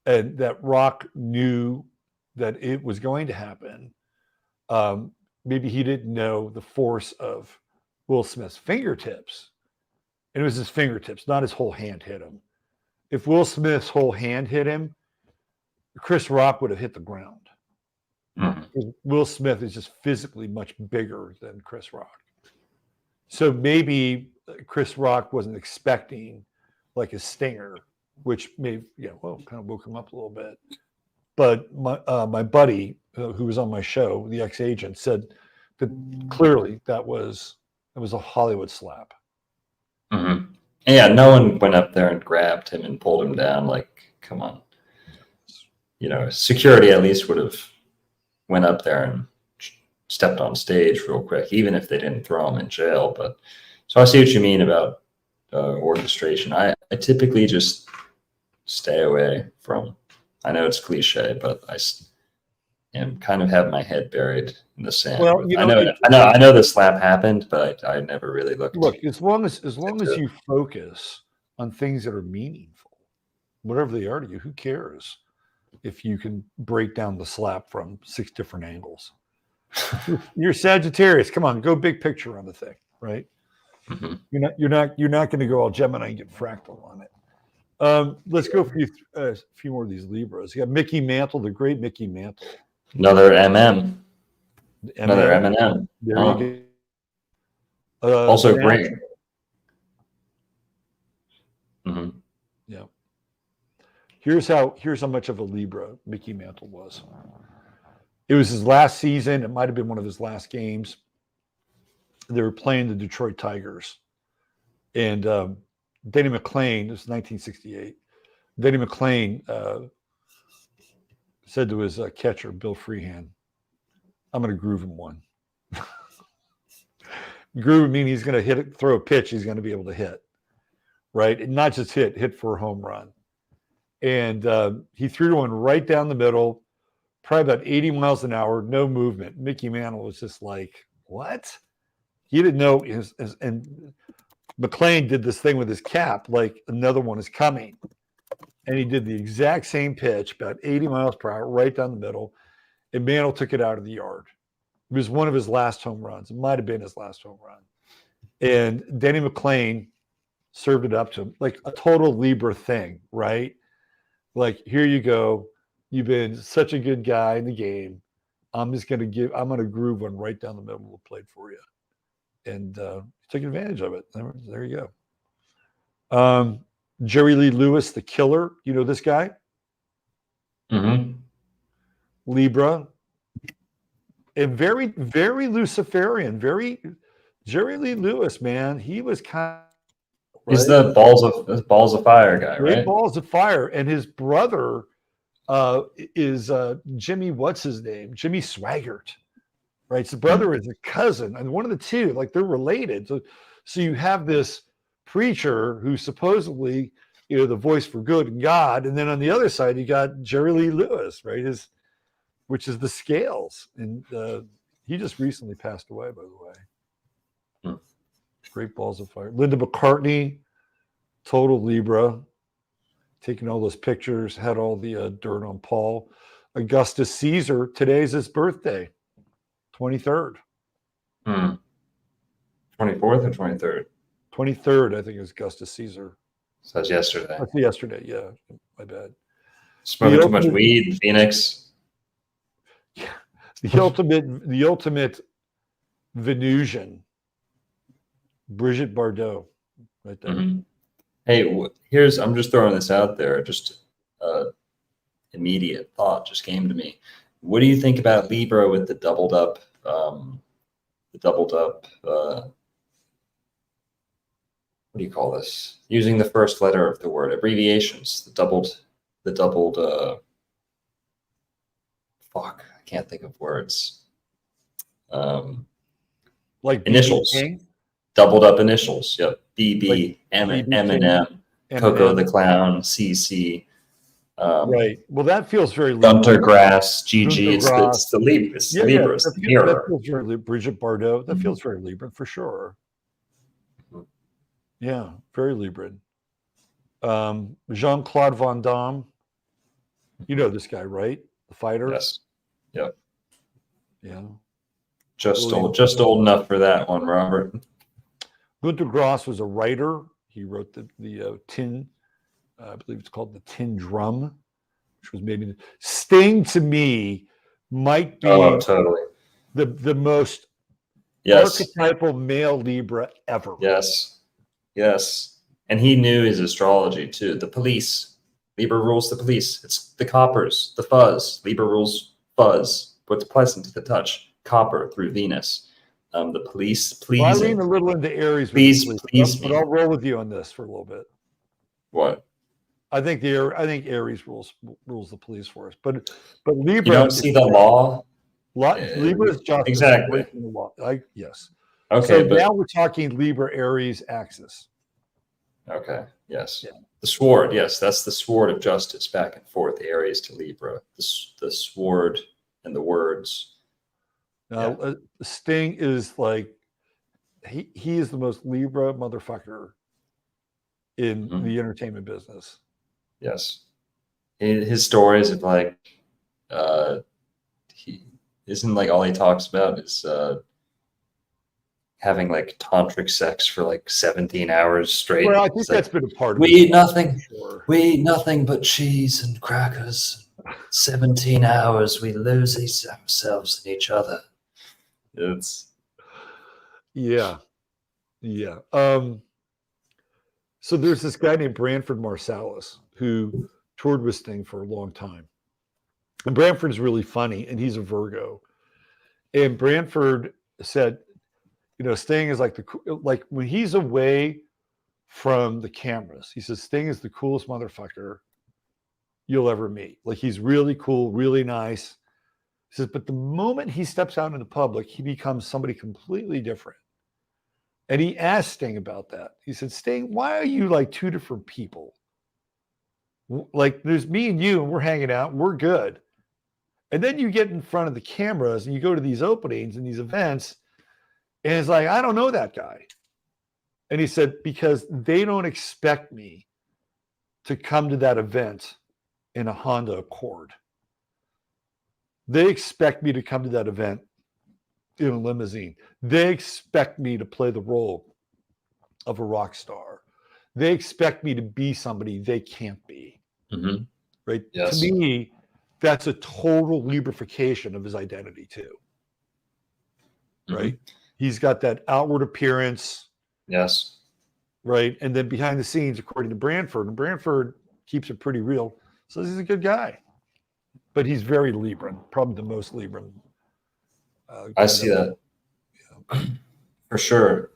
and that Rock knew that it was going to happen. Maybe he didn't know the force of Will Smith's fingertips. And it was his fingertips, not his whole hand hit him. If Will Smith's whole hand hit him, Chris Rock would have hit the ground. Will Smith is just physically much bigger than Chris Rock. So maybe Chris Rock wasn't expecting like a stinger, which may, kind of woke him up a little bit. But my buddy who was on my show, the ex-agent, said that clearly that was a Hollywood slap. Mm-hmm. Yeah, no one went up there and grabbed him and pulled him down. Like, come on. Security at least would have went up there and stepped on stage real quick, even if they didn't throw him in jail. But so I see what you mean about orchestration. I typically just stay away from. I know it's cliche, but I am kind of have my head buried in the sand. Well, I know the slap happened, but I never really looked. Look, as long as you focus on things that are meaningful, whatever they are to you, who cares if you can break down the slap from 6 different angles? You're Sagittarius. Come on, go big picture on the thing, right? Mm-hmm. You're not going to go all Gemini and get fractal on it. Let's go for a few more of these Libras. You got Mickey Mantle, the great Mickey Mantle. Another MM. Another M&M. There you go. Also great. Mm-hmm. Yeah. Here's how much of a Libra Mickey Mantle was. It was his last season. It might have been one of his last games. They were playing the Detroit Tigers. And Danny McClain, this was 1968. Danny McClain said to his catcher, Bill Freehand, I'm going to groove him one. Groove meaning he's going to throw a pitch he's going to be able to hit, right? And not just hit for a home run. And he threw one right down the middle, probably about 80 miles an hour, no movement. Mickey Mantle was just like, what? He didn't know. And McClain did this thing with his cap, like another one is coming. And he did the exact same pitch, about 80 miles per hour, right down the middle. And Mantle took it out of the yard. It was one of his last home runs. It might have been his last home run. And Danny McClain served it up to him, like a total Libra thing, right? Like, here you go. You've been such a good guy in the game. I'm going to groove one right down the middle of the plate for you. And took advantage of it. There you go. Jerry Lee Lewis, the killer. You know this guy? Mm-hmm. Libra. And very, very Luciferian. Jerry Lee Lewis, man. He was kind of, right? He's the balls of fire guy, right? Balls of fire. And his brother is Jimmy, what's his name? Jimmy Swaggart. Right. So brother is a cousin, and one of the two, like they're related. So you have this preacher who's supposedly, the voice for good and God, and then on the other side you got Jerry Lee Lewis, right? Which is the scales, and he just recently passed away, by the way. Great balls of fire. Linda McCartney, total Libra, taking all those pictures, had all the dirt on Paul. Augustus Caesar, today's his birthday. 23rd. 24th or 23rd? 23rd, I think, is Augustus Caesar. So that's yesterday. That's yesterday, yeah. My bad. Smoking too much weed in Phoenix. Yeah. The ultimate Venusian. Brigitte Bardot, right there. Mm-hmm. Hey, I'm just throwing this out there. Just immediate thought just came to me. What do you think about Libra with the doubled up, what do you call this? Using the first letter of the word, abbreviations, the doubled, I can't think of words. Like initials, doubled up initials. Yep. BB, like M&M, Coco the Clown, CC. Right. Well, that feels very Gunter Grass, GG. It's the Libra. It's Libra. It's the mirror. That feels very Brigitte Bardot. That feels very Libra for sure. Yeah, very Libran. Jean-Claude Van Damme. You know this guy, right? The fighter. Yes. Yep. Yeah. Just old enough for that one, Robert. Gunter Grass was a writer. He wrote the Tin. I believe it's called the Tin Drum, which was maybe Sting. To me, might be totally the most Yes. archetypal male Libra ever. Yes. Yes. And he knew his astrology too. The police. Libra rules the police. It's the coppers, the fuzz. Libra rules fuzz. What's pleasant to the touch? Copper through Venus. The police Well, I pleasing. lean a little into Aries. Please, with the please but me. I'll roll with you on this for a little bit. What? I think Aries rules the police for us, but Libra. You don't see the law? Libra is justice. Exactly. Breaking the law. Yes. Okay, So but now we're talking Libra Aries axis. okay, yes. Yeah. The sword, yes, that's the sword of justice, back and forth, Aries to Libra. The sword and the words. Now, Sting is like he is the most Libra motherfucker in the entertainment business. Yes. His stories of like he isn't like all he talks about is having like tantric sex for like 17 hours straight. Well, I think It's that's like, been a part of we his eat life, nothing. Sure. We eat nothing but cheese and crackers. 17 hours, we lose ourselves in each other. It's Yeah. So there's this guy named Branford Marsalis who toured with Sting for a long time. And Branford is really funny, and he's a Virgo. And Branford said, Sting is like when he's away from the cameras, he says Sting is the coolest motherfucker you'll ever meet. Like, he's really cool, really nice. He says, but the moment he steps out into the public, he becomes somebody completely different. And he asked Sting about that. He said, Sting, why are you like two different people? Like, there's me and you, and we're hanging out, and we're good. And then you get in front of the cameras and you go to these openings and these events, and it's like, I don't know that guy. And he said, because they don't expect me to come to that event in a Honda Accord. They expect me to come to that event in a limousine. They expect me to play the role of a rock star. They expect me to be somebody they can't be. Right? Yes. To me, that's a total Librification of his identity too. Right? He's got that outward appearance. Yes. Right? And then behind the scenes, according to Branford, and Branford keeps it pretty real, says he's a good guy. But he's very Libran, probably the most Libran. I see that. For sure.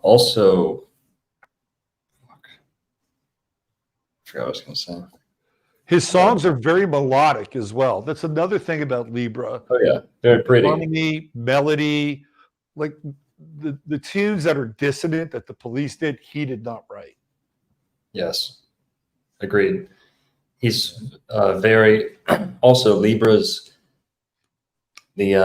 Also, I forgot what I was going to say. His songs are very melodic as well. That's another thing about Libra. Oh yeah, very pretty. Harmony, melody, like the tunes that are dissonant that the police did, he did not write. Yes, agreed. He's very also Libra's the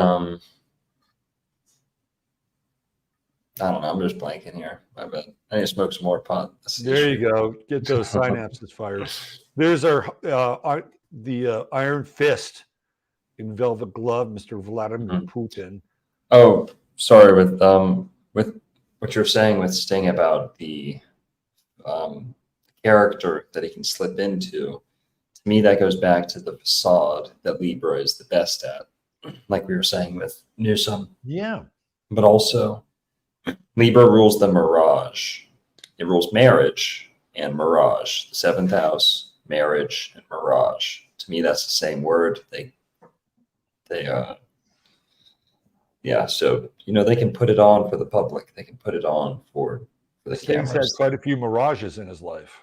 I don't know. I'm just blanking here. I bet I need to smoke some more pot. There you go. Get those synapses fired. There's the Iron Fist in Velvet Glove, Mr. Vladimir Putin. Oh, sorry. With what you're saying with Sting about the character that he can slip into, to me that goes back to the facade that Libra is the best at, like we were saying with Newsom. Yeah. But also, Libra rules the mirage. It rules marriage and mirage. The seventh house, marriage and mirage. To me, that's the same word. Yeah. So they can put it on for the public. They can put it on for the Sting's cameras. had quite a few mirages in his life.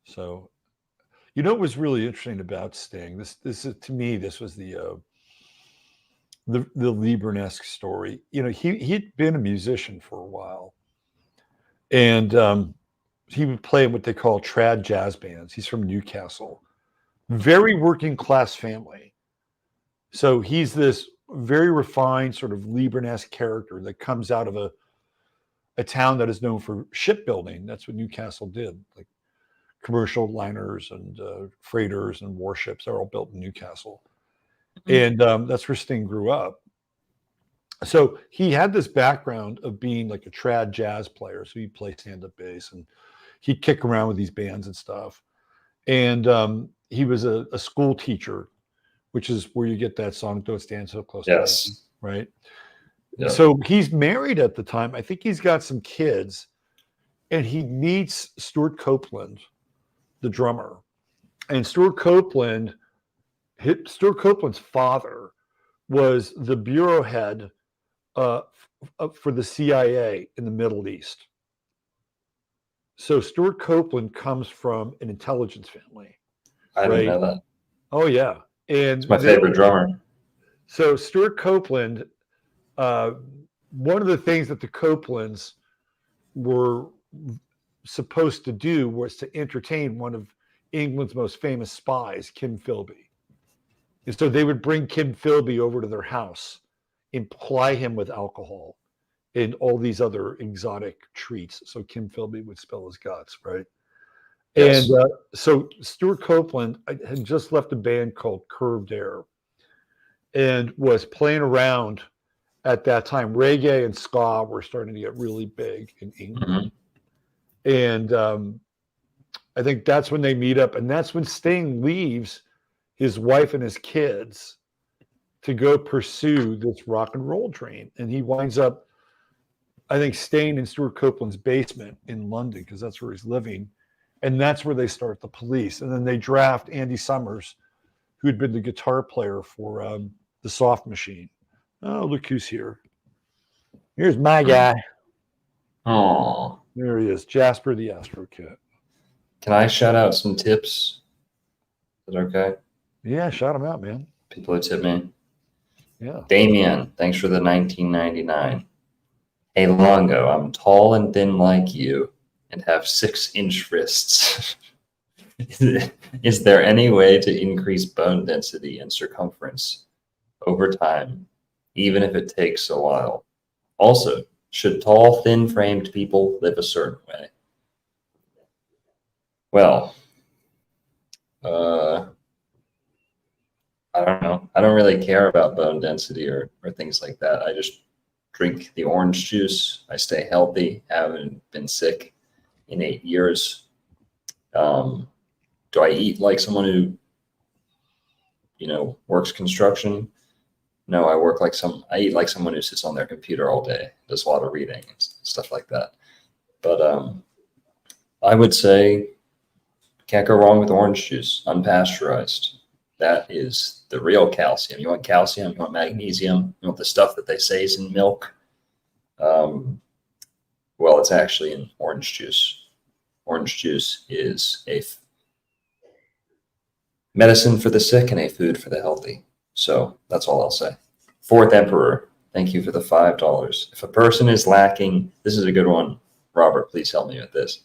So, what was really interesting about Sting? This is, to me, this was the Libran-esque story. He'd been a musician for a while, and he would play in what they call trad jazz bands. He's from Newcastle, very working class family. So he's this very refined sort of Libran-esque character that comes out of a town that is known for shipbuilding. That's what Newcastle did, like commercial liners and freighters and warships. They're all built in Newcastle. And that's where Sting grew up. So he had this background of being like a trad jazz player. So he'd play stand-up bass and he'd kick around with these bands and stuff. And he was a school teacher, which is where you get that song, Don't Stand So Close to Me, Yes. right? Yeah. So he's married at the time. I think he's got some kids, and he meets Stuart Copeland, the drummer. And Stuart Copeland's father was the bureau head for the CIA in the Middle East. So Stuart Copeland comes from an intelligence family. I didn't know that. Oh yeah, and It's my favorite drummer. So Stuart Copeland, one of the things that the Copelands were supposed to do was to entertain one of England's most famous spies, Kim Philby. And so they would bring Kim Philby over to their house and ply him with alcohol and all these other exotic treats. So Kim Philby would spill his guts, right? Yes. And so Stuart Copeland had just left a band called Curved Air and was playing around at that time. Reggae and ska were starting to get really big in England. And I think that's when they meet up. And that's when Sting leaves his wife and his kids to go pursue this rock and roll dream. And he winds up, I think, staying in Stuart Copeland's basement in London because that's where he's living. And that's where they start the Police. And then they draft Andy Summers, who'd been the guitar player for the Soft Machine. Oh, look who's here. Here's my guy. Oh, There he is, Jasper the Astro Kit. can I shout out some tips? Is that okay? Yeah, shout him out, man. People who tip me. Yeah. Damien, thanks for the 1999. Hey Longo, I'm tall and thin like you and have 6-inch wrists. Is there any way to increase bone density and circumference over time, even if it takes a while? Also, should tall, thin-framed people live a certain way? Well, I don't know. I don't really care about bone density or things like that. I just drink the orange juice. I stay healthy. Haven't been sick in 8 years. Do I eat like someone who, works construction? No, I eat like someone who sits on their computer all day, does a lot of reading and stuff like that. But I would say can't go wrong with orange juice, unpasteurized. That is the real calcium. You want calcium, you want magnesium, you want the stuff that they say is in milk. Well, it's actually in orange juice. Orange juice is a medicine for the sick and a food for the healthy. So that's all I'll say. Fourth Emperor, thank you for the $5. If a person is lacking, this is a good one. Robert, please help me with this.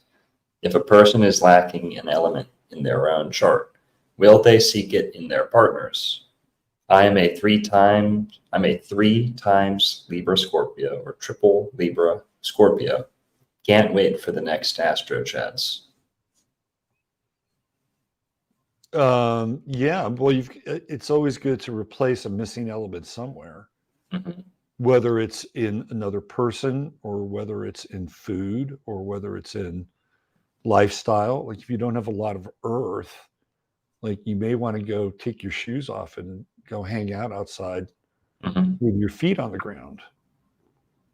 If a person is lacking an element in their own chart, will they seek it in their partners? I'm a three times Libra Scorpio or triple Libra Scorpio. Can't wait for the next Astro chats. Yeah, well, it's always good to replace a missing element somewhere, whether it's in another person or whether it's in food or whether it's in lifestyle. Like if you don't have a lot of earth, like you may want to go take your shoes off and go hang out outside with your feet on the ground.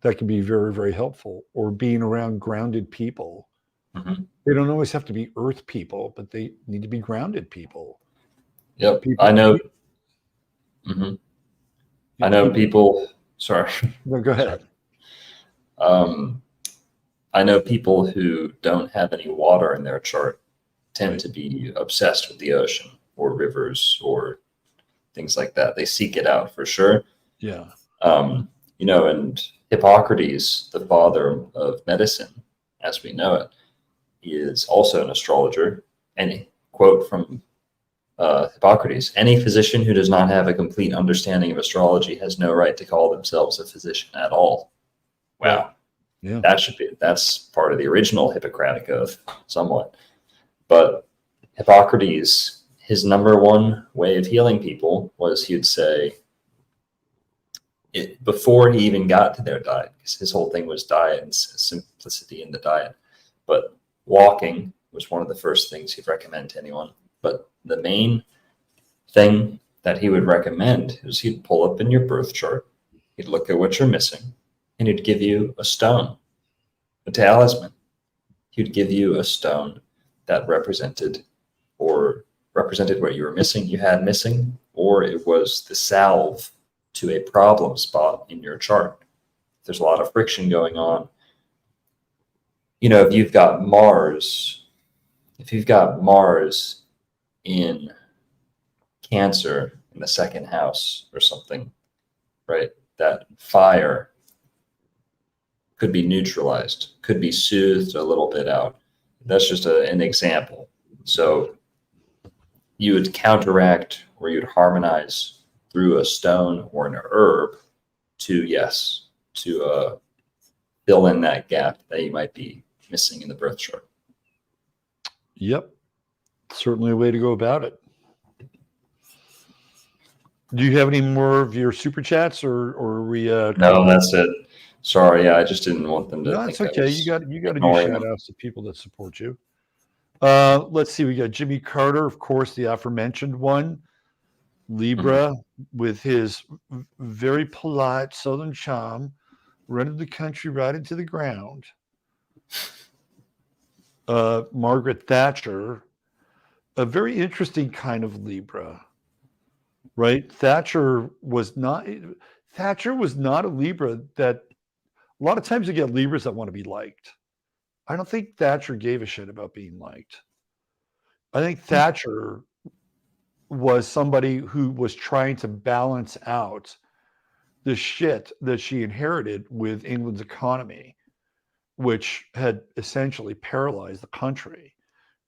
That can be very, very helpful. Or being around grounded people. They don't always have to be earth people, but they need to be grounded people. Yep, I know. I know people. Sorry. No, go ahead. I know people who don't have any water in their chart tend to be obsessed with the ocean or rivers or things like that. They seek it out for sure. Yeah. And Hippocrates, the father of medicine, as we know it, is also an astrologer. And quote from Hippocrates, any physician who does not have a complete understanding of astrology has no right to call themselves a physician at all. Wow. Yeah. That's part of the original Hippocratic Oath, somewhat. But Hippocrates, his number one way of healing people was he would say, before he even got to their diet, because his whole thing was diet and simplicity in the diet. But walking was one of the first things he'd recommend to anyone. But the main thing that he would recommend is he'd pull up in your birth chart He'd look at what you're missing, and he'd give you a stone, a talisman. He'd give you a stone that represented what you were missing, you had missing, or it was the salve to a problem spot in your chart. There's a lot of friction going on. You know, if you've got Mars in Cancer in the second house or something, right? That fire could be neutralized, could be soothed a little bit out. That's just an example. So you would counteract or you'd harmonize through a stone or an herb to fill in that gap that you might be missing in the birth chart. Yep. Certainly a way to go about it. Do you have any more of your super chats, or are we? No, that's it. Sorry, yeah, I just didn't want them to. No, that's think okay. You got to do shout outs to people that support you. Let's see. We got Jimmy Carter, of course, the aforementioned one. Libra, with his very polite Southern charm, rented the country right into the ground. Margaret Thatcher, a very interesting kind of Libra, right? Thatcher was not a Libra that a lot of times you get Libras that want to be liked. I don't think Thatcher gave a shit about being liked. I think Thatcher was somebody who was trying to balance out the shit that she inherited with England's economy, which had essentially paralyzed the country,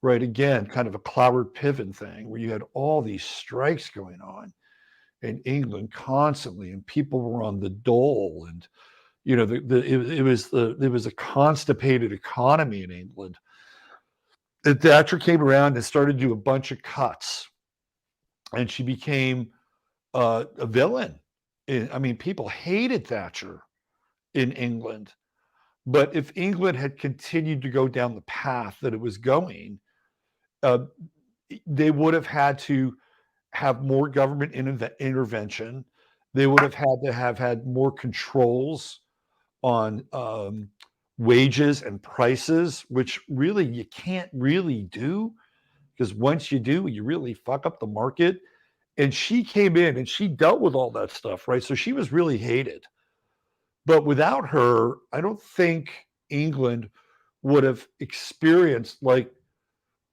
right? Again, kind of a Cloward-Piven thing where you had all these strikes going on in England constantly, and people were on the dole, and you know, it was a constipated economy in England. And Thatcher came around and started to do a bunch of cuts, and she became a villain. I mean, people hated Thatcher in England. But if England had continued to go down the path that it was going, they would have had to have more government intervention. They would have had to have had more controls on wages and prices, which really you can't really do, because once you do, you really fuck up the market. And she came in and she dealt with all that stuff, right? So she was really hated. But without her, I don't think England would have experienced like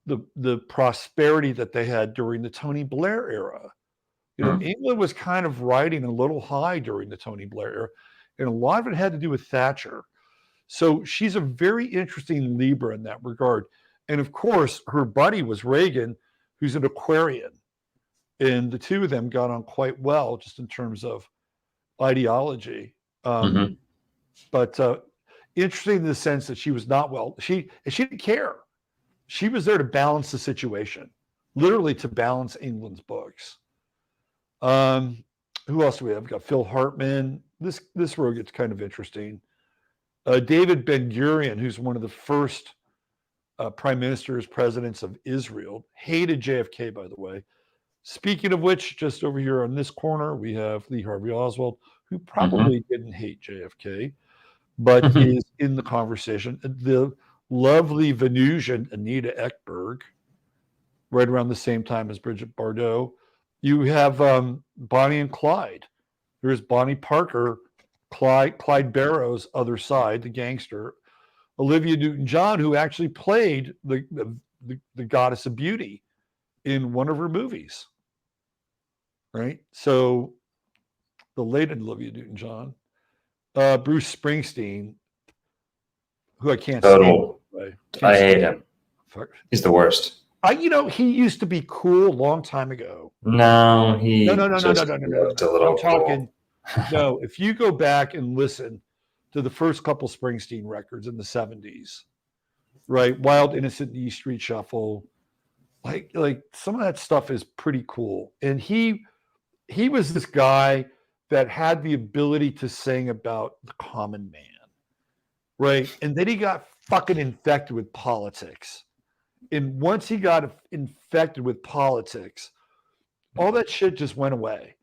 the prosperity that they had during the Tony Blair era. You know, England was kind of riding a little high during the Tony Blair era, and a lot of it had to do with Thatcher. So she's a very interesting Libra in that regard. And of course, her buddy was Reagan, who's an Aquarian. And the two of them got on quite well just in terms of ideology. But interesting in the sense that she was not well. She didn't care. She was there to balance the situation, literally to balance England's books. Who else do we have? We've got Phil Hartman. This row gets kind of interesting. David Ben-Gurion, who's one of the first prime ministers, presidents of Israel, hated JFK, by the way. Speaking of which, just over here on this corner, we have Lee Harvey Oswald, who probably didn't hate JFK, but is in the conversation. The lovely Venusian Anita Ekberg, right around the same time as Bridget Bardot. You have Bonnie and Clyde. There's Bonnie Parker, Clyde Barrow's other side, the gangster. Olivia Newton-John, who actually played the goddess of beauty in one of her movies. Right? So the late Olivia Newton-John. Bruce Springsteen, who I can't stand. I hate him. He's the worst. He used to be cool a long time ago. No, he no. I'm talking. No, if you go back and listen to the first couple Springsteen records in the 70s, right? Wild Innocent, E Street Shuffle, like some of that stuff is pretty cool. And he was this guy that had the ability to sing about the common man, right? And then he got fucking infected with politics. And once he got infected with politics, all that shit just went away,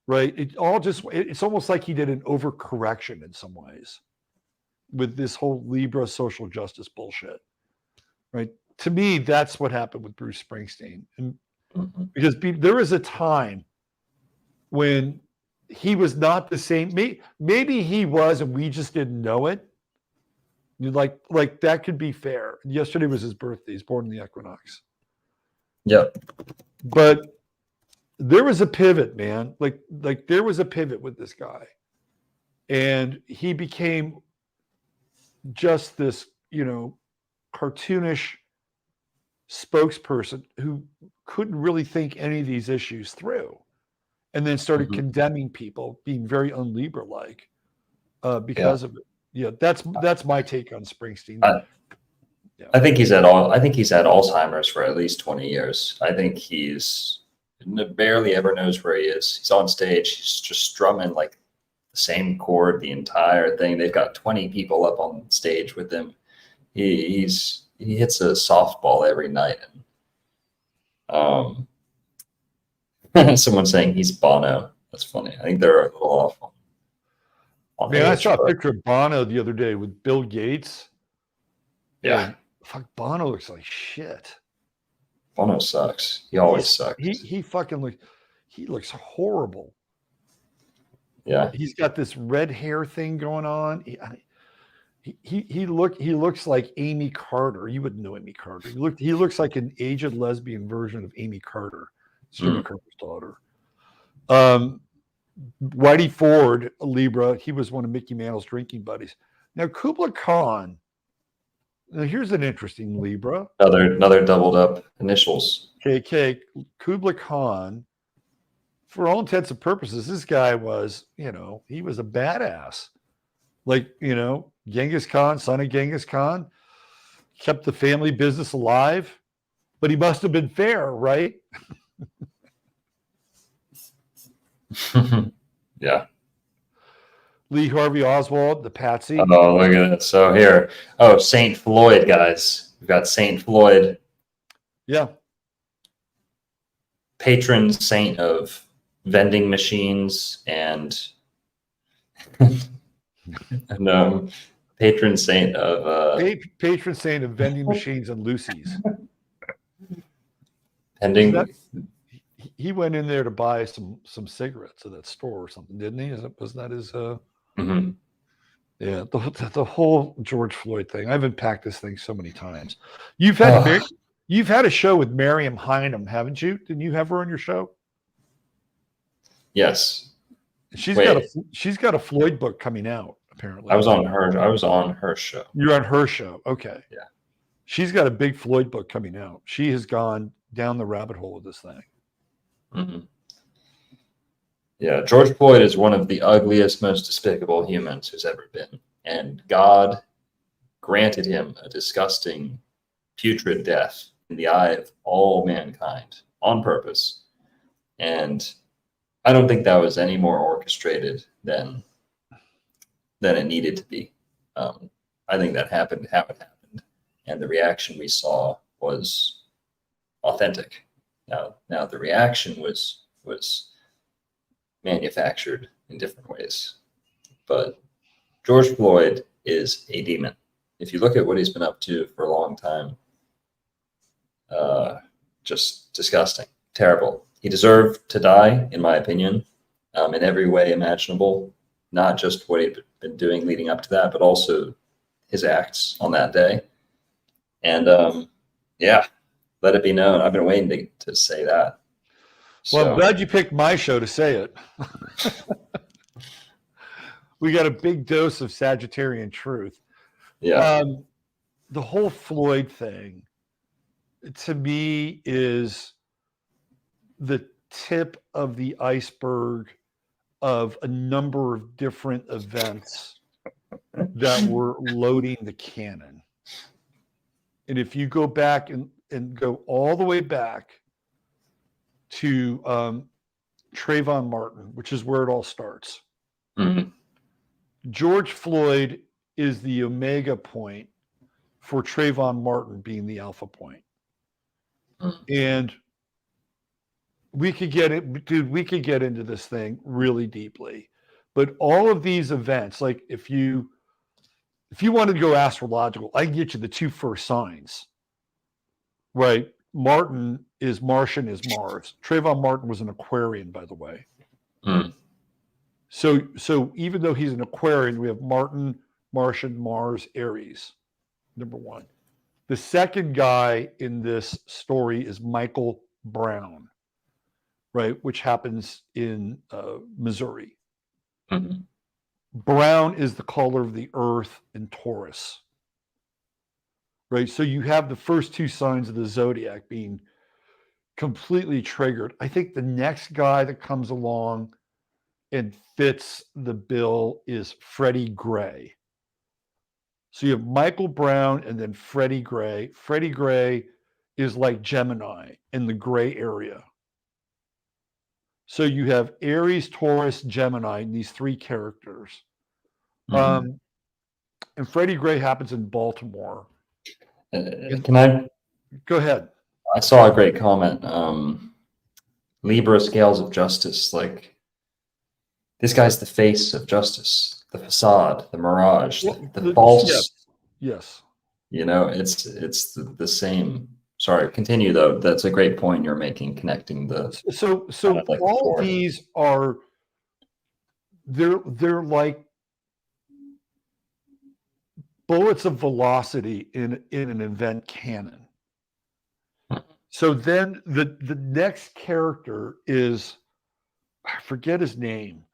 right? It's almost like he did an overcorrection in some ways with this whole Libra social justice bullshit, right? To me, that's what happened with Bruce Springsteen. And because there was a time when he was not the same. Maybe he was, and we just didn't know it. Like that could be fair. Yesterday was his birthday. He's born in the equinox. Yep. But there was a pivot, man. Like there was a pivot with this guy. And he became just this, cartoonish spokesperson who couldn't really think any of these issues through. And then started condemning people, being very un-Libra-like because of it. Yeah, that's my take on Springsteen. I think he's had Alzheimer's for at least 20 years. I think he's barely ever knows where he is. He's on stage. He's just strumming like the same chord the entire thing. They've got 20 people up on stage with him. He hits a softball every night. Someone saying he's Bono. That's funny. I think they're a little off. Man, I saw a picture of Bono the other day with Bill Gates. Yeah. Fuck, Bono looks like shit. Bono sucks. He always sucks. He looks horrible. Yeah. He's got this red hair thing going on. He looks like Amy Carter. You wouldn't know Amy Carter. He looks like an aged lesbian version of Amy Carter, Jimmy Carter's daughter. Whitey Ford, a Libra, he was one of Mickey Mantle's drinking buddies. Now Kubla Khan. Now here's an interesting Libra. Another doubled up initials. KK. Kubla Khan. For all intents and purposes, this guy was, he was a badass. Like, Genghis Khan, son of Genghis Khan, kept the family business alive, but he must have been fair, right? Yeah. Lee Harvey Oswald, the patsy. Oh, look at that. So here. Oh, Saint Floyd, guys. We've got Saint Floyd. Yeah. Patron saint of vending machines and patron saint of patron saint of vending machines and Lucy's. He went in there to buy some cigarettes at that store or something, didn't he? Wasn't that his? Yeah, the whole George Floyd thing. I've unpacked this thing so many times. You've had a show with Miriam Hynum, haven't you? Didn't you have her on your show? Yes. She's got a Floyd book coming out. Apparently, I was on her show. You're on her show, okay? Yeah. She's got a big Floyd book coming out. She has gone down the rabbit hole with this thing. Yeah, George Floyd is one of the ugliest, most despicable humans who's ever been. And God granted him a disgusting, putrid death in the eye of all mankind on purpose. And I don't think that was any more orchestrated than it needed to be. I think that happened how it happened. And the reaction we saw was authentic. Now the reaction was manufactured in different ways. But George Floyd is a demon. If you look at what he's been up to for a long time, just disgusting, terrible. He deserved to die, in my opinion, in every way imaginable, not just what he'd been doing leading up to that, but also his acts on that day. And yeah, let it be known. I've been waiting to say that. Well, I'm glad you picked my show to say it. We got a big dose of Sagittarian truth. Yeah. The whole Floyd thing, to me, is the tip of the iceberg of a number of different events that were loading the cannon. And if you go back and go all the way back to Trayvon Martin, which is where it all starts. George Floyd is the omega point for Trayvon Martin being the alpha point. And we could get it, dude. We could get into this thing really deeply, but all of these events, like if you wanted to go astrological, I can get you the two first signs, right? Martin is Martian is Mars. Trayvon Martin was an Aquarian, by the way. Mm. So even though he's an Aquarian, we have Martin, Martian, Mars, Aries. Number one. The second guy in this story is Michael Brown, right? Which happens in Missouri. Mhm. Brown is the color of the earth in Taurus, right? So you have the first two signs of the zodiac being completely triggered. I think the next guy that comes along and fits the bill is Freddie Gray. So you have Michael Brown and then Freddie Gray. Freddie Gray is like Gemini in the gray area. So you have Aries, Taurus, Gemini, and these three characters. Mhm. And Freddie Gray happens in Baltimore. Can I? Go ahead. I saw a great comment. Libra scales of justice. Like, this guy's the face of justice, the facade, the mirage, the false. Yes. You know, it's the same. Sorry, continue though. That's a great point you're making, connecting the. So like all before. these are they're like bullets of velocity in an event canon. So then the next character is, I forget his name,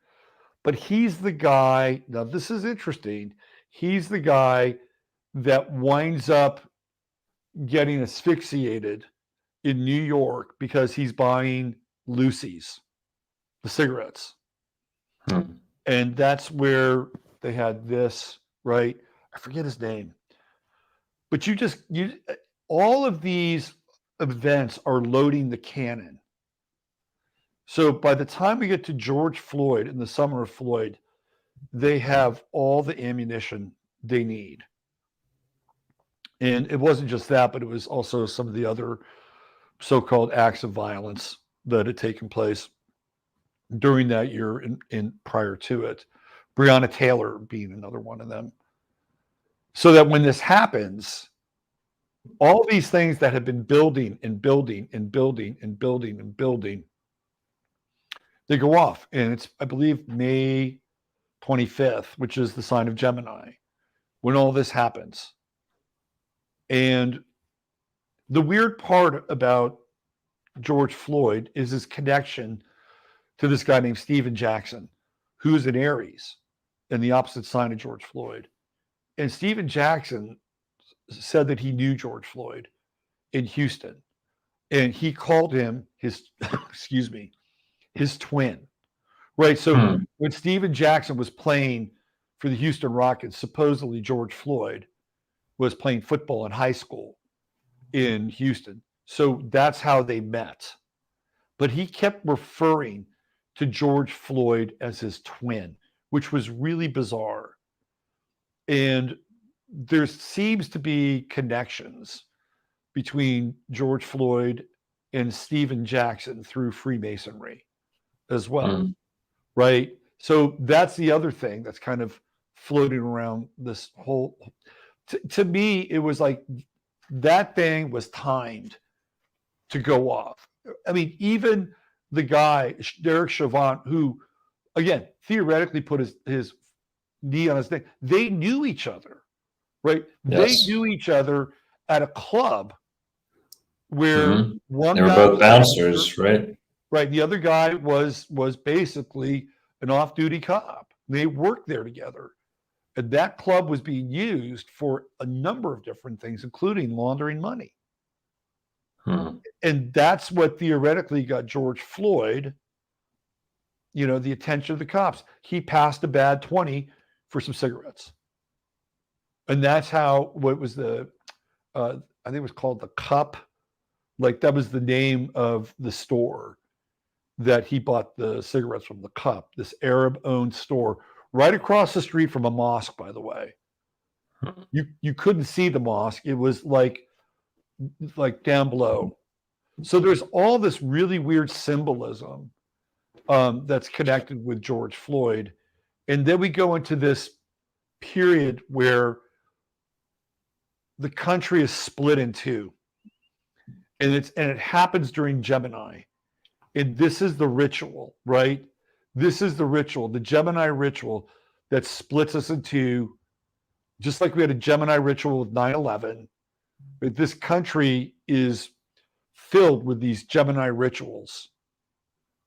but he's the guy. Now this is interesting. He's the guy that winds up getting asphyxiated in New York because he's buying Lucy's, the cigarettes. And that's where they had this, right? I forget his name. But all of these events are loading the cannon. So by the time we get to George Floyd in the summer of Floyd, they have all the ammunition they need. And it wasn't just that, but it was also some of the other so-called acts of violence that had taken place during that year and prior to it. Breonna Taylor being another one of them. So that when this happens, all these things that have been building and building and building and building and building, they go off. And it's, I believe, May 25th, which is the sign of Gemini, when all this happens. And the weird part about George Floyd is his connection to this guy named Steven Jackson, who's an Aries and the opposite sign of George Floyd. And Steven Jackson said that he knew George Floyd in Houston, and he called him his, excuse me, his twin, right? So when Steven Jackson was playing for the Houston Rockets, supposedly George Floyd was playing football in high school in Houston. So that's how they met. But he kept referring to George Floyd as his twin, which was really bizarre. And there seems to be connections between George Floyd and Steven Jackson through Freemasonry as well, right? So that's the other thing that's kind of floating around this whole. To me, it was like that thing was timed to go off. I mean, even the guy, Derek Chauvin, who, again, theoretically put his knee on his thing, they knew each other, right? Yes. They knew each other at a club where one they were guy both was bouncers, right? Right. The other guy was basically an off-duty cop. They worked there together. And that club was being used for a number of different things, including laundering money. And that's what theoretically got George Floyd, the attention of the cops. He passed a bad 20 for some cigarettes. And that's how, what was I think it was called the Cup. Like that was the name of the store that he bought the cigarettes from, the Cup, this Arab-owned store right across the street from a mosque, by the way. You couldn't see the mosque. It was like down below. So there's all this really weird symbolism that's connected with George Floyd. And then we go into this period where the country is split in two. And it happens during Gemini. And this is the ritual, right? This is the ritual, the Gemini ritual that splits us in two, just like we had a Gemini ritual with 9/11. But this country is filled with these Gemini rituals.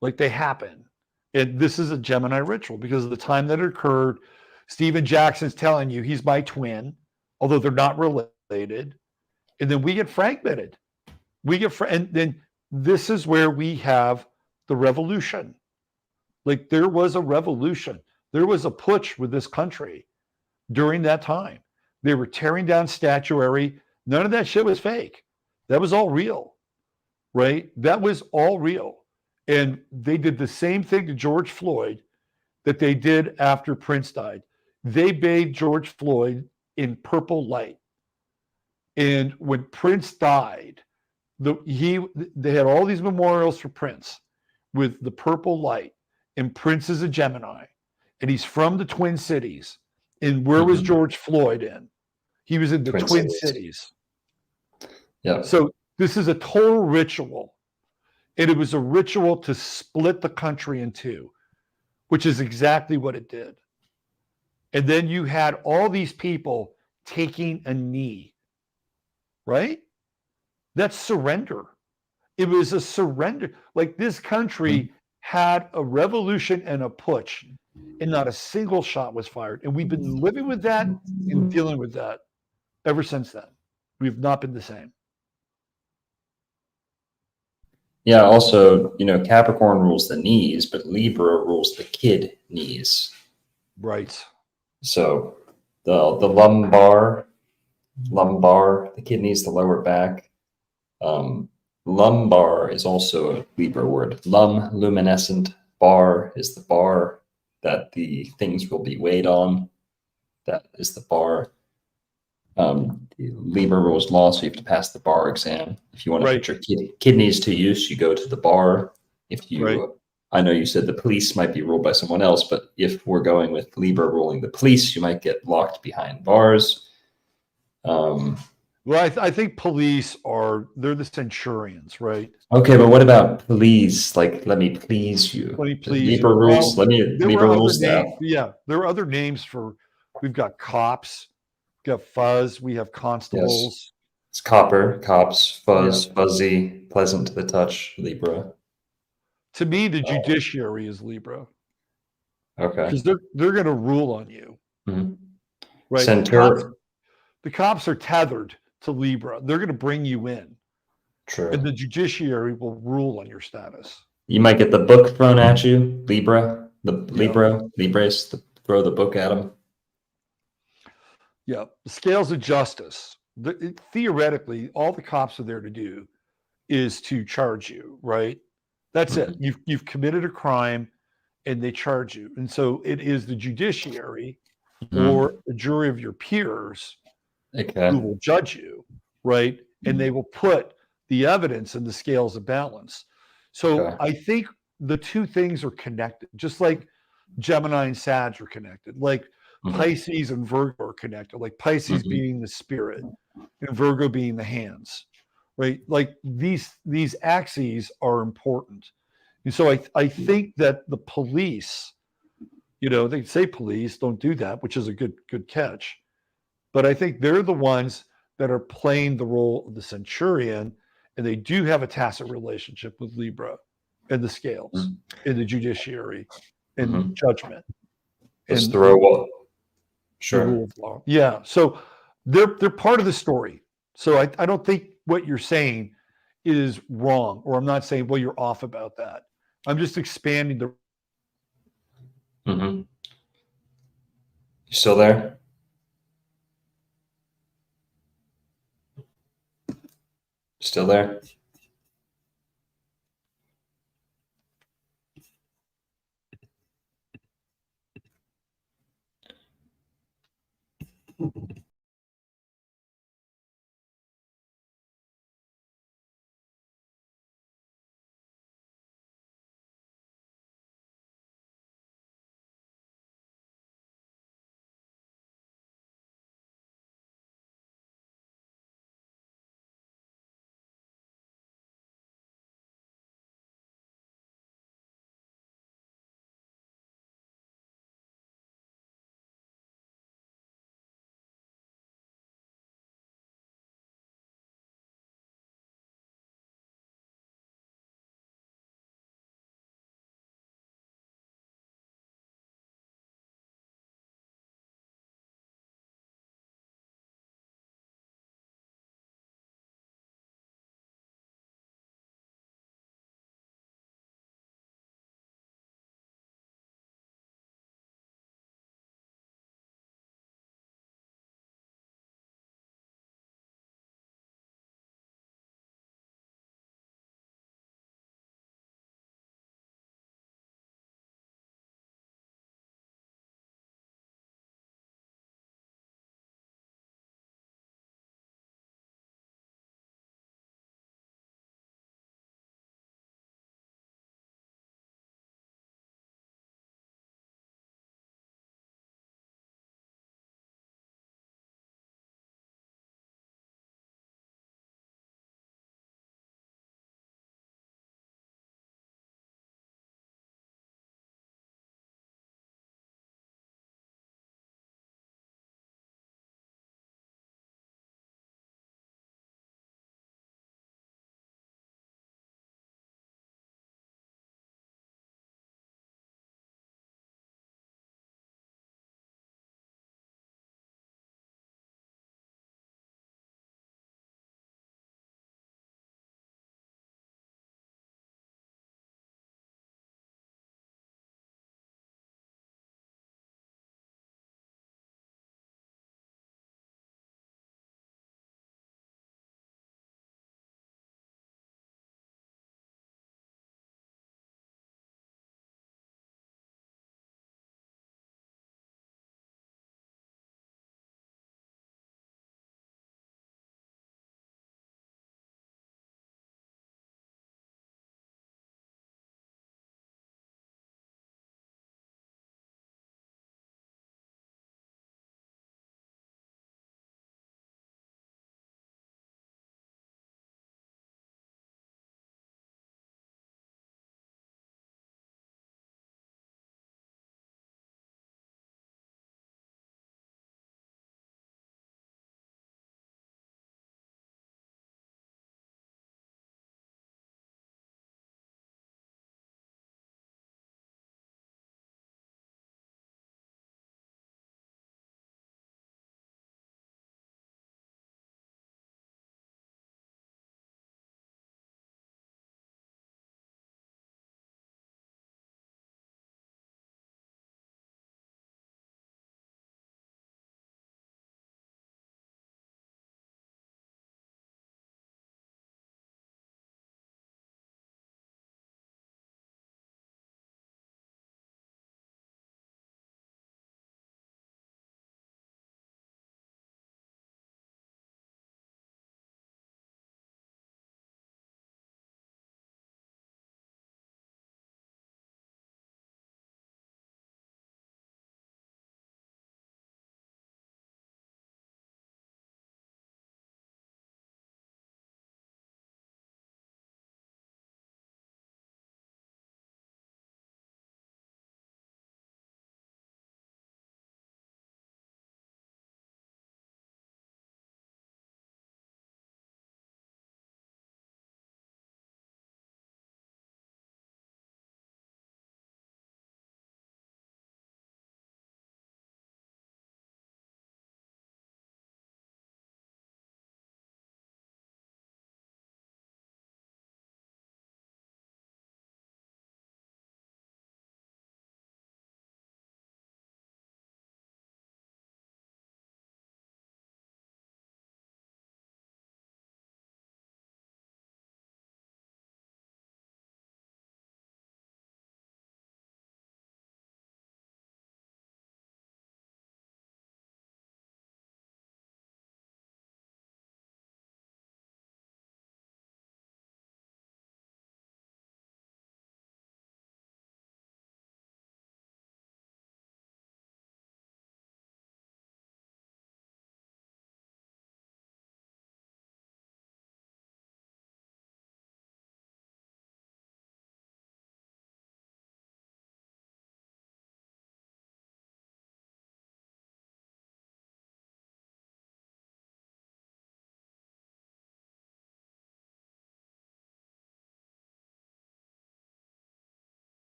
Like they happen. And this is a Gemini ritual because of the time that it occurred. Steven Jackson's telling you he's my twin, although they're not related. And then we get fragmented. And then this is where we have the revolution. Like there was a revolution. There was a putsch with this country during that time. They were tearing down statuary. None of that shit was fake. That was all real, right? That was all real. And they did the same thing to George Floyd that they did after Prince died. They bathed George Floyd in purple light. And when Prince died, they had all these memorials for Prince with the purple light. And Prince is a Gemini. And he's from the Twin Cities. And where was George Floyd in? He was in the Twin Cities. Yeah. So this is a total ritual. And it was a ritual to split the country in two, which is exactly what it did. And then you had all these people taking a knee, right? That's surrender. It was a surrender. Like this country had a revolution and a putsch, and not a single shot was fired. And we've been living with that and dealing with that ever since then. We've not been the same. Yeah, also, Capricorn rules the knees, but Libra rules the kidneys. Right. So the lumbar, the kidneys, the lower back. Lumbar is also a Libra word. Luminescent. Bar is the bar that the things will be weighed on. That is the bar. Libra rules law, so you have to pass the bar exam. If you want to put your kidneys to use, you go to the bar. If you, I know you said the police might be ruled by someone else, but if we're going with Libra ruling the police, you might get locked behind bars. Well, I think police they're the centurions, right? Okay, but what about please? Like, let me please you. Let me please Libra you. rules. Well, Libra rules that. Yeah, there are other names we've got cops, we've got fuzz, we have constables. Yes. It's copper, cops, fuzz, fuzzy, pleasant to the touch, Libra. To me, the judiciary is Libra. Okay. Because they're going to rule on you. Mm-hmm. Right. Centaur. The cops are tethered to Libra. They're going to bring you in. True. And the judiciary will rule on your status. You might get the book thrown at you, Libra. Libras, throw the book at them. Yeah. The scales of justice. Theoretically, all the cops are there to do is to charge you, right? That's it. You've committed a crime and they charge you. And so it is the judiciary or a jury of your peers who will judge you, right? And they will put the evidence in the scales of balance. So I think the two things are connected, just like Gemini and Sag are connected, like Pisces and Virgo are connected, like Pisces being the spirit and Virgo being the hands, right? Like these axes are important. And so I think that the police, they say police don't do that, which is a good catch. But I think they're the ones that are playing the role of the centurion, and they do have a tacit relationship with Libra and the scales in the judiciary and judgment. Let's throw what? Sure. The rule of law. Yeah. So they're part of the story. So I don't think what you're saying is wrong, or I'm not saying, well, you're off about that. I'm just expanding the. You still there? Still there?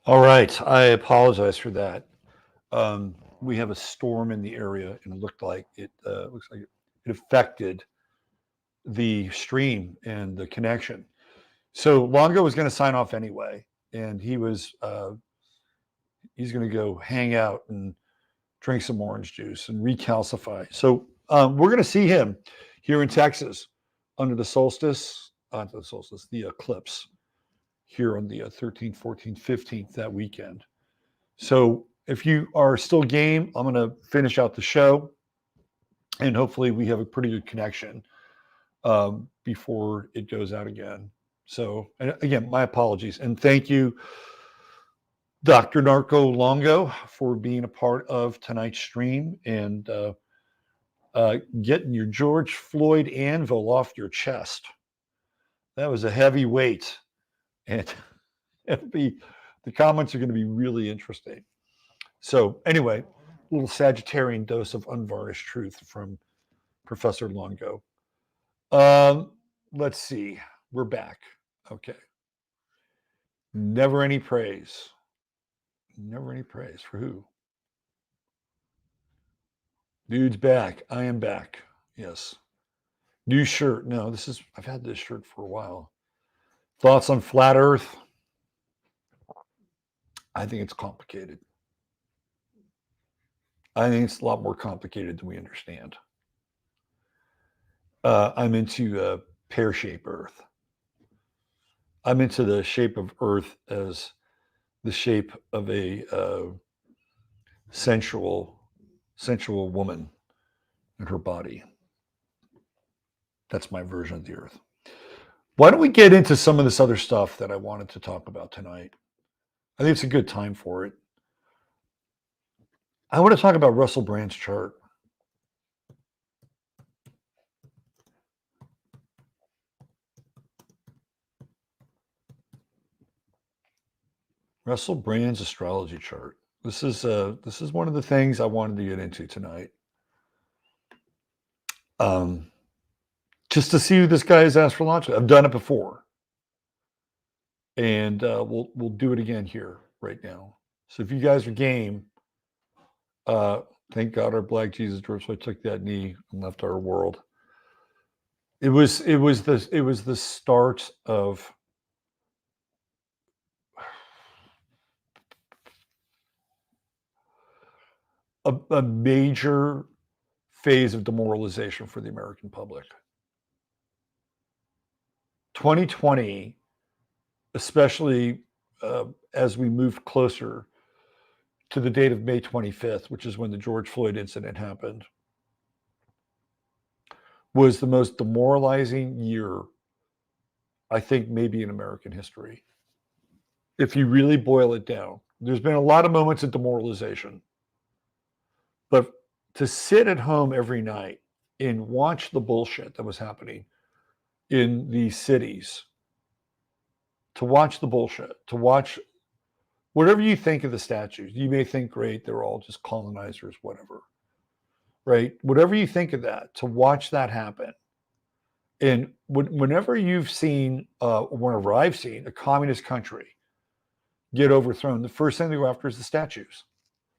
All right. I apologize for that. We have a storm in the area, and it looks like it affected the stream and the connection. So Longo was going to sign off anyway, and he's going to go hang out and drink some orange juice and recalcify. So we're going to see him here in Texas under the the eclipse here on the 13th, 14th, 15th that weekend. So if you are still game, I'm going to finish out the show, and hopefully we have a pretty good connection before it goes out again. So again, my apologies, and thank you, Dr. Narco Longo, for being a part of tonight's stream and getting your George Floyd anvil off your chest. That was a heavy weight, and the comments are going to be really interesting. So anyway, a little Sagittarian dose of unvarnished truth from Professor Longo. Let's see. We're back. Okay. Never any praise. Never any praise for who? Dude's back. I am back. Yes. New shirt. No, I've had this shirt for a while. Thoughts on flat Earth? I think it's complicated. I think it's a lot more complicated than we understand. I'm into pear-shaped Earth. I'm into the shape of Earth as the shape of a sensual woman and her body. That's my version of the Earth. Why don't we get into some of this other stuff that I wanted to talk about tonight? I think it's a good time for it. I want to talk about Russell Brand's chart. Russell Brand's astrology chart. This is one of the things I wanted to get into tonight. Just to see who this guy is astrologically. I've done it before, and we'll do it again here right now. So if you guys are game, thank God our Black Jesus Dwarf, so I took that knee and left our world. It was the start of a major phase of demoralization for the American public. 2020, especially as we moved closer to the date of May 25th, which is when the George Floyd incident happened, was the most demoralizing year, I think, maybe in American history. If you really boil it down, there's been a lot of moments of demoralization, but to sit at home every night and watch the bullshit that was happening in these cities, to watch the bullshit, to watch whatever you think of the statues. You may think, great, they're all just colonizers, whatever, right? Whatever you think of that, to watch that happen. And whenever you've seen, whenever I've seen a communist country get overthrown, the first thing they go after is the statues.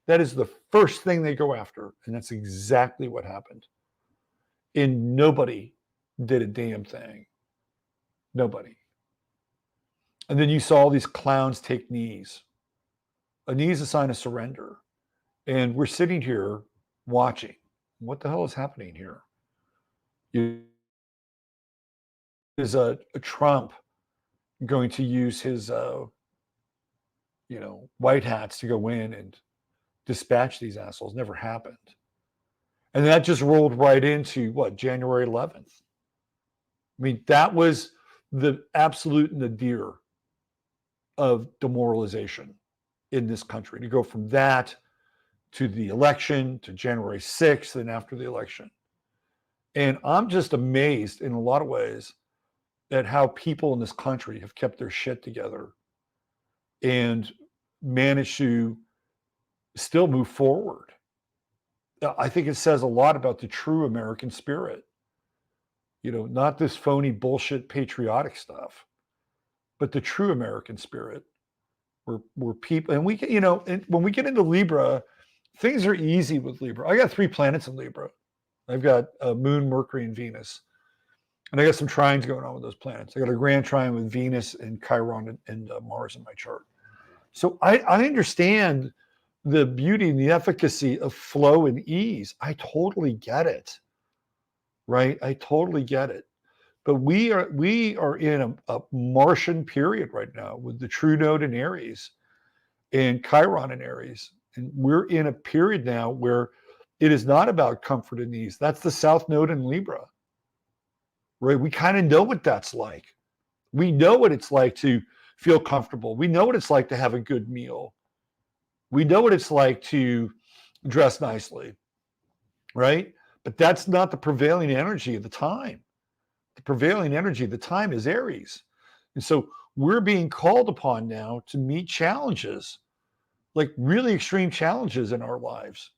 That is the first thing they go after. And that's exactly what happened. And nobody did a damn thing. Nobody. And then you saw all these clowns take knees. A knee is a sign of surrender. And we're sitting here watching. What the hell is happening here? Is a Trump going to use his white hats to go in and dispatch these assholes? Never happened. And that just rolled right into January 11th. I mean, that was the absolute nadir of demoralization in this country, to go from that to the election, to January 6th, and after the election. And I'm just amazed in a lot of ways at how people in this country have kept their shit together and managed to still move forward. I think it says a lot about the true American spirit. Not this phony bullshit patriotic stuff, but the true American spirit where people, and we can, and when we get into Libra, things are easy with Libra. I got 3 planets in Libra. I've got Moon, Mercury, and Venus. And I got some trines going on with those planets. I got a grand trine with Venus and Chiron and Mars in my chart. So I understand the beauty and the efficacy of flow and ease. I totally get it, right? I totally get it. But we are in a Martian period right now with the true node in Aries and Chiron in Aries. And we're in a period now where it is not about comfort and ease. That's the South Node in Libra, right? We kind of know what that's like. We know what it's like to feel comfortable. We know what it's like to have a good meal. We know what it's like to dress nicely, right? But that's not the prevailing energy of the time. The prevailing energy of the time is Aries. And so we're being called upon now to meet challenges, like really extreme challenges in our lives,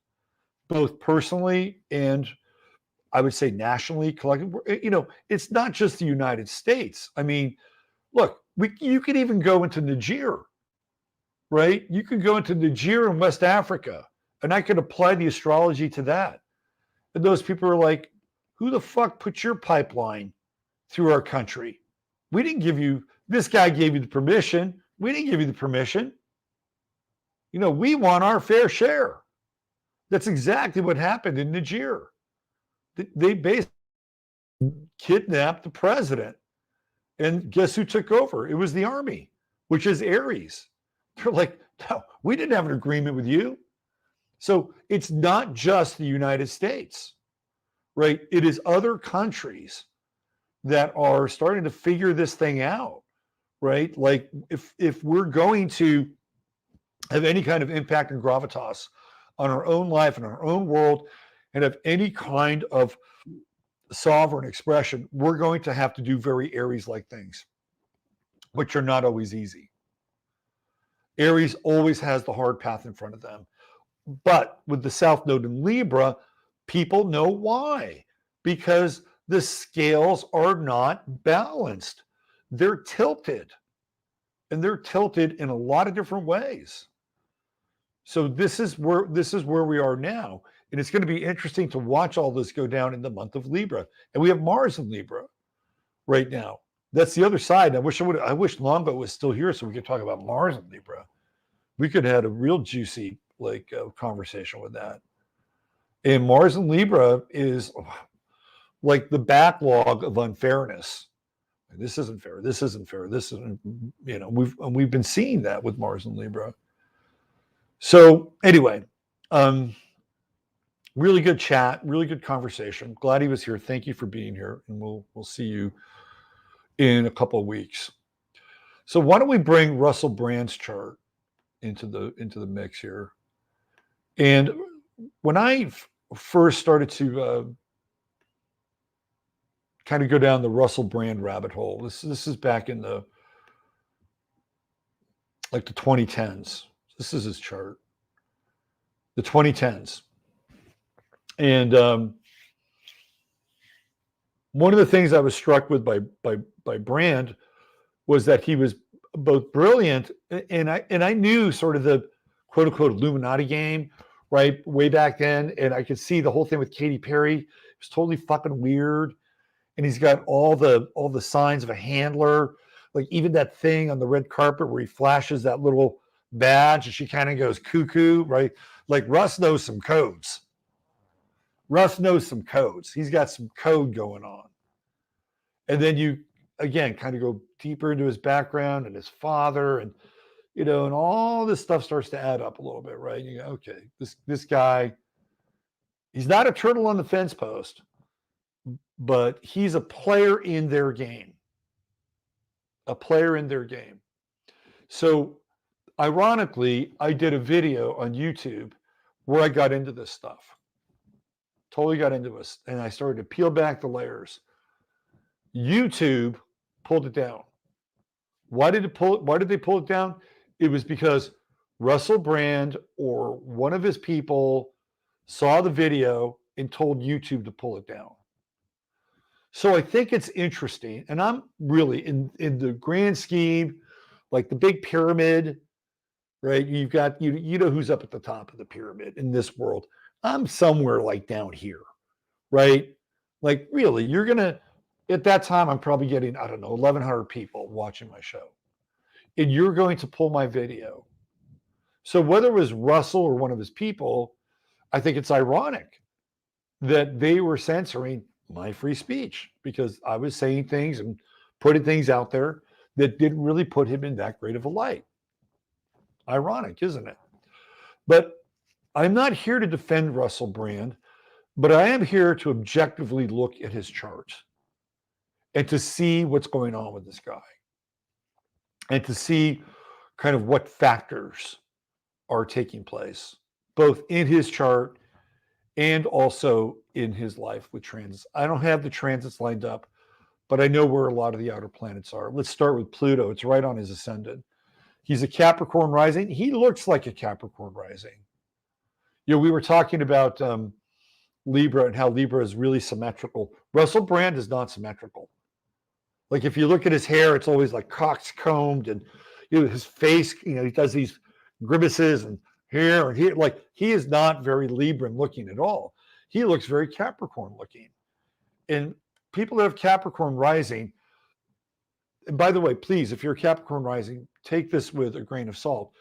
both personally and I would say nationally, collectively. It's not just the United States. I mean, look, you could even go into Niger, right? You could go into Niger in West Africa, and I could apply the astrology to that. And those people are like, who the fuck put your pipeline through our country? We didn't give you, this guy gave you the permission. We didn't give you the permission. We want our fair share. That's exactly what happened in Niger. They basically kidnapped the president. And guess who took over? It was the army, which is Aries. They're like, no, we didn't have an agreement with you. So it's not just the United States, right? It is other countries that are starting to figure this thing out, right? Like if we're going to have any kind of impact and gravitas on our own life and our own world and have any kind of sovereign expression, we're going to have to do very Aries-like things, which are not always easy. Aries always has the hard path in front of them. But with the South Node in Libra, people know why. Because the scales are not balanced. They're tilted. And they're tilted in a lot of different ways. So this is where we are now. And it's going to be interesting to watch all this go down in the month of Libra. And we have Mars in Libra right now. That's the other side. I wish Longo was still here so we could talk about Mars in Libra. We could have had a real juicy conversation with that. And Mars in Libra is like the backlog of unfairness. This isn't fair. This isn't fair. This isn't, we've been seeing that with Mars in Libra. So anyway, really good chat, really good conversation. Glad he was here. Thank you for being here, and we'll see you in a couple of weeks. So why don't we bring Russell Brand's chart into the mix here? And when I first started to kind of go down the Russell Brand rabbit hole, this is back in the 2010s. This is his chart, the 2010s. And one of the things I was struck with by Brand was that he was both brilliant, and I knew sort of the quote unquote Illuminati game, right, way back then, and I could see the whole thing with Katy Perry. It was totally fucking weird, and he's got all the signs of a handler, like even that thing on the red carpet where he flashes that little badge and she kind of goes cuckoo, right? Like Russ knows some codes. He's got some code going on. And then you, again, kind of go deeper into his background and his father and, and all this stuff starts to add up a little bit, right? You go, okay, this guy, he's not a turtle on the fence post, but he's a player in their game. So ironically, I did a video on YouTube where I got into this stuff. Totally got into it. And I started to peel back the layers. YouTube pulled it down. Why did they pull it down? It was because Russell Brand or one of his people saw the video and told YouTube to pull it down. So I think it's interesting. And I'm really in the grand scheme, like the big pyramid, right? You've got, you know who's up at the top of the pyramid in this world. I'm somewhere like down here, right? Like really, you're going to, at that time, I'm probably getting, I don't know, 1,100 people watching my show. And you're going to pull my video. So whether it was Russell or one of his people, I think it's ironic that they were censoring my free speech because I was saying things and putting things out there that didn't really put him in that great of a light. Ironic, isn't it? But I'm not here to defend Russell Brand, but I am here to objectively look at his chart and to see what's going on with this guy and to see kind of what factors are taking place, both in his chart and also in his life with transits. I don't have the transits lined up, but I know where a lot of the outer planets are. Let's start with Pluto. It's right on his ascendant. He's a Capricorn rising. He looks like a Capricorn rising. You know, we were talking about Libra and how Libra is really symmetrical. Russell Brand is not symmetrical. Like if you look at his hair, it's always like coxcombed, and you know his face. You know he does these grimaces and here and here. Like he is not very Libran looking at all. He looks very Capricorn looking. And people that have Capricorn rising, and by the way, please, if you're Capricorn rising, take this with a grain of salt.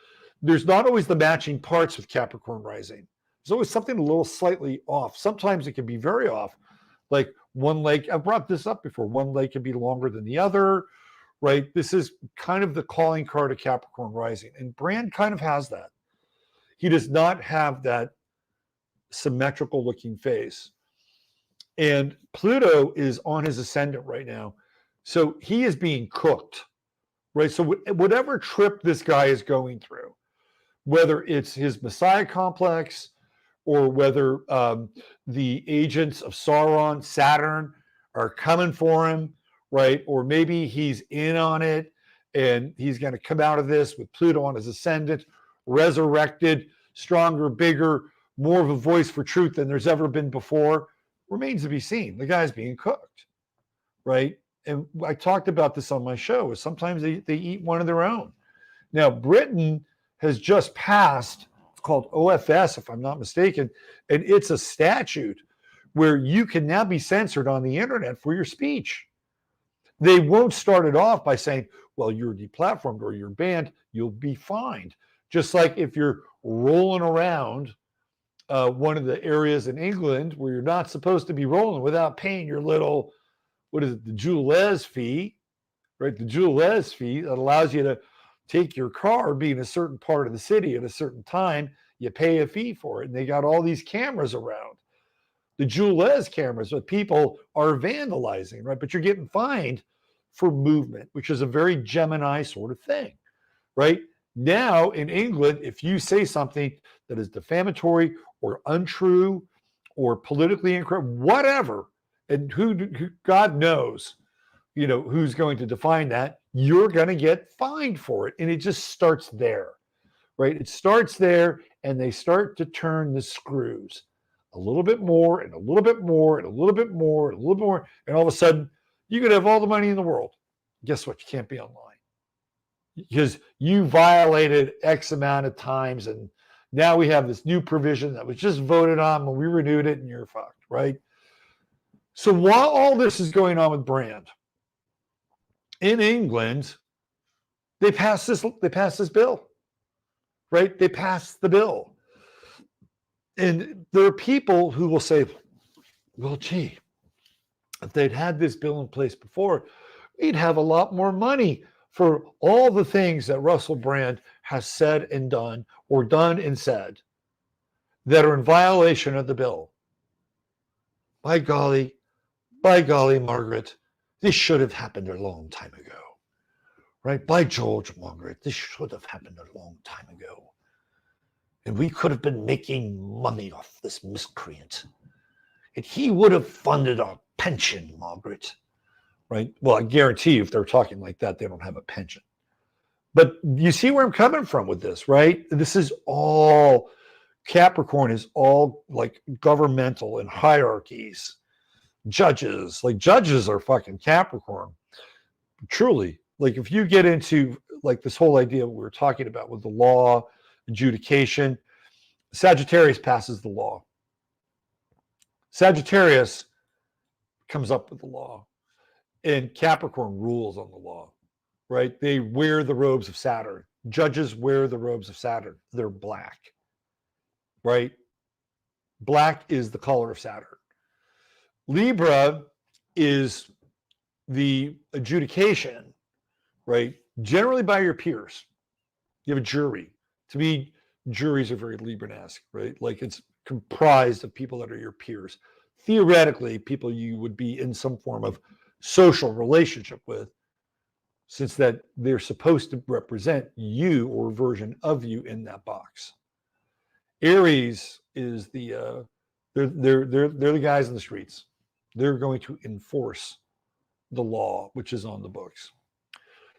There's not always the matching parts with Capricorn rising. There's always something a little slightly off. Sometimes it can be very off. Like one leg, I've brought this up before, one leg can be longer than the other, right? This is kind of the calling card of Capricorn rising. And Brand kind of has that. He does not have that symmetrical looking face. And Pluto is on his ascendant right now. So he is being cooked, right? So whatever trip this guy is going through, whether it's his Messiah complex or whether the agents of Sauron, Saturn, are coming for him, right? Or maybe he's in on it and he's going to come out of this with Pluto on his ascendant, resurrected, stronger, bigger, more of a voice for truth than there's ever been before, remains to be seen. The guy's being cooked, right? And I talked about this on my show. Sometimes they eat one of their own. Now, Britain has just passed, it's called OFS, if I'm not mistaken, and it's a statute where you can now be censored on the internet for your speech. They won't start it off by saying, well, you're deplatformed or you're banned, you'll be fined. Just like if you're rolling around one of the areas in England where you're not supposed to be rolling without paying your little, what is it, the Jules fee, right? The Jules fee that allows you to take your car, be in a certain part of the city at a certain time, you pay a fee for it. And they got all these cameras around. The Jules cameras that people are vandalizing, right? But you're getting fined for movement, which is a very Gemini sort of thing, right? Now in England, if you say something that is defamatory or untrue or politically incorrect, whatever, and who God knows, you know, who's going to define that, you're going to get fined for it. And it just starts there, right? It starts there and they start to turn the screws a little bit more and a little bit more and a little bit more and a little bit more. And all of a sudden you could have all the money in the world. Guess what? You can't be online because you violated X amount of times. And now we have this new provision that was just voted on when we renewed it and you're fucked, right? So while all this is going on with Brand, in England, they passed this bill, right? They passed the bill. And there are people who will say, well, gee, if they'd had this bill in place before, we'd have a lot more money for all the things that Russell Brand has said and done, or done and said, that are in violation of the bill. By golly, Margaret, this should have happened a long time ago, right? By George, Margaret, this should have happened a long time ago. And we could have been making money off this miscreant. And he would have funded our pension, Margaret, right? Well, I guarantee you, if they're talking like that, they don't have a pension. But you see where I'm coming from with this, right? This is all, Capricorn is all like governmental and hierarchies. Judges, like judges are fucking Capricorn. Truly, like if you get into like this whole idea we were talking about with the law, adjudication, Sagittarius passes the law. Sagittarius comes up with the law, and Capricorn rules on the law, right? They wear the robes of Saturn. Judges wear the robes of Saturn. They're black, right? Black is the color of Saturn. Libra is the adjudication, right? Generally by your peers. You have a jury. To me, juries are very Libra-esque, right? Like it's comprised of people that are your peers. Theoretically, people you would be in some form of social relationship with, since that they're supposed to represent you or a version of you in that box. Aries is the they're the guys in the streets. They're going to enforce the law, which is on the books.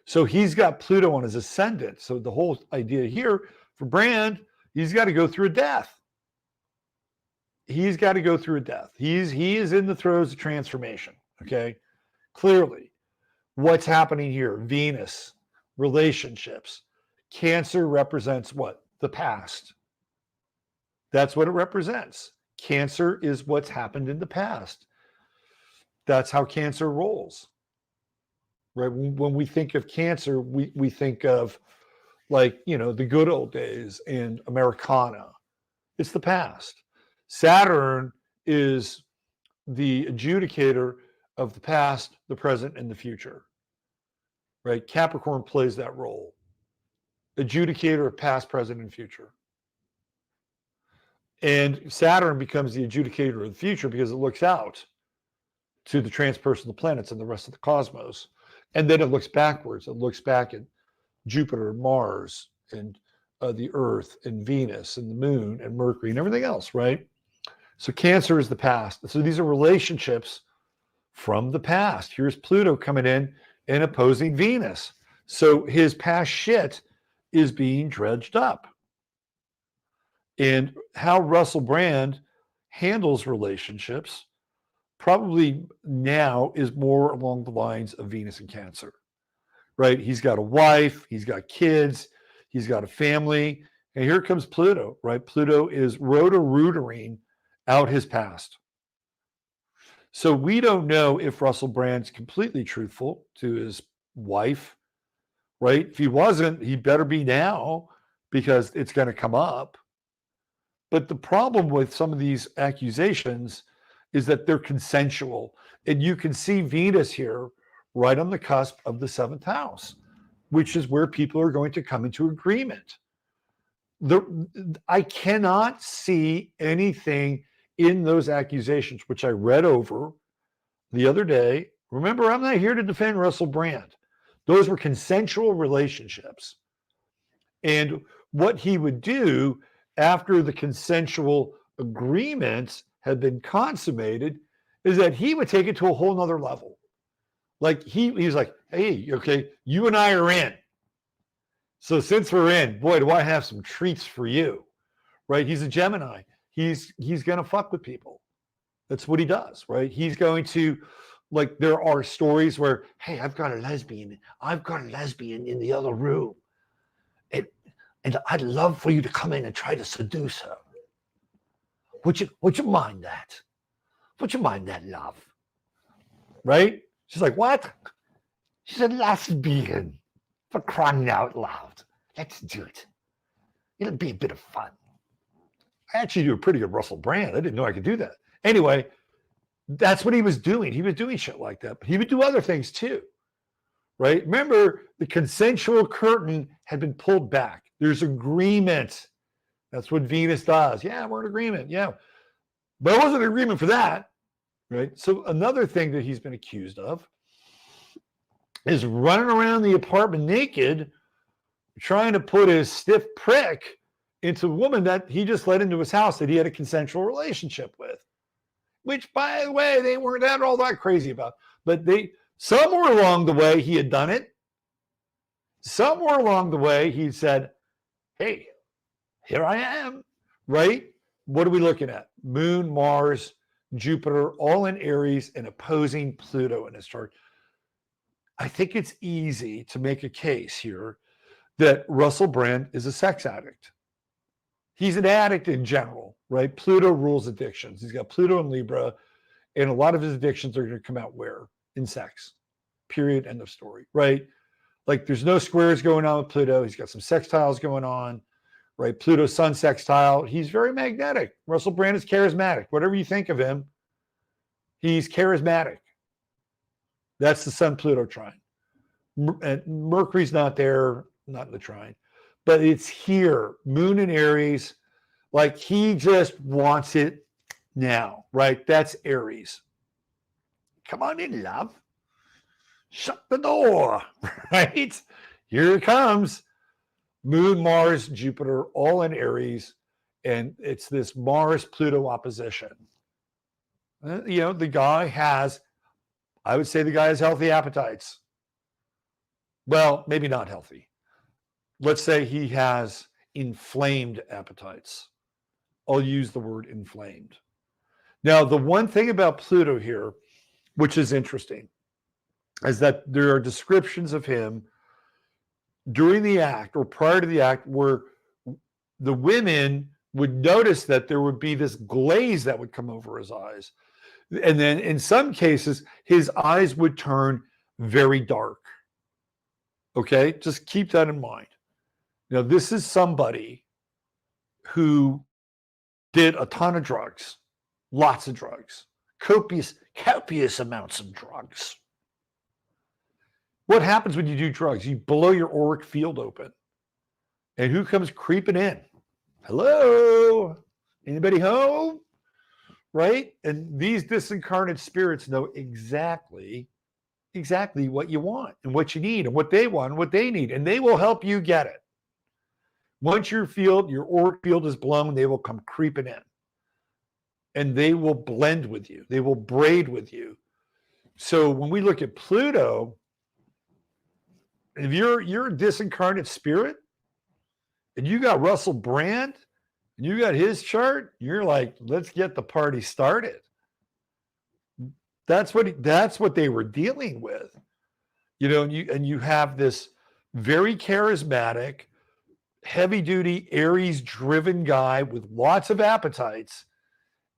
So he's got Pluto on his ascendant. So the whole idea here for Brand, he's got to go through a death. He's got to go through a death. He is in the throes of transformation. Okay, clearly, what's happening here? Venus, relationships. Cancer represents what? The past. That's what it represents. Cancer is what's happened in the past. That's how Cancer rolls. Right? When we think of Cancer, we think of like, you know, the good old days and Americana. It's the past. Saturn is the adjudicator of the past, the present, and the future. Right? Capricorn plays that role. Adjudicator of past, present, and future. And Saturn becomes the adjudicator of the future because it looks out to the transpersonal planets and the rest of the cosmos. And then it looks backwards. It looks back at Jupiter, Mars, and the Earth, and Venus, and the Moon, and Mercury, and everything else, right? So Cancer is the past. So these are relationships from the past. Here's Pluto coming in and opposing Venus. So his past shit is being dredged up. And how Russell Brand handles relationships probably now is more along the lines of Venus and Cancer, right? He's got a wife, he's got kids, he's got a family, and here comes Pluto, right? Pluto is rotor-rootering out his past. So we don't know if Russell Brand's completely truthful to his wife, right? If he wasn't, he better be now because it's going to come up. But the problem with some of these accusations is that they're consensual. And you can see Venus here right on the cusp of the 7th house, which is where people are going to come into agreement. I cannot see anything in those accusations, which I read over the other day. Remember, I'm not here to defend Russell Brand. Those were consensual relationships. And what he would do after the consensual agreements had been consummated is that he would take it to a whole nother level. Like he's like, hey, okay, you and I are in. So since we're in, boy, do I have some treats for you, right? He's a Gemini. He's going to fuck with people. That's what he does, right? He's going to, like, there are stories where, hey, I've got a lesbian in the other room. And I'd love for you to come in and try to seduce her. Would you mind that? Would you mind that, love? Right? She's like, what? She's a lesbian. For crying out loud. Let's do it. It'll be a bit of fun. I actually do a pretty good Russell Brand. I didn't know I could do that. Anyway, that's what he was doing. He was doing shit like that. But he would do other things too. Right? Remember, the consensual curtain had been pulled back. There's agreement. That's what Venus does. Yeah, we're in agreement. Yeah. But it wasn't an agreement for that. Right? So another thing that he's been accused of is running around the apartment naked, trying to put his stiff prick into a woman that he just let into his house that he had a consensual relationship with. Which, by the way, they weren't all that crazy about. But somewhere along the way, he had done it. Somewhere along the way, he said, hey, here I am, right? What are we looking at? Moon, Mars, Jupiter, all in Aries and opposing Pluto in his chart. I think it's easy to make a case here that Russell Brand is a sex addict. He's an addict in general, right? Pluto rules addictions. He's got Pluto and Libra, and a lot of his addictions are going to come out where? In sex. Period. End of story, right? Like there's no squares going on with Pluto. He's got some sextiles going on, right? Pluto Sun sextile. He's very magnetic. Russell Brand is charismatic. Whatever you think of him, he's charismatic. That's the Sun Pluto trine. And Mercury's not there, not in the trine, but it's here. Moon in Aries, like he just wants it now, right? That's Aries. Come on in, love. Shut the door, right? Here it comes. Moon, Mars, Jupiter, all in Aries. And it's this Mars-Pluto opposition. The guy has, I would say the guy has healthy appetites. Well, maybe not healthy. Let's say he has inflamed appetites. I'll use the word inflamed. Now, the one thing about Pluto here, which is interesting, is that there are descriptions of him during the act or prior to the act where the women would notice that there would be this glaze that would come over his eyes. And then in some cases, his eyes would turn very dark. Okay, just keep that in mind. Now, this is somebody who did a ton of drugs, lots of drugs, copious amounts of drugs. What happens when you do drugs? You blow your auric field open. And who comes creeping in? Hello? Anybody home? Right? And these disincarnate spirits know exactly what you want and what you need and what they want and what they need. And they will help you get it. Once your auric field is blown, they will come creeping in. And they will blend with you. They will braid with you. So when we look at Pluto, if you're a disincarnate spirit and you got Russell Brand and you got his chart, you're like, let's get the party started. That's what they were dealing with. And you have this very charismatic, heavy-duty, Aries-driven guy with lots of appetites.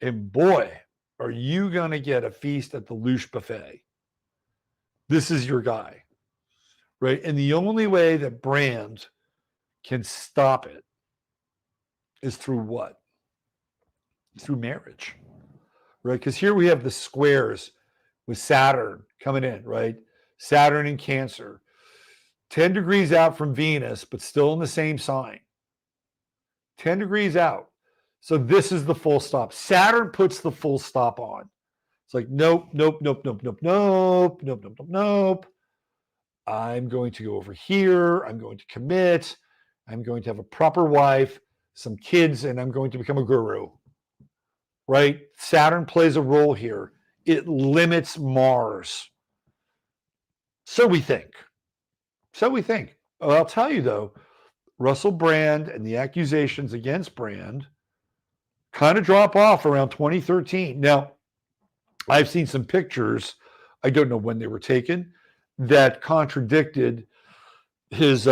And boy, are you going to get a feast at the Louche Buffet. This is your guy, right? And the only way that Brand can stop it is through what? Through marriage, right? Because here we have the squares with Saturn coming in, right? Saturn in Cancer. 10 degrees out from Venus, but still in the same sign. 10 degrees out. So this is the full stop. Saturn puts the full stop on. It's like, nope. I'm going to go over here. I'm going to commit. I'm going to have a proper wife, some kids, and I'm going to become a guru. Right? Saturn plays a role here. It limits Mars. So we think. Well, I'll tell you though, Russell Brand and the accusations against Brand kind of drop off around 2013. Now, I've seen some pictures, I don't know when they were taken, that contradicted his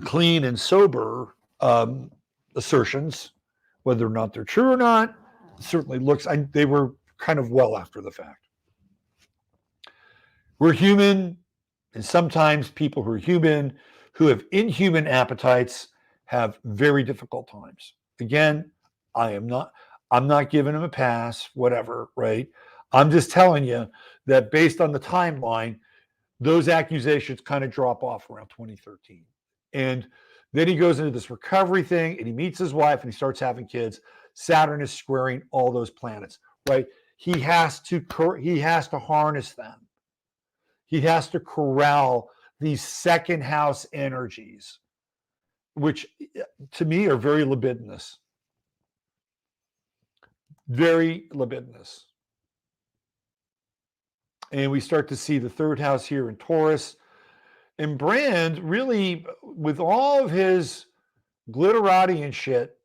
clean and sober assertions, whether or not they're true or not. Certainly they were kind of well after the fact. We're human, and sometimes people who are human, who have inhuman appetites, have very difficult times. Again, I'm not giving them a pass, whatever, right? I'm just telling you that based on the timeline, those accusations kind of drop off around 2013. And then he goes into this recovery thing and he meets his wife and he starts having kids. Saturn is squaring all those planets, right? He has to harness them. He has to corral these second house energies, which to me are very libidinous. Very libidinous. And we start to see the third house here in Taurus. And Brand, really, with all of his glitterati and shit,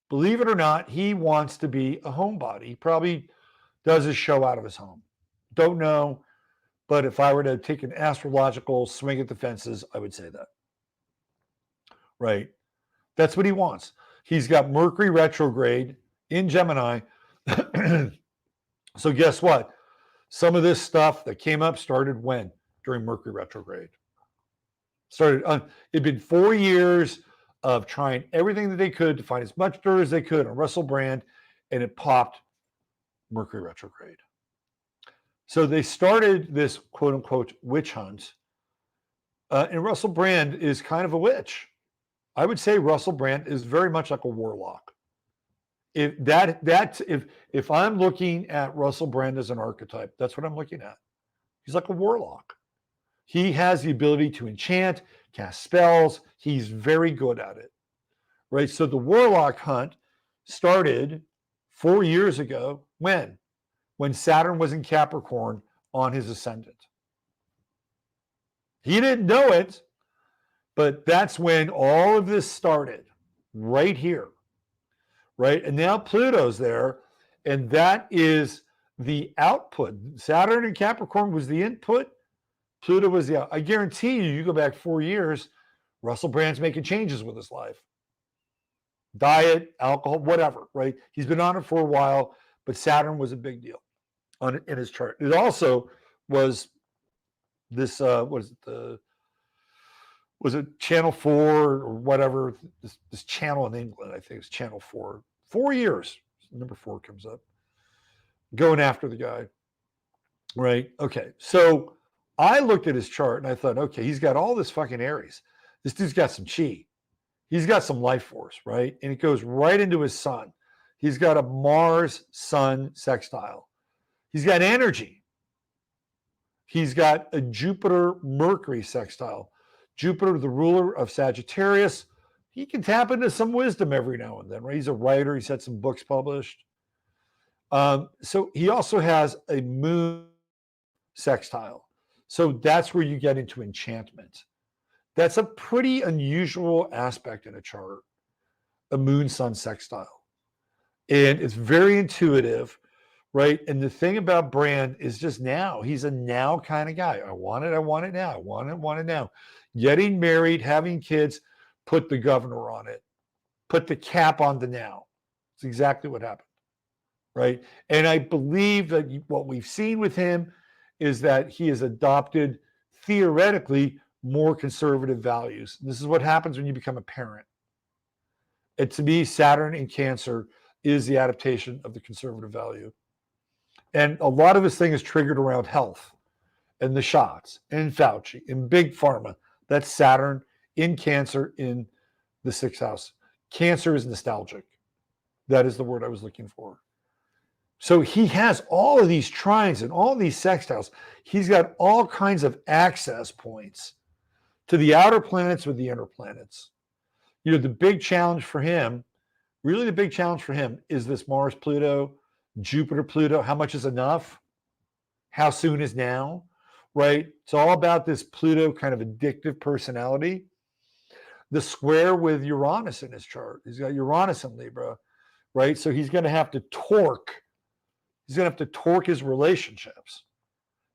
believe it or not, he wants to be a homebody. He probably does his show out of his home. Don't know. But if I were to take an astrological swing at the fences, I would say that. Right? That's what he wants. He's got Mercury retrograde in Gemini. So guess what? Some of this stuff that came up started when? During Mercury retrograde. It'd been 4 years of trying everything that they could to find as much dirt as they could on Russell Brand, and it popped Mercury retrograde. So they started this quote unquote witch hunt. And Russell Brand is kind of a witch. I would say Russell Brand is very much like a warlock. If I'm looking at Russell Brand as an archetype, that's what I'm looking at. He's like a warlock. He has the ability to enchant, cast spells. He's very good at it, right? So the warlock hunt started 4 years ago. When Saturn was in Capricorn on his ascendant. He didn't know it, but that's when all of this started, right here, right? And now Pluto's there, and that is the output. Saturn in Capricorn was the input. Pluto was the out. I guarantee you go back 4 years, Russell Brand's making changes with his life. Diet, alcohol, whatever, right? He's been on it for a while, but Saturn was a big deal in his chart. It also was this, was it Channel 4 or whatever, this channel in England, I think it's Channel 4. 4 years, number 4 comes up, going after the guy, right? Okay, so I looked at his chart and I thought, okay, he's got all this fucking Aries. This dude's got some chi. He's got some life force, right? And it goes right into his sun. He's got a Mars-Sun sextile. He's got energy. He's got a Jupiter-Mercury sextile. Jupiter, the ruler of Sagittarius, he can tap into some wisdom every now and then, right? He's a writer. He's had some books published. So he also has a moon sextile. So that's where you get into enchantment. That's a pretty unusual aspect in a chart, a moon-sun sextile. And it's very intuitive, right? And the thing about Brand is just now. He's a now kind of guy. I want it now. I want it now. Getting married, having kids, put the governor on it. Put the cap on the now. It's exactly what happened, right? And I believe that what we've seen with him is that he has adopted, theoretically, more conservative values. This is what happens when you become a parent. And to me, Saturn in Cancer is the adaptation of the conservative value. And a lot of this thing is triggered around health and the shots and Fauci and Big Pharma. That's Saturn in Cancer in the 6th house. Cancer is nostalgic. That is the word I was looking for. So he has all of these trines and all these sextiles. He's got all kinds of access points to the outer planets with the inner planets. You know, the big challenge for him, really the big challenge for him is this Mars-Pluto, Jupiter-Pluto. How much is enough? How soon is now? Right? It's all about this Pluto kind of addictive personality. The square with Uranus in his chart. He's got Uranus in Libra, right? So he's going to have to torque. He's going to have to torque his relationships.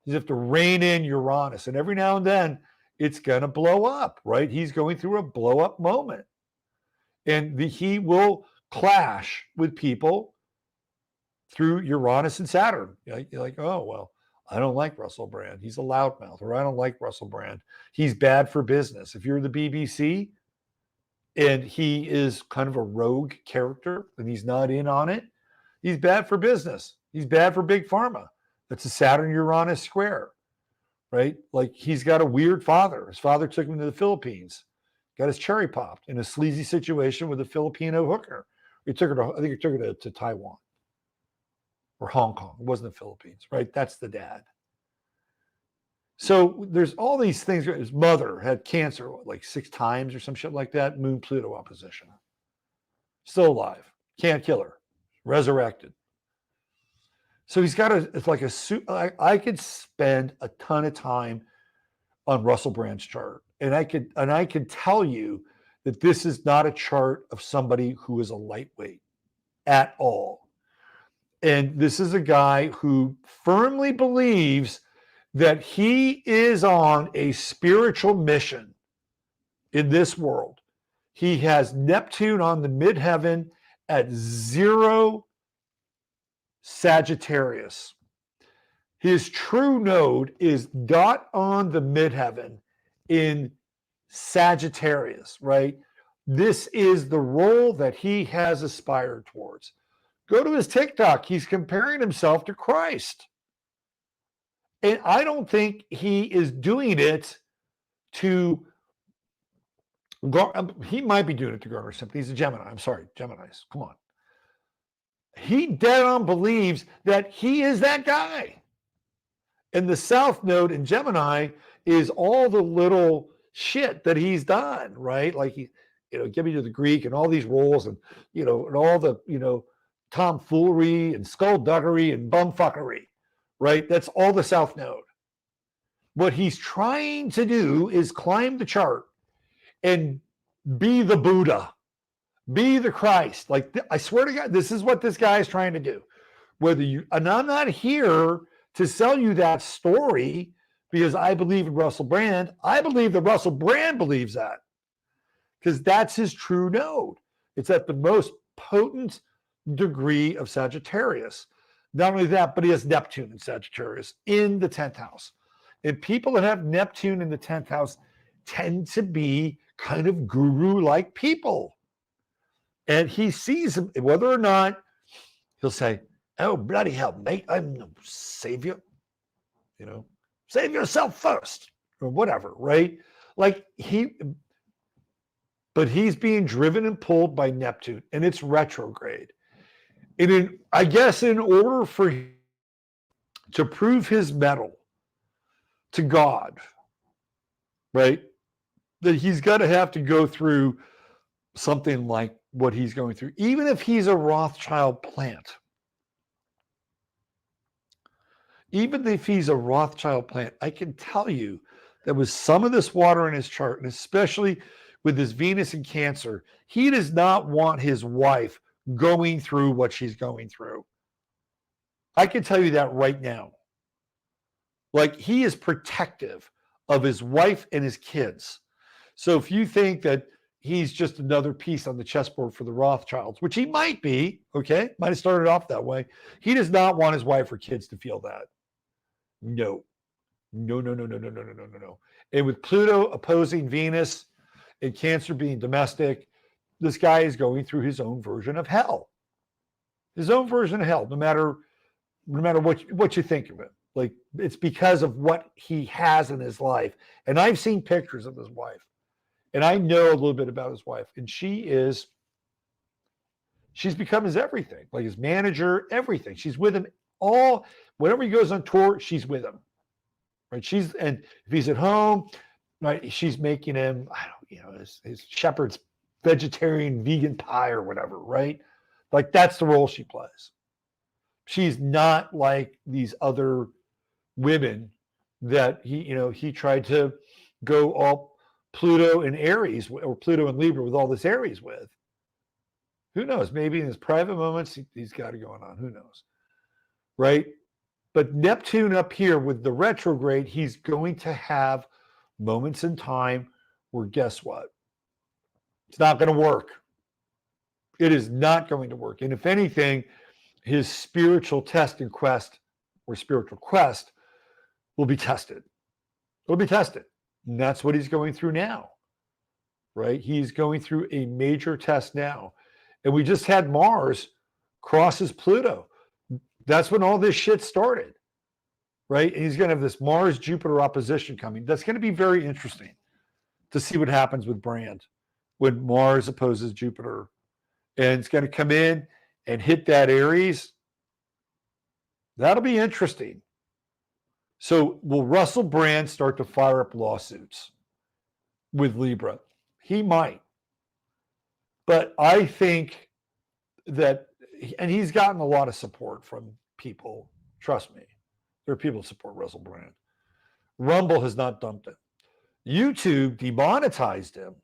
He's going to have to rein in Uranus. And every now and then, it's going to blow up, right? He's going through a blow up moment. And he will clash with people through Uranus and Saturn. You're like, oh, well, I don't like Russell Brand. He's a loudmouth, or I don't like Russell Brand. He's bad for business. If you're the BBC and he is kind of a rogue character and he's not in on it, he's bad for business. He's bad for Big Pharma. That's a Saturn-Uranus square, right? Like he's got a weird father. His father took him to the Philippines, got his cherry popped in a sleazy situation with a Filipino hooker. I think he took her to Taiwan or Hong Kong. It wasn't the Philippines, right? That's the dad. So there's all these things. His mother had cancer, like 6 times or some shit like that. Moon-Pluto opposition. Still alive. Can't kill her. Resurrected. So he's got it's like a suit. I could spend a ton of time on Russell Brand's chart. And I could tell you that this is not a chart of somebody who is a lightweight at all. And this is a guy who firmly believes that he is on a spiritual mission in this world. He has Neptune on the midheaven at 0 Sagittarius. His true node is dot on the midheaven in Sagittarius, right? This is the role that he has aspired towards. Go to his TikTok. He's comparing himself to Christ. And I don't think he is doing it to, he might be doing it to garner sympathy. He's a Gemini. I'm sorry, Geminis. Come on. He dead on believes that he is that guy. And the South Node in Gemini is all the little shit that he's done, right? Like he, give me to the Greek and all these roles and, and all the, tomfoolery and skullduggery and bumfuckery, right? That's all the South Node. What he's trying to do is climb the chart and be the Buddha, be the Christ. Like, I swear to God, this is what this guy is trying to do. And I'm not here to sell you that story because I believe in Russell Brand. I believe that Russell Brand believes that because that's his true node. It's at the most potent degree of Sagittarius. Not only that, but he has Neptune in Sagittarius in the 10th house. And people that have Neptune in the 10th house tend to be kind of guru-like people. And he sees him, whether or not he'll say, oh, bloody hell, mate, I'm no savior. Save yourself first or whatever, right? But he's being driven and pulled by Neptune and it's retrograde. And I guess in order for him to prove his mettle to God, right, that he's got to have to go through something like what he's going through, even if he's a Rothschild plant. Even if he's a Rothschild plant, I can tell you that with some of this water in his chart, and especially with his Venus in Cancer, he does not want his wife going through what she's going through. I can tell you that right now. Like, he is protective of his wife and his kids. So if you think that he's just another piece on the chessboard for the Rothschilds, which he might be, okay, might have started off that way, he does not want his wife or kids to feel that. No. And with Pluto opposing Venus and Cancer being domestic, this guy is going through his own version of hell. His own version of hell, no matter what you think of it. Like, it's because of what he has in his life. And I've seen pictures of his wife. And I know a little bit about his wife. And she's become his everything, like his manager, everything. She's with him all, whenever he goes on tour, she's with him. Right? And if he's at home, right, she's making him, his shepherd's vegetarian vegan pie or whatever, right? Like, that's the role she plays. She's not like these other women that he tried to go all Pluto and Aries or Pluto and Libra with all this Aries with. Who knows? Maybe in his private moments, he's got it going on. Who knows? Right? But Neptune up here with the retrograde, he's going to have moments in time where, guess what? It's not going to work. It is not going to work. And if anything, his spiritual test and quest or spiritual quest will be tested. It'll be tested. And that's what he's going through now, right? He's going through a major test now. And we just had Mars crosses Pluto. That's when all this shit started, right? And he's going to have this Mars-Jupiter opposition coming. That's going to be very interesting to see what happens with Brand when Mars opposes Jupiter. And it's going to come in and hit that Aries. That'll be interesting. So will Russell Brand start to fire up lawsuits with Libra? He might. But I think that, and he's gotten a lot of support from people. Trust me. There are people that support Russell Brand. Rumble has not dumped him. YouTube demonetized him,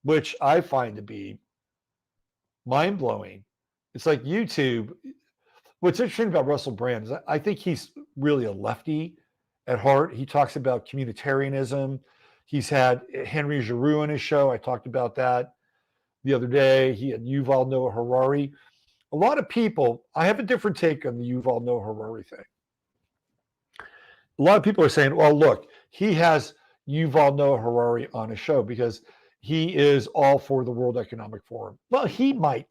which I find to be mind-blowing. It's like YouTube. What's interesting about Russell Brand is I think he's really a lefty, at heart. He talks about communitarianism. He's had Henry Giroux on his show. I talked about that the other day. He had Yuval Noah Harari. A lot of people, I have a different take on the Yuval Noah Harari thing. A lot of people are saying, well, look, he has Yuval Noah Harari on his show because he is all for the World Economic Forum. Well, he might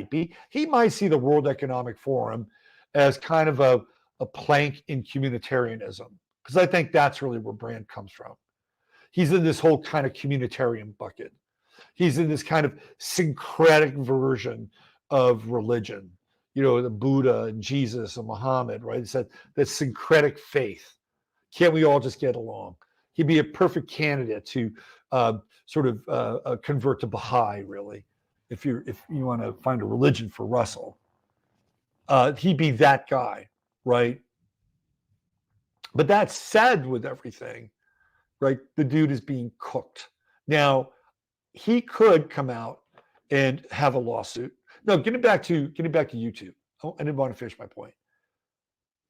be. He might see the World Economic Forum as kind of a plank in communitarianism, because I think that's really where Brand comes from. He's in this whole kind of communitarian bucket. He's in this kind of syncretic version of religion, you know, the Buddha and Jesus and Muhammad, right? It's that syncretic faith. Can't we all just get along? He'd be a perfect candidate to sort of convert to Baha'i, really, if you want to find a religion for Russell. He'd be that guy, right? But that said, with everything, right, the dude is being cooked. Now, he could come out and have a lawsuit. No, getting back to YouTube. Oh, I didn't want to finish my point.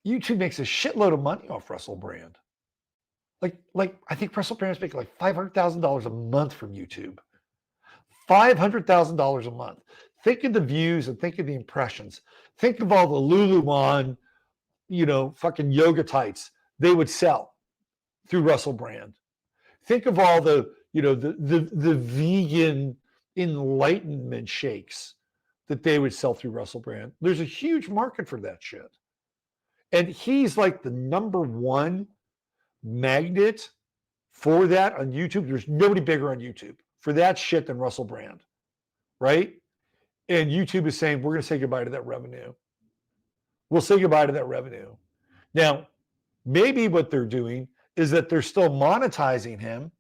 YouTube makes a shitload of money off Russell Brand. Like I think Russell Brand is making like $500,000 a month from YouTube. $500,000 a month. Think of the views and think of the impressions. Think of all the Lululemon, you know, fucking yoga tights they would sell through Russell Brand. Think of all the, you know, the vegan enlightenment shakes that they would sell through Russell Brand. There's a huge market for that shit. And he's like the number one magnet for that on YouTube. There's nobody bigger on YouTube for that shit than Russell Brand, right? And YouTube is saying, we're going to say goodbye to that revenue. We'll say goodbye to that revenue. Now, maybe what they're doing is that they're still monetizing him,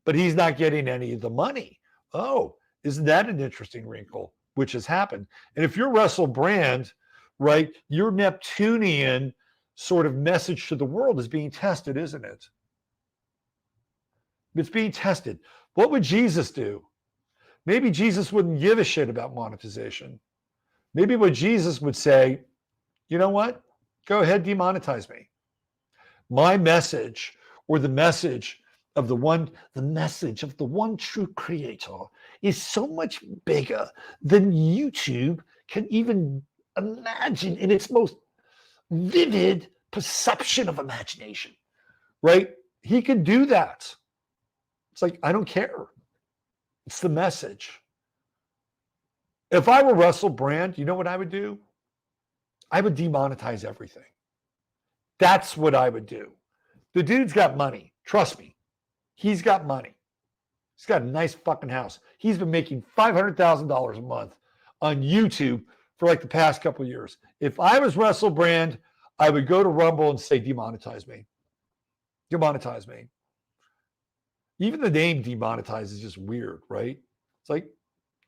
but he's not getting any of the money. Oh, isn't that an interesting wrinkle, which has happened? And if you're Russell Brand, right, your Neptunian sort of message to the world is being tested, isn't it? It's being tested. What would Jesus do? Maybe Jesus wouldn't give a shit about monetization. Maybe what Jesus would say, you know what? Go ahead, demonetize me. My message, or the message of the one true creator, is so much bigger than YouTube can even imagine in its most vivid perception of imagination, right? He could do that. It's like, I don't care. It's the message. If I were Russell Brand, you know what I would do? I would demonetize everything. That's what I would do. The dude's got money. Trust me. He's got money. He's got a nice fucking house. He's been making $500,000 a month on YouTube for like the past couple of years. If I was Russell Brand, I would go to Rumble and say, demonetize me. Demonetize me. Even the name demonetize is just weird, right? It's like,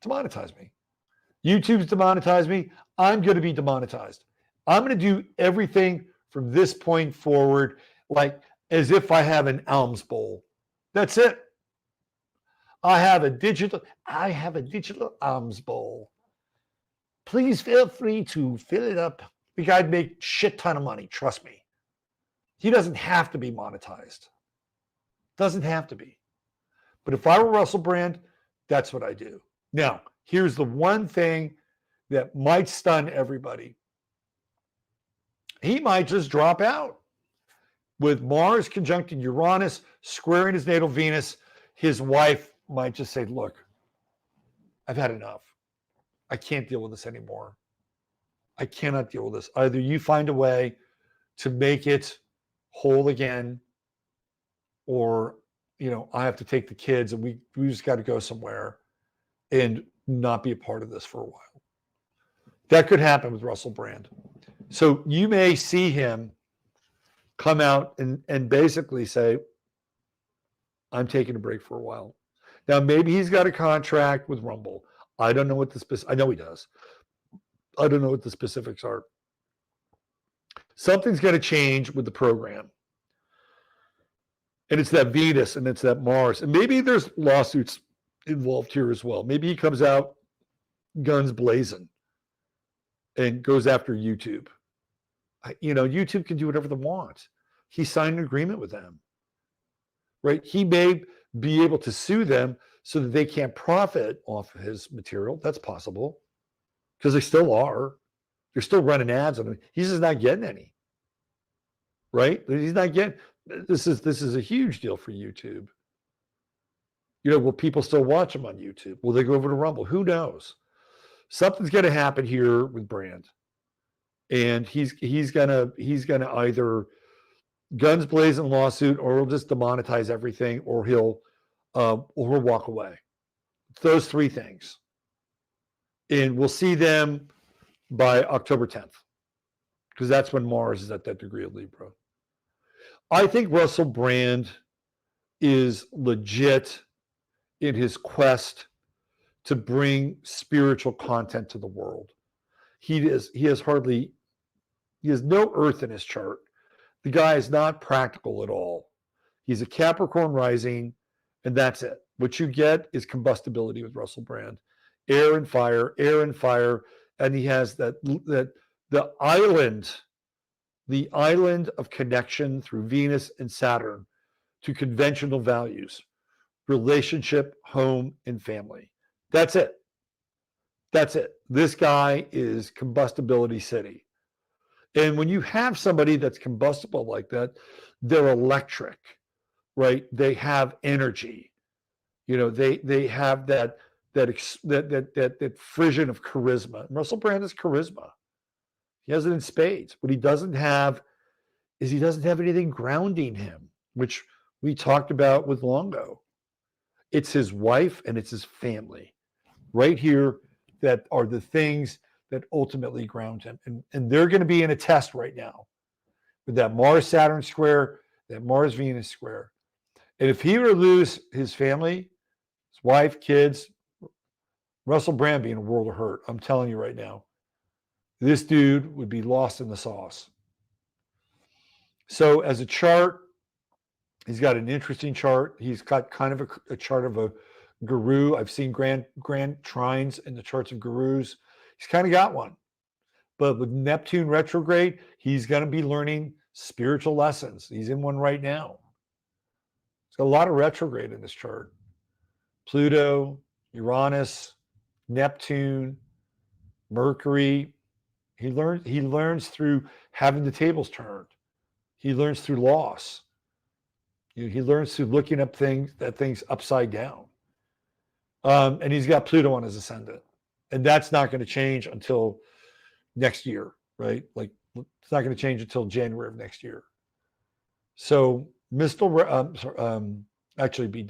demonetize me. YouTube's demonetized me. I'm going to be demonetized. I'm going to do everything from this point forward like as if I have an alms bowl. That's it. I have a digital alms bowl. Please feel free to fill it up. The guy'd make shit ton of money. Trust me. He doesn't have to be monetized. Doesn't have to be. But if I were Russell Brand, that's what I do. Now, here's the one thing that might stun everybody. He might just drop out. With Mars conjuncting Uranus, squaring his natal Venus, his wife might just say, look, I've had enough. I can't deal with this anymore. I cannot deal with this. Either you find a way to make it whole again, or, you know, I have to take the kids and we just got to go somewhere and not be a part of this for a while. That could happen with Russell Brand. So you may see him come out and basically say, I'm taking a break for a while. Now, maybe he's got a contract with Rumble. I don't know what I know he does. I don't know what the specifics are. Something's going to change with the program. And it's that Venus and it's that Mars. And maybe there's lawsuits involved here as well. Maybe he comes out guns blazing and goes after YouTube. You know, YouTube can do whatever they want. he signed an agreement with them, right? He may be able to sue them so that they can't profit off of his material. That's possible because they still are. They're still running ads on him. He's just not getting any, right? He's not getting. This is a huge deal for YouTube. You know, will people still watch him on YouTube? Will they go over to Rumble? Who knows? Something's going to happen here with Brand, and he's gonna either guns blazing lawsuit, or he'll just demonetize everything, or he'll walk away. Those three things, and we'll see them by October 10th, because that's when Mars is at that degree of Libra. I think Russell Brand is legit in his quest to bring spiritual content to the world. He has no earth in his chart. The guy is not practical at all. He's a Capricorn rising, and that's it. What you get is combustibility with Russell Brand. Air and fire, and he has the island of connection through Venus and Saturn to conventional values, relationship, home, and family. That's it. This guy is combustibility city. And when you have somebody that's combustible like that, they're electric, right? They have energy. You know, they have that frisson of charisma. And Russell Brand is charisma. He has it in spades. What he doesn't have is he doesn't have anything grounding him, which we talked about with Longo. It's his wife and it's his family right here that are the things that ultimately ground him. And they're going to be in a test right now with that Mars-Saturn square, that Mars-Venus square. And if he were to lose his family, his wife, kids, Russell Brand be in a world of hurt. I'm telling you right now, this dude would be lost in the sauce. So as a chart, he's got an interesting chart. He's got kind of a chart of a guru. I've seen grand trines in the charts of gurus. He's kind of got one. But with Neptune retrograde, he's going to be learning spiritual lessons. He's in one right now. There's a lot of retrograde in this chart. Pluto, Uranus, Neptune, Mercury. He learns through having the tables turned. He learns through loss. He learns through looking at things upside down. And he's got Pluto on his ascendant. And that's not going to change until next year, right? Like, it's not going to change until January of next year. So actually be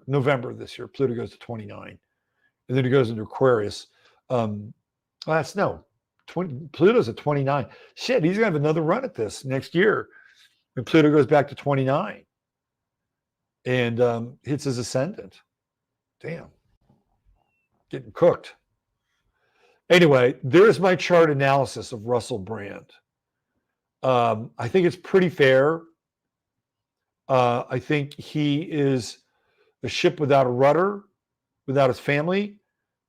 November this year. Pluto goes to 29. And then it goes into Aquarius. Pluto's at 29. Shit, he's going to have another run at this next year. And Pluto goes back to 29 and hits his ascendant. Damn. Getting cooked. Anyway, there's my chart analysis of Russell Brand. I think it's pretty fair. I think he is a ship without a rudder, without his family.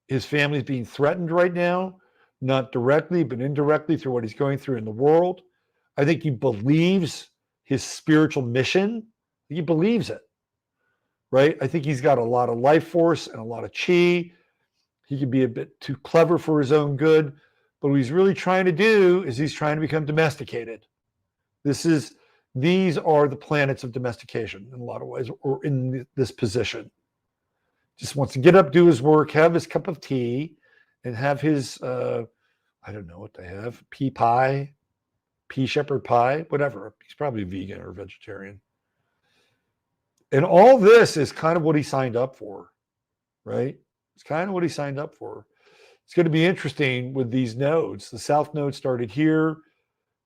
His family's being threatened right now, not directly, but indirectly through what he's going through in the world. I think he believes his spiritual mission. He believes it, right? I think he's got a lot of life force and a lot of chi. He can be a bit too clever for his own good, but what he's really trying to do is he's trying to become domesticated. These are the planets of domestication in a lot of ways, or in this position. Just wants to get up, do his work, have his cup of tea, and have his, I don't know what they have, pea shepherd pie, whatever. He's probably vegan or vegetarian. And all this is kind of what he signed up for, right? It's kind of what he signed up for. It's going to be interesting with these nodes. The South node started here,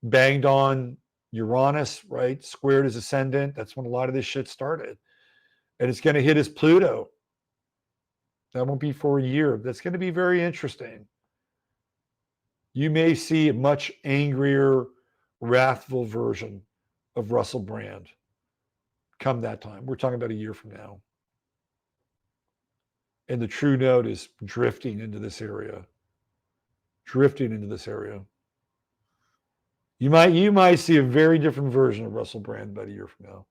banged on Uranus, right? Squared his ascendant. That's when a lot of this shit started. And it's going to hit his Pluto. That won't be for a year. That's going to be very interesting. You may see a much angrier, wrathful version of Russell Brand come that time. We're talking about a year from now. And the true node is drifting into this area. You might see a very different version of Russell Brand about a year from now.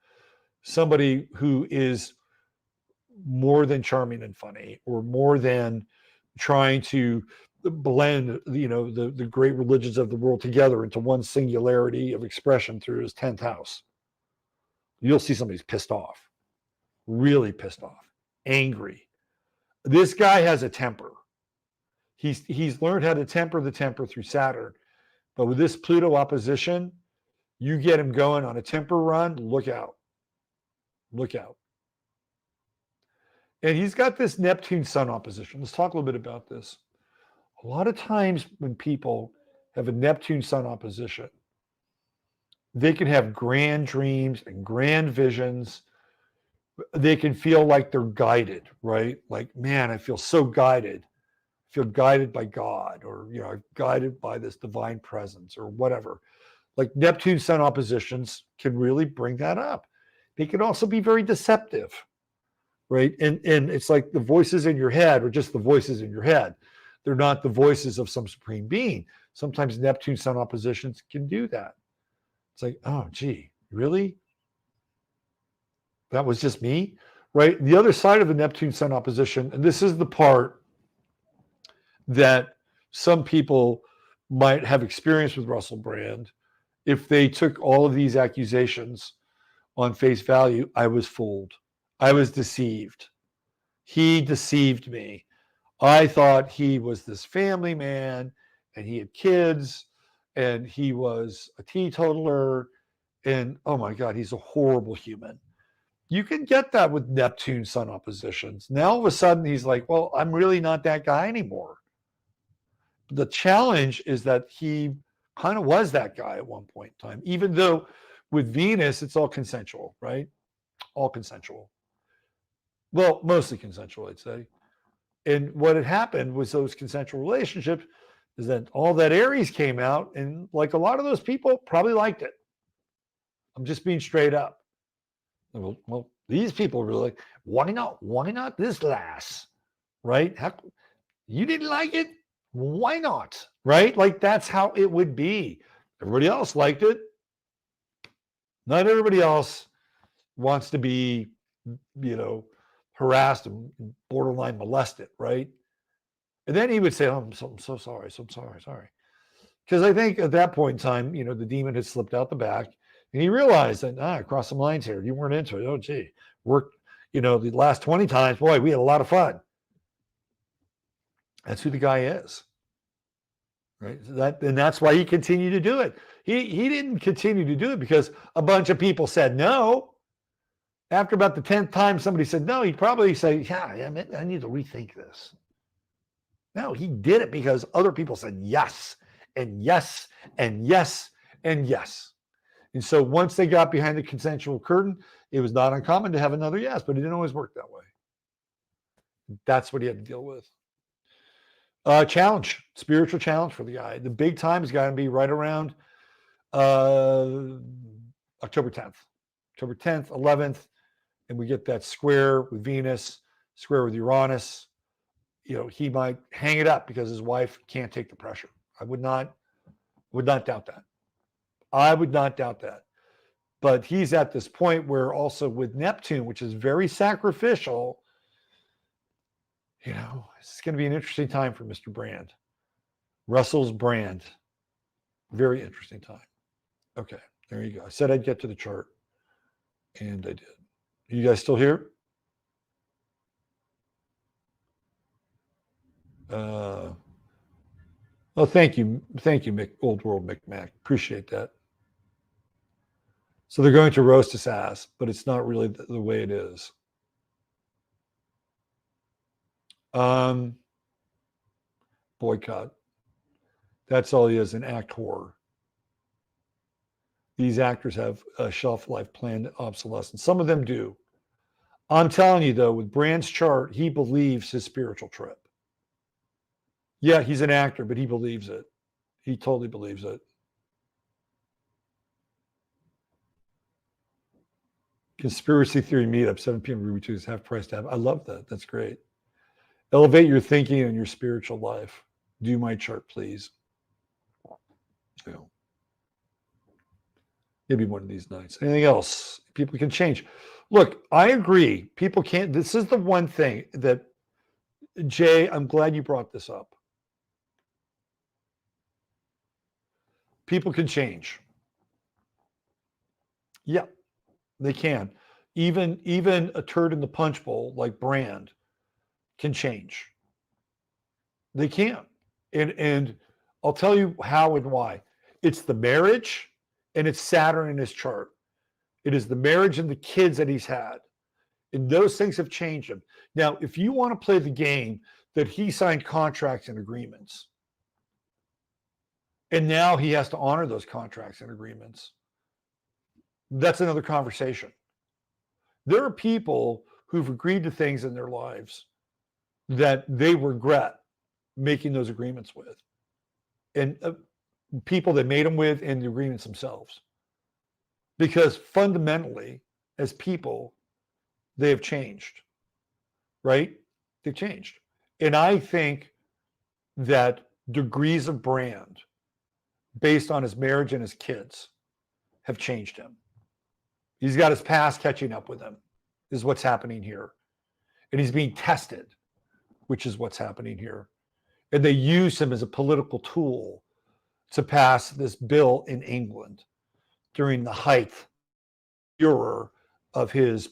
Somebody who is more than charming and funny, or more than trying to blend, the great religions of the world together into one singularity of expression through his 10th house. You'll see somebody's pissed off, really pissed off, angry. This guy has a temper. He's learned how to temper the temper through Saturn. But with this Pluto opposition, you get him going on a temper run, look out. Look out. And he's got this Neptune Sun opposition. Let's talk a little bit about this. A lot of times when people have a Neptune Sun opposition, they can have grand dreams and grand visions. They can feel like they're guided, right? Like, man, I feel so guided. I feel guided by God, or, guided by this divine presence, or whatever. Like Neptune Sun oppositions can really bring that up. They can also be very deceptive, right? And it's like the voices in your head are just the voices in your head. They're not the voices of some supreme being. Sometimes Neptune Sun oppositions can do that. It's like, oh, gee, really? That was just me, right? The other side of the Neptune Sun opposition, and this is the part that some people might have experienced with Russell Brand, if they took all of these accusations on face value. I was fooled. I was deceived. He deceived me. I thought he was this family man, and he had kids, and he was a teetotaler, and oh my God, he's a horrible human. You can get that with Neptune Sun oppositions. Now all of a sudden he's like, well, I'm really not that guy anymore. The challenge is that he kind of was that guy at one point in time, even though with Venus, it's all consensual, right? All consensual. Well, mostly consensual, I'd say. And what had happened was those consensual relationships is that all that Aries came out, and like a lot of those people probably liked it. I'm just being straight up. Well, these people were like, why not this lass, right? You didn't like it? Why not, right? Like that's how it would be. Everybody else liked it. Not everybody else wants to be, harassed and borderline molested, right? And then he would say, oh, I'm so sorry, sorry. Because I think at that point in time, the demon had slipped out the back, and he realized that, I crossed some lines here. You weren't into it. Oh, gee, worked, the last 20 times, boy, we had a lot of fun. That's who the guy is, right? And that's why he continued to do it. He didn't continue to do it because a bunch of people said no. After about the 10th time somebody said no, he'd probably say, yeah, I need to rethink this. No, he did it because other people said yes, and yes, and yes, and yes. And so once they got behind the consensual curtain, it was not uncommon to have another yes, but it didn't always work that way. That's what he had to deal with. Challenge, spiritual challenge for the guy. The big time is going to be right around October 10th. October 10th, 11th, and we get that square with Venus, square with Uranus. He might hang it up because his wife can't take the pressure. I would not doubt that. I would not doubt that. But he's at this point where also with Neptune, which is very sacrificial, it's going to be an interesting time for Mr. Brand. Russell's Brand. Very interesting time. Okay, there you go. I said I'd get to the chart, and I did. Are you guys still here? Oh, thank you, Mick, Old World McMac. Appreciate that. So they're going to roast his ass, but it's not really the way it is. Boycott. That's all he is, an actor. These actors have a shelf life planned obsolescence. Some of them do. I'm telling you, though, with Brand's chart, he believes his spiritual trip. Yeah, he's an actor, but he believes it. He totally believes it. Conspiracy theory meetup, 7 p.m. Ruby Tuesday, half price tab. I love that. That's great. Elevate your thinking and your spiritual life. Do my chart, please. Maybe one of these nights. Anything else? People can change. Look, I agree. People can't. This is the one thing that, Jay, I'm glad you brought this up. People can change. Yeah, they can. Even a turd in the punch bowl like Brand can change. They can. And I'll tell you how and why. It's the marriage and it's Saturn in his chart. It is the marriage and the kids that he's had. And those things have changed him. Now, if you want to play the game that he signed contracts and agreements, and now he has to honor those contracts and agreements, that's another conversation. There are people who've agreed to things in their lives that they regret making those agreements with. And people that made them with and the agreements themselves. Because fundamentally, as people, they have changed, right? They've changed. And I think that degrees of Brand, based on his marriage and his kids, have changed him. He's got his past catching up with him, is what's happening here. And he's being tested, which is what's happening here. And they use him as a political tool to pass this bill in England during the height, furor of his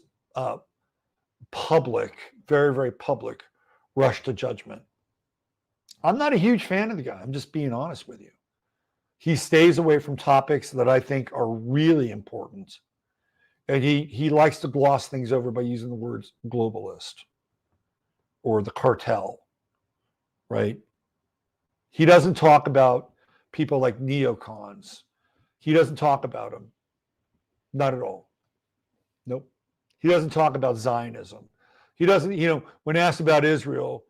public, very, very public rush to judgment. I'm not a huge fan of the guy. I'm just being honest with you. He stays away from topics that I think are really important. And he likes to gloss things over by using the words globalist or the cartel, right? He doesn't talk about people like neocons. He doesn't talk about them. Not at all. Nope. He doesn't talk about Zionism. He doesn't, when asked about Israel,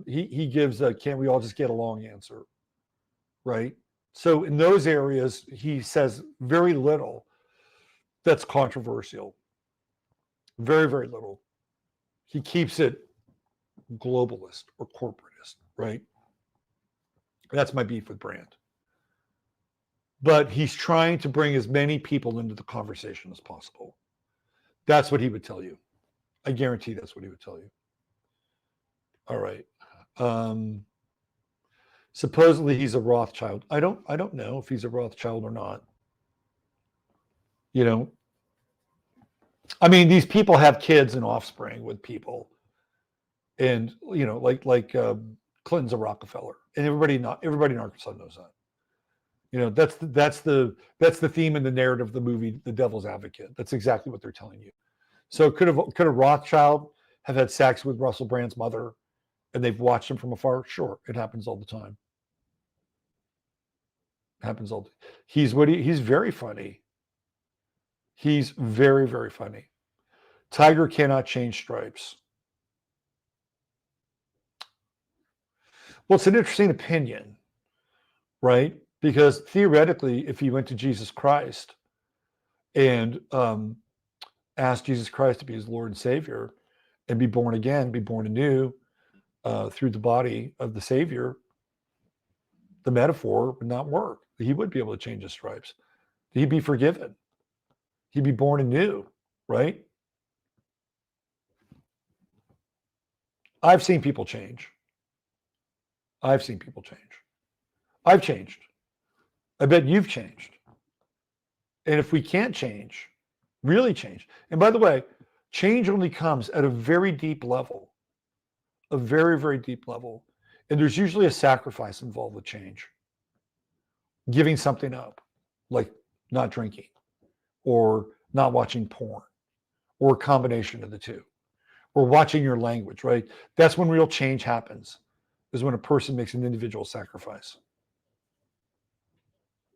he gives a can't we all just get along answer, right? So in those areas, he says very little that's controversial. Very, very little. He keeps it globalist or corporatist, right? That's my beef with Brand. But he's trying to bring as many people into the conversation as possible. That's what he would tell you. I guarantee that's what he would tell you. All right. Supposedly he's a Rothschild. I don't know if he's a Rothschild or not. I mean, these people have kids and offspring with people, and like Clinton's a Rockefeller, and everybody in Arkansas knows that. That's the theme and the narrative of the movie The Devil's Advocate. That's exactly what they're telling you. So could a Rothschild have had sex with Russell Brand's mother, and they've watched him from afar? Sure, it happens all the time. He's very funny. He's very, very funny. Tiger cannot change stripes. Well, it's an interesting opinion, right? Because theoretically, if he went to Jesus Christ and asked Jesus Christ to be his Lord and Savior and be born again, be born anew through the body of the Savior, the metaphor would not work. He would be able to change his stripes. He'd be forgiven. He'd be born anew, right? I've seen people change. I've changed. I bet you've changed. And if we can't change, really change. And by the way, change only comes at a very deep level, a very, very deep level. And there's usually a sacrifice involved with change. Giving something up, like not drinking or not watching porn or a combination of the two, or watching your language, right? That's when real change happens, is when a person makes an individual sacrifice.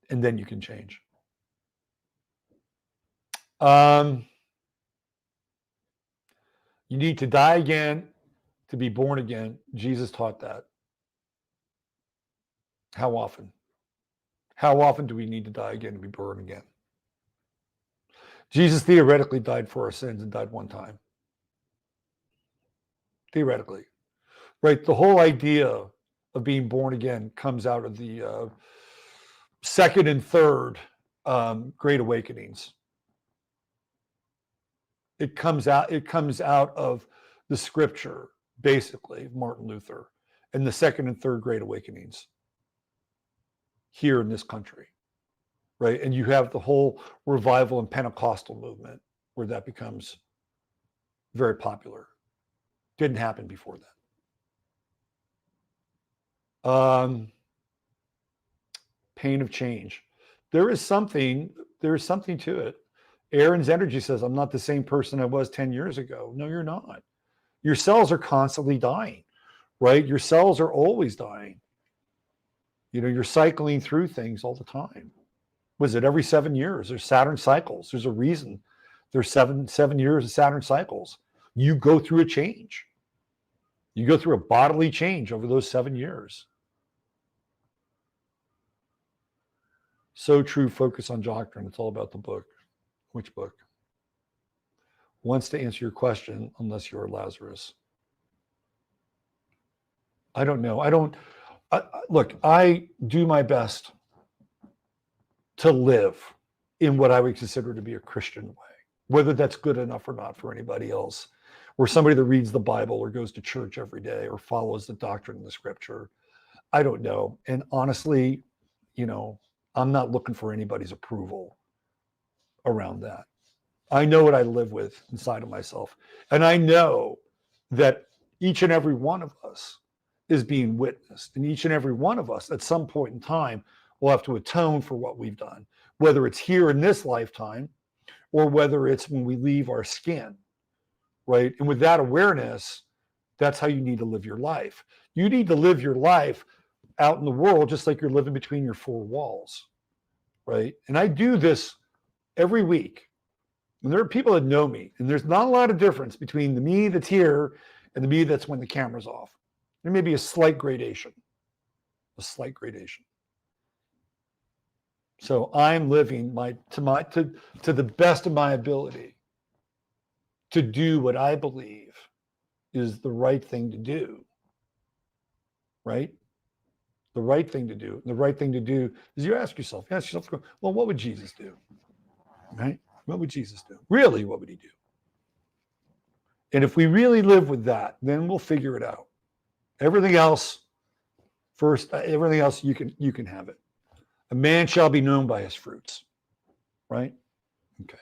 And then you can change. You need to die again to be born again. Jesus taught that. How often? How often do we need to die again to be born again? Jesus theoretically died for our sins and died one time. Theoretically. Right? The whole idea of being born again comes out of the second and third Great Awakenings. It comes out of the scripture, basically, Martin Luther, and the second and third Great Awakenings here in this country, right? And you have the whole revival and Pentecostal movement where that becomes very popular. Didn't happen before that. Pain of change. There is something to it. Aaron's energy says, I'm not the same person I was 10 years ago. No, you're not. Your cells are constantly dying, right? Your cells are always dying. You know, you're cycling through things all the time. Was it every 7 years? There's Saturn cycles. There's a reason. There's seven years of Saturn cycles. You go through a change. You go through a bodily change over those 7 years. So true, focus on doctrine. It's all about the book. Which book? Wants to answer your question unless you're Lazarus. I don't know. Look, I do my best to live in what I would consider to be a Christian way, whether that's good enough or not for anybody else, or somebody that reads the Bible or goes to church every day or follows the doctrine of the scripture. I don't know. And honestly, you know, I'm not looking for anybody's approval around that. I know what I live with inside of myself. And I know that each and every one of us is being witnessed. And each and every one of us at some point in time will have to atone for what we've done, whether it's here in this lifetime or whether it's when we leave our skin, right? And with that awareness, that's how you need to live your life. You need to live your life out in the world just like you're living between your four walls, right? And I do this every week. And there are people that know me, and there's not a lot of difference between the me that's here and the me that's when the camera's off. There may be a slight gradation. So I'm living to the best of my ability to do what I believe is the right thing to do. Right? The right thing to do. The right thing to do is you ask yourself, well, what would Jesus do? Right? What would Jesus do? Really, what would he do? And if we really live with that, then we'll figure it out. Everything else, you can have it. A man shall be known by his fruits. Right? Okay.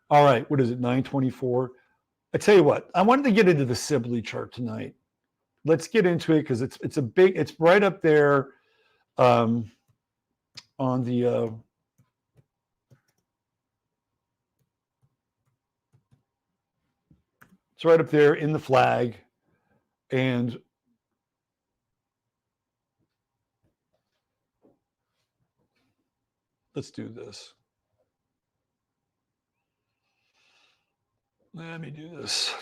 All right. What is it? 9:24. I tell you what, I wanted to get into the Sibley chart tonight. Let's get into it because it's right up there on the it's right up there in the flag, and let's do this. Let me do this.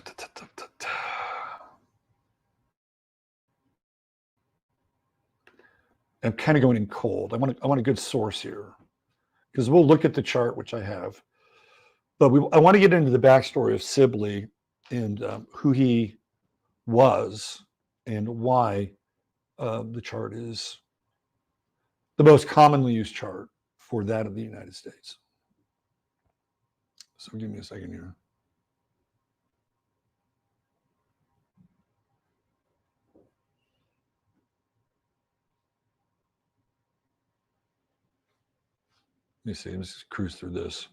I'm kind of going in cold. I want a good source here because we'll look at the chart, which I have. But I want to get into the backstory of Sibley and who he was and why the chart is the most commonly used chart for that of the United States. So give me a second here. Let me see. Let's just cruise through this.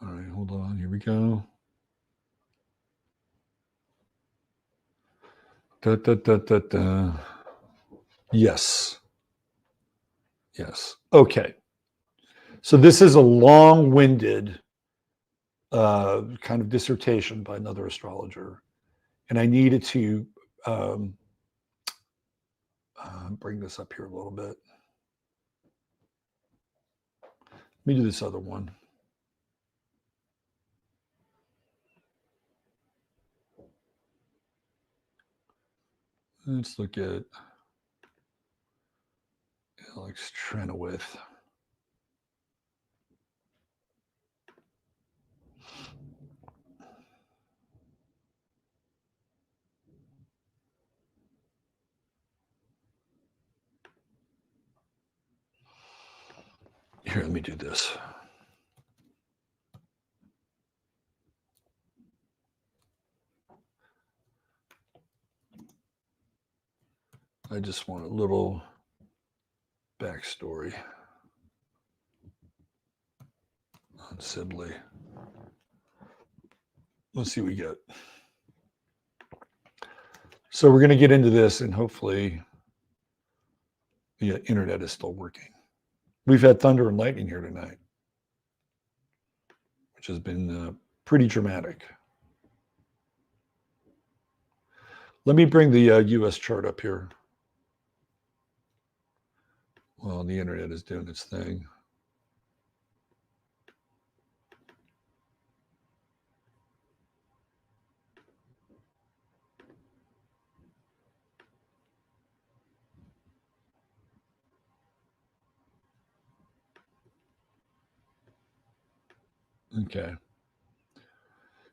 All right, hold on. Here we go. Yes. Okay. So this is a long-winded kind of dissertation by another astrologer, and I needed to bring this up here a little bit. Let me do this other one. Let's look at Alex Trenowith. Here, let me do this. I just want a little backstory on Sibley. Let's see what we get. So we're going to get into this, and hopefully the internet is still working. We've had thunder and lightning here tonight, which has been pretty dramatic. Let me bring the US chart up here. Well, the internet is doing its thing. Okay.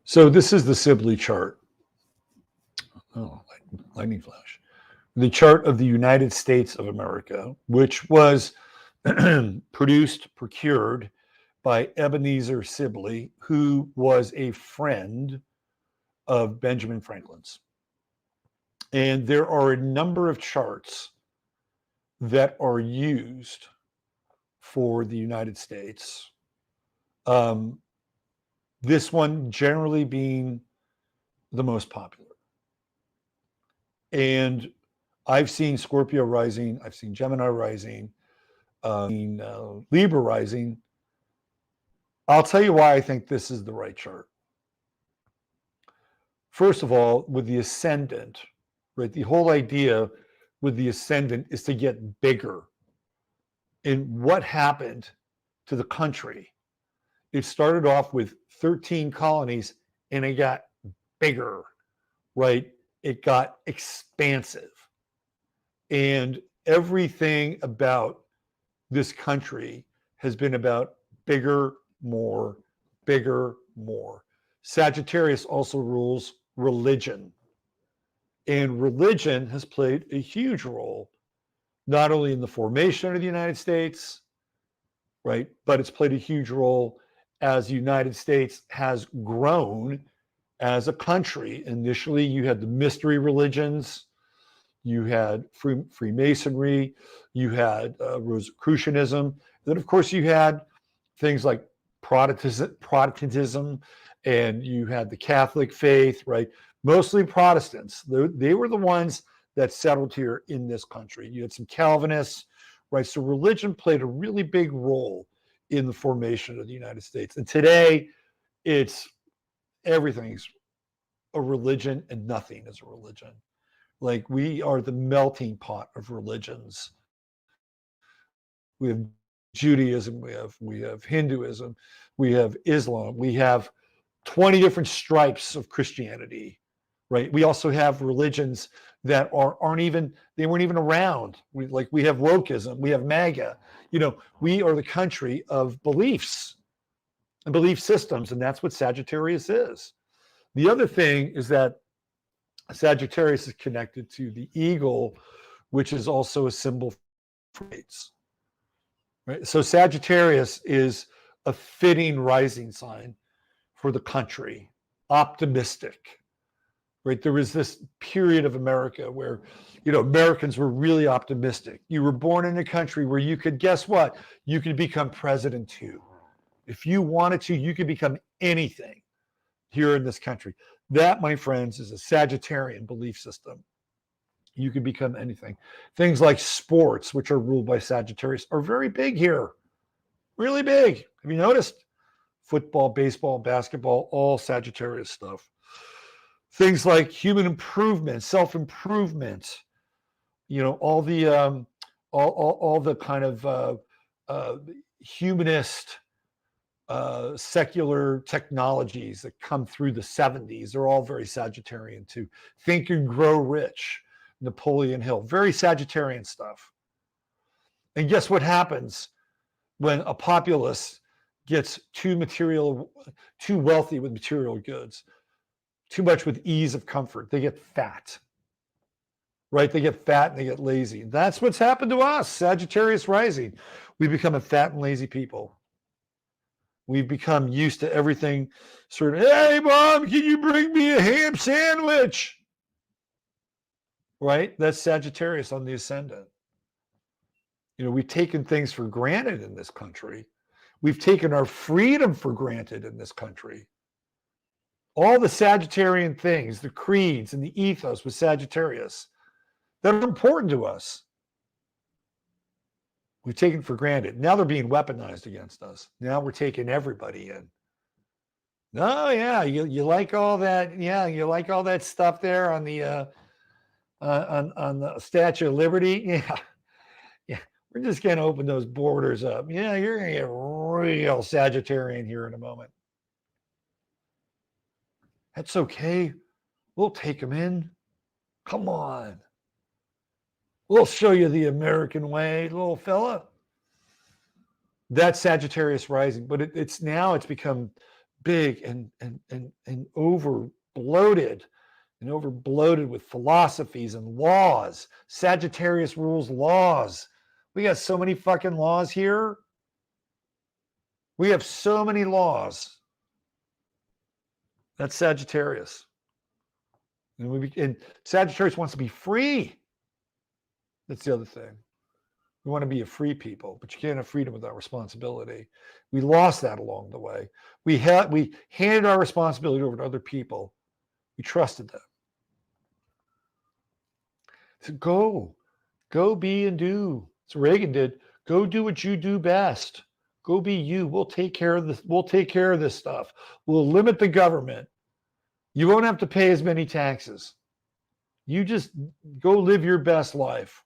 So this is the Sibley chart. Oh, lightning flash. The chart of the United States of America, which was procured by Ebenezer Sibley, who was a friend of Benjamin Franklin's. And there are a number of charts that are used for the United States. This one generally being the most popular. And I've seen Scorpio rising, I've seen Gemini rising, Libra rising. I'll tell you why I think this is the right chart. First of all, with the ascendant, right? The whole idea with the ascendant is to get bigger. And what happened to the country? It started off with 13 colonies and it got bigger, right? It got expansive. And everything about this country has been about bigger, more, bigger, more. Sagittarius also rules religion. And religion has played a huge role, not only in the formation of the United States, right, but it's played a huge role as the United States has grown as a country. Initially, you had the mystery religions, you had Freemasonry, you had Rosicrucianism. Then, of course, you had things like Protestantism, and you had the Catholic faith, right? Mostly Protestants. They were the ones that settled here in this country. You had some Calvinists, right? So religion played a really big role in the formation of the United States. And today, everything's a religion and nothing is a religion. Like, we are the melting pot of religions. We have Judaism, we have Hinduism, we have Islam, we have 20 different stripes of Christianity, right? We also have religions that weren't even around. We have wokeism, we have MAGA. We are the country of beliefs and belief systems, and that's what Sagittarius is. The other thing is that Sagittarius is connected to the eagle, which is also a symbol for fates. Right? So Sagittarius is a fitting rising sign for the country, optimistic. Right? There was this period of America where, Americans were really optimistic. You were born in a country where you could, guess what? You could become president too. If you wanted to, you could become anything here in this country. That, my friends, is a Sagittarian belief system. You can become anything. Things like sports, which are ruled by Sagittarius, are very big here. Really big. Have you noticed? Football, baseball, basketball, all Sagittarius stuff. Things like human improvement, self-improvement, all the kind of humanist secular technologies that come through the 70s are all very Sagittarian too. Think and Grow Rich, Napoleon Hill, very Sagittarian stuff. And guess what happens when a populace gets too wealthy with material goods, too much with ease of comfort? They get fat. right? They get fat and they get lazy. That's what's happened to us, Sagittarius rising. We become a fat and lazy people. We've become used to everything sort of, hey, Mom, can you bring me a ham sandwich? Right? That's Sagittarius on the ascendant. You know, we've taken things for granted in this country. We've taken our freedom for granted in this country. All the Sagittarian things, the creeds and the ethos with Sagittarius that are important to us, we've taken for granted. Now they're being weaponized against us. Now we're taking everybody in. Oh yeah, you like all that? Yeah, you like all that stuff there on the on the Statue of Liberty? Yeah, yeah. We're just gonna open those borders up. Yeah, you're gonna get real Sagittarian here in a moment. That's okay. We'll take them in. Come on. We'll show you the American way, little fella. That's Sagittarius rising, but it's become big and over bloated with philosophies and laws. Sagittarius rules laws. We got so many fucking laws here. We have so many laws. That's Sagittarius. And Sagittarius wants to be free. That's the other thing. We want to be a free people, but you can't have freedom without responsibility. We lost that along the way. We handed our responsibility over to other people. We trusted them. So go be and do. So Reagan did. Go do what you do best. Go be you. We'll take care of this. We'll take care of this stuff. We'll limit the government. You won't have to pay as many taxes. You just go live your best life.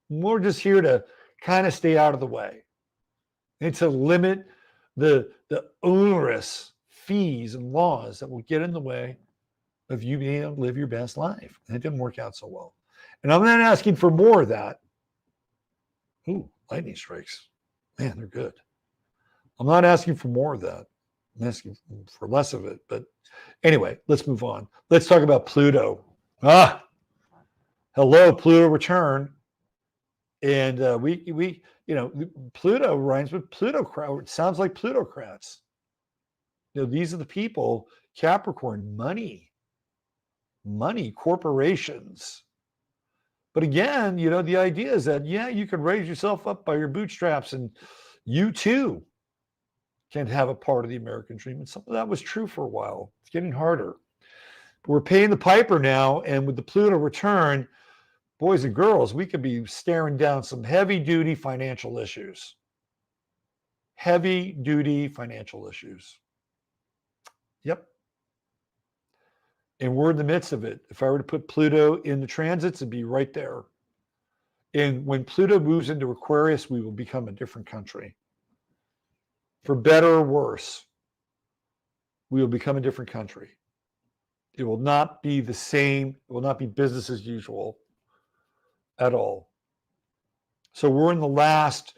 We're just here to kind of stay out of the way and to limit the onerous fees and laws that will get in the way of you being able to live your best life. And it didn't work out so well. And I'm not asking for more of that. Ooh, lightning strikes. Man, they're good. I'm not asking for more of that. I'm asking for less of it. But anyway, let's move on. Let's talk about Pluto. Hello, Pluto return. And we Pluto rhymes with plutocrat. It sounds like plutocrats. You know, these are the people, Capricorn, money, corporations. But again, you know, the idea is that, yeah, you can raise yourself up by your bootstraps and you too can have a part of the American dream. And some of that was true for a while. It's getting harder. But we're paying the piper now. And with the Pluto return, boys and girls, we could be staring down some heavy-duty financial issues. Heavy-duty financial issues. Yep. And we're in the midst of it. If I were to put Pluto in the transits, it'd be right there. And when Pluto moves into Aquarius, we will become a different country. For better or worse, we will become a different country. It will not be the same. It will not be business as usual at all. So we're in the last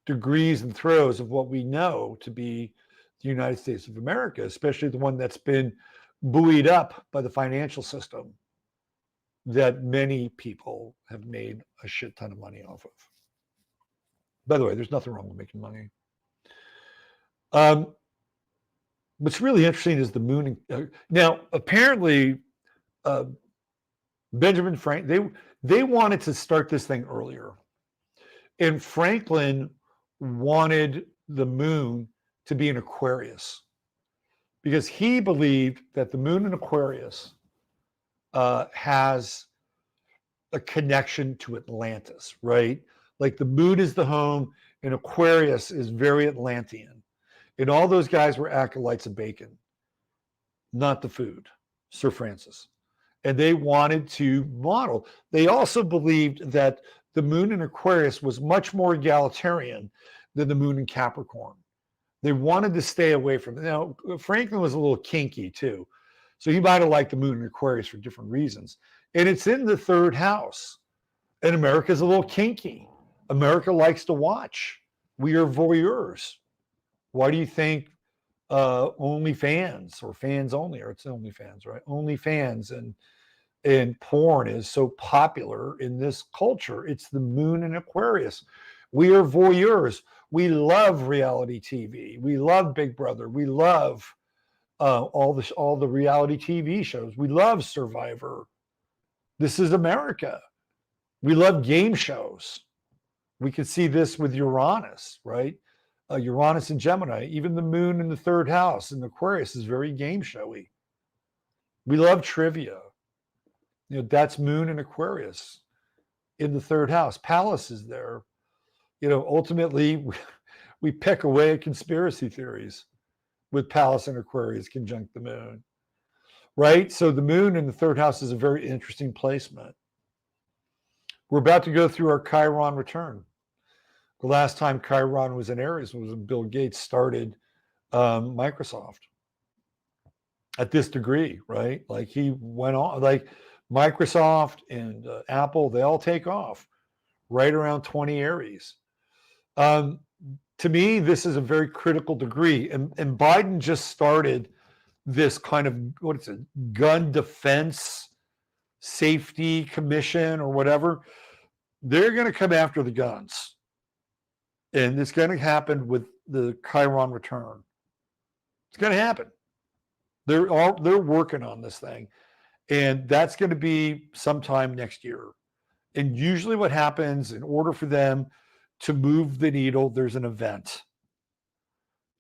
degrees and throes of what we know to be the United States of America, especially the one that's been buoyed up by the financial system that many people have made a shit ton of money off of. By the way, there's nothing wrong with making money. What's really interesting is the moon. Now, apparently, Benjamin Franklin, they wanted to start this thing earlier. And Franklin wanted the moon to be in Aquarius because he believed that the moon in Aquarius has a connection to Atlantis, right? Like the moon is the home and Aquarius is very Atlantean. And all those guys were acolytes of Bacon, not the food, Sir Francis. And they wanted to model. They also believed that the moon in Aquarius was much more egalitarian than the moon in Capricorn. They wanted to stay away from it. Now, Franklin was a little kinky too. So he might have liked the moon in Aquarius for different reasons. And it's in the third house. And America's a little kinky. America likes to watch. We are voyeurs. Why do you think OnlyFans or fans only, or it's OnlyFans, right? OnlyFans and and porn is so popular in this culture. It's the moon in Aquarius. We are voyeurs. We love reality TV. We love Big Brother. We love all the reality TV shows. We love Survivor. This is America. We love game shows. We can see this with Uranus, right? Uranus and Gemini. Even the moon in the third house in Aquarius is very game showy. We love trivia. That's moon in Aquarius in the third house. Pallas is there. Ultimately, we peck away at conspiracy theories with Pallas and Aquarius conjunct the moon, right? So the moon in the third house is a very interesting placement. We're about to go through our Chiron return. The last time Chiron was in Aries was when Bill Gates started Microsoft at this degree, right? Like he went on, like Microsoft and Apple, they all take off right around 20 Aries. To me, this is a very critical degree. And Biden just started this kind of, gun defense safety commission or whatever. They're going to come after the guns. And it's going to happen with the Chiron return. It's going to happen. They're working on this thing. And that's going to be sometime next year. And usually what happens, in order for them to move the needle, there's an event.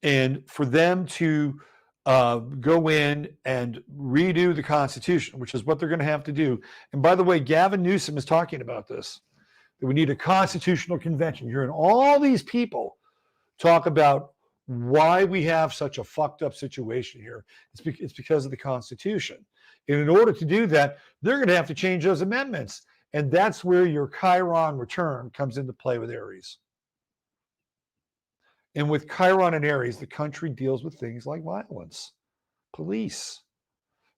And for them to go in and redo the Constitution, which is what they're going to have to do. And by the way, Gavin Newsom is talking about this, that we need a constitutional convention. You're hearing all these people talk about why we have such a fucked up situation here. It's because of the Constitution. And in order to do that, they're going to have to change those amendments. And that's where your Chiron return comes into play with Aries. And with Chiron and Aries, the country deals with things like violence, police.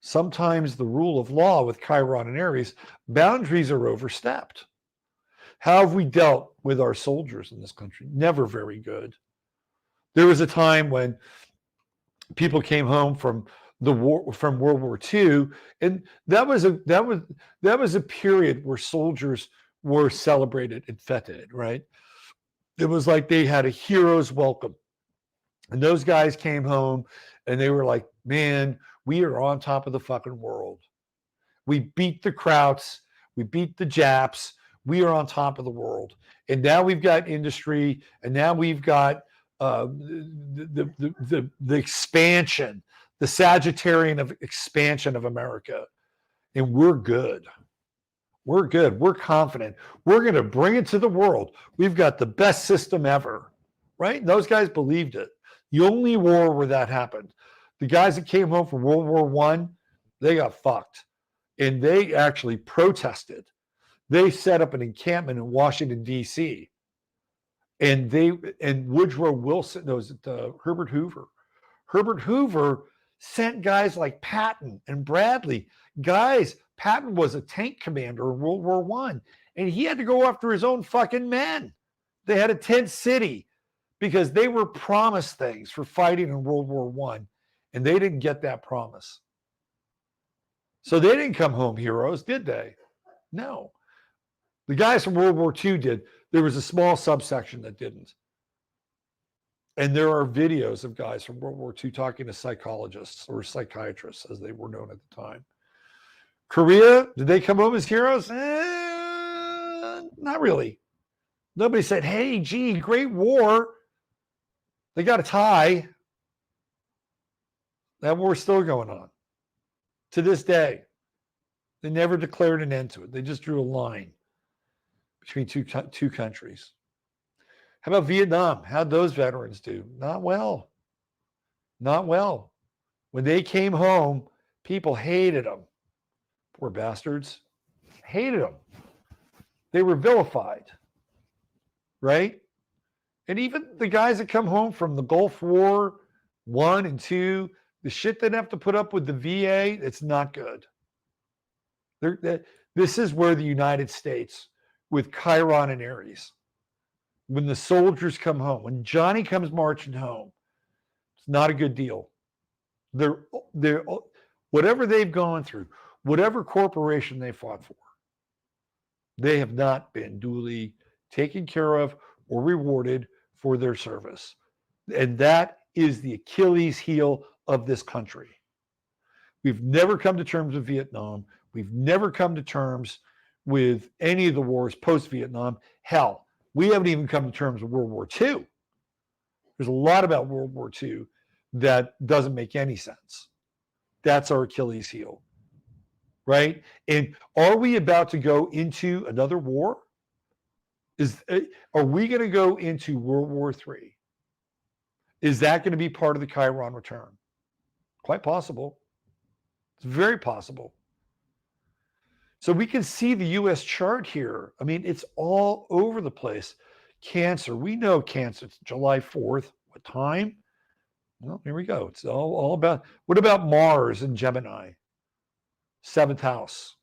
Sometimes the rule of law with Chiron and Aries, boundaries are overstepped. How have we dealt with our soldiers in this country? Never very good. There was a time when people came home from the war, from World War II, and that was a period where soldiers were celebrated and feted, right? It was like they had a hero's welcome. And those guys came home and they were like, man, we are on top of the fucking world. We beat the Krauts. We beat the Japs. We are on top of the world. And now we've got industry, and now we've got the expansion, the Sagittarian of expansion of America. And we're good. We're good. We're confident. We're going to bring it to the world. We've got the best system ever, right? And those guys believed it. The only war where that happened, the guys that came home from World War I, they got fucked. And they actually protested. They set up an encampment in Washington, D.C. And Woodrow Wilson, Herbert Hoover. Herbert Hoover sent guys like Patton and Bradley. Guys, Patton was a tank commander in World War I, and he had to go after his own fucking men. They had a tent city because they were promised things for fighting in World War I, and they didn't get that promise. So they didn't come home heroes, did they? No. The guys from World War II did. There was a small subsection that didn't. And there are videos of guys from World War II talking to psychologists or psychiatrists, as they were known at the time. Korea, did they come home as heroes? Not really. Nobody said, hey, gee, great war. They got a tie. That war's still going on. To this day, they never declared an end to it. They just drew a line between two countries. How about Vietnam? How'd those veterans do? Not well. Not well. When they came home, people hated them. Poor bastards. Hated them. They were vilified. Right? And even the guys that come home from the Gulf War I and II, the shit they have to put up with the VA, it's not good. This is where the United States, with Chiron and Aries, when the soldiers come home, when Johnny comes marching home, it's not a good deal. They're whatever they've gone through, whatever corporation they fought for, they have not been duly taken care of or rewarded for their service. And that is the Achilles heel of this country. We've never come to terms with Vietnam. We've never come to terms with any of the wars post-Vietnam. Hell, we haven't even come to terms with World War II. There's a lot about World War II that doesn't make any sense. That's our Achilles heel, right? And are we about to go into another war? Are we going to go into World War III? Is that going to be part of the Chiron return? Quite possible. It's very possible. So we can see the U.S. chart here. I mean, it's all over the place. Cancer, we know Cancer. It's July 4th. What time? Well, here we go. It's all about, what about Mars and Gemini? 7th house.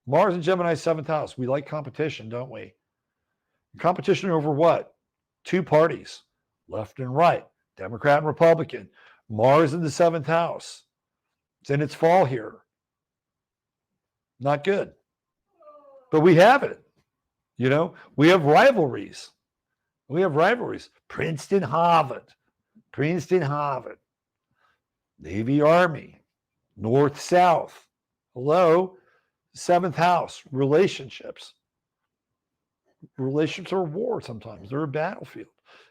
Mars and Gemini, 7th house. We like competition, don't we? Competition over what? Two parties, left and right, Democrat and Republican. Mars in the 7th house. It's in its fall here. Not good. But we have it. You know, we have rivalries. Princeton, Harvard. Navy, Army. North, South. Hello. 7th house. Relationships. Relationships are war sometimes. They're a battlefield.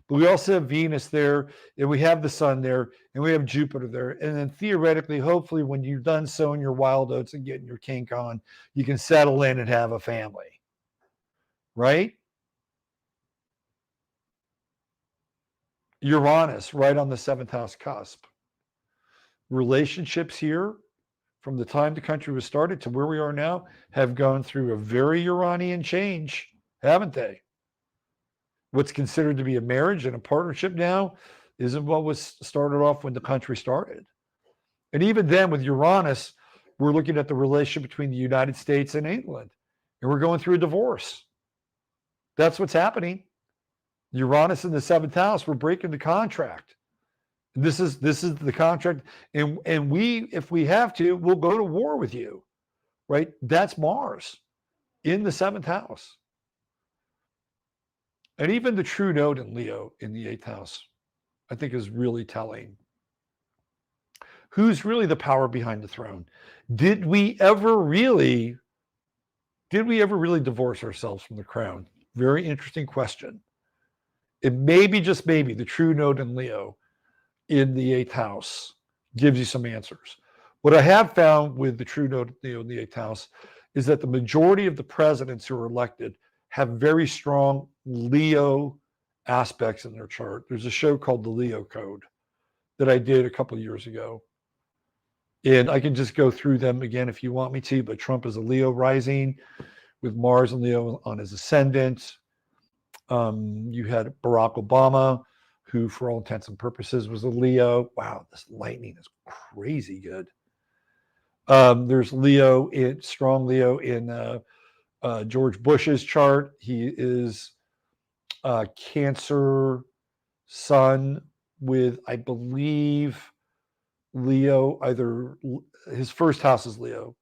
But we also have Venus there, and we have the sun there, and we have Jupiter there. And then theoretically, hopefully, when you're done sowing your wild oats and getting your kink on, you can settle in and have a family. Right? Uranus, right on the 7th house cusp. Relationships here, from the time the country was started to where we are now, have gone through a very Uranian change, haven't they? What's considered to be a marriage and a partnership now isn't what was started off when the country started. And even then with Uranus, we're looking at the relationship between the United States and England, and we're going through a divorce. That's what's happening. Uranus in the 7th house, we're breaking the contract. This is the contract. And we, if we have to, we'll go to war with you, right? That's Mars in the 7th house. And even the true node in Leo in the 8th house, I think is really telling. Who's really the power behind the throne? Did we ever really divorce ourselves from the crown? Very interesting question. It may be, just maybe, the true node in Leo in the 8th house gives you some answers. What I have found with the true node Leo in the 8th house is that the majority of the presidents who are elected have very strong Leo aspects in their chart. There's a show called The Leo Code that I did a couple of years ago. And I can just go through them again if you want me to, but Trump is a Leo rising with Mars and Leo on his ascendant. You had Barack Obama, who for all intents and purposes was a Leo. Wow, this lightning is crazy good. There's Leo, strong Leo in George Bush's chart. He is Cancer Sun with, I believe, Leo, either his first house is Leo,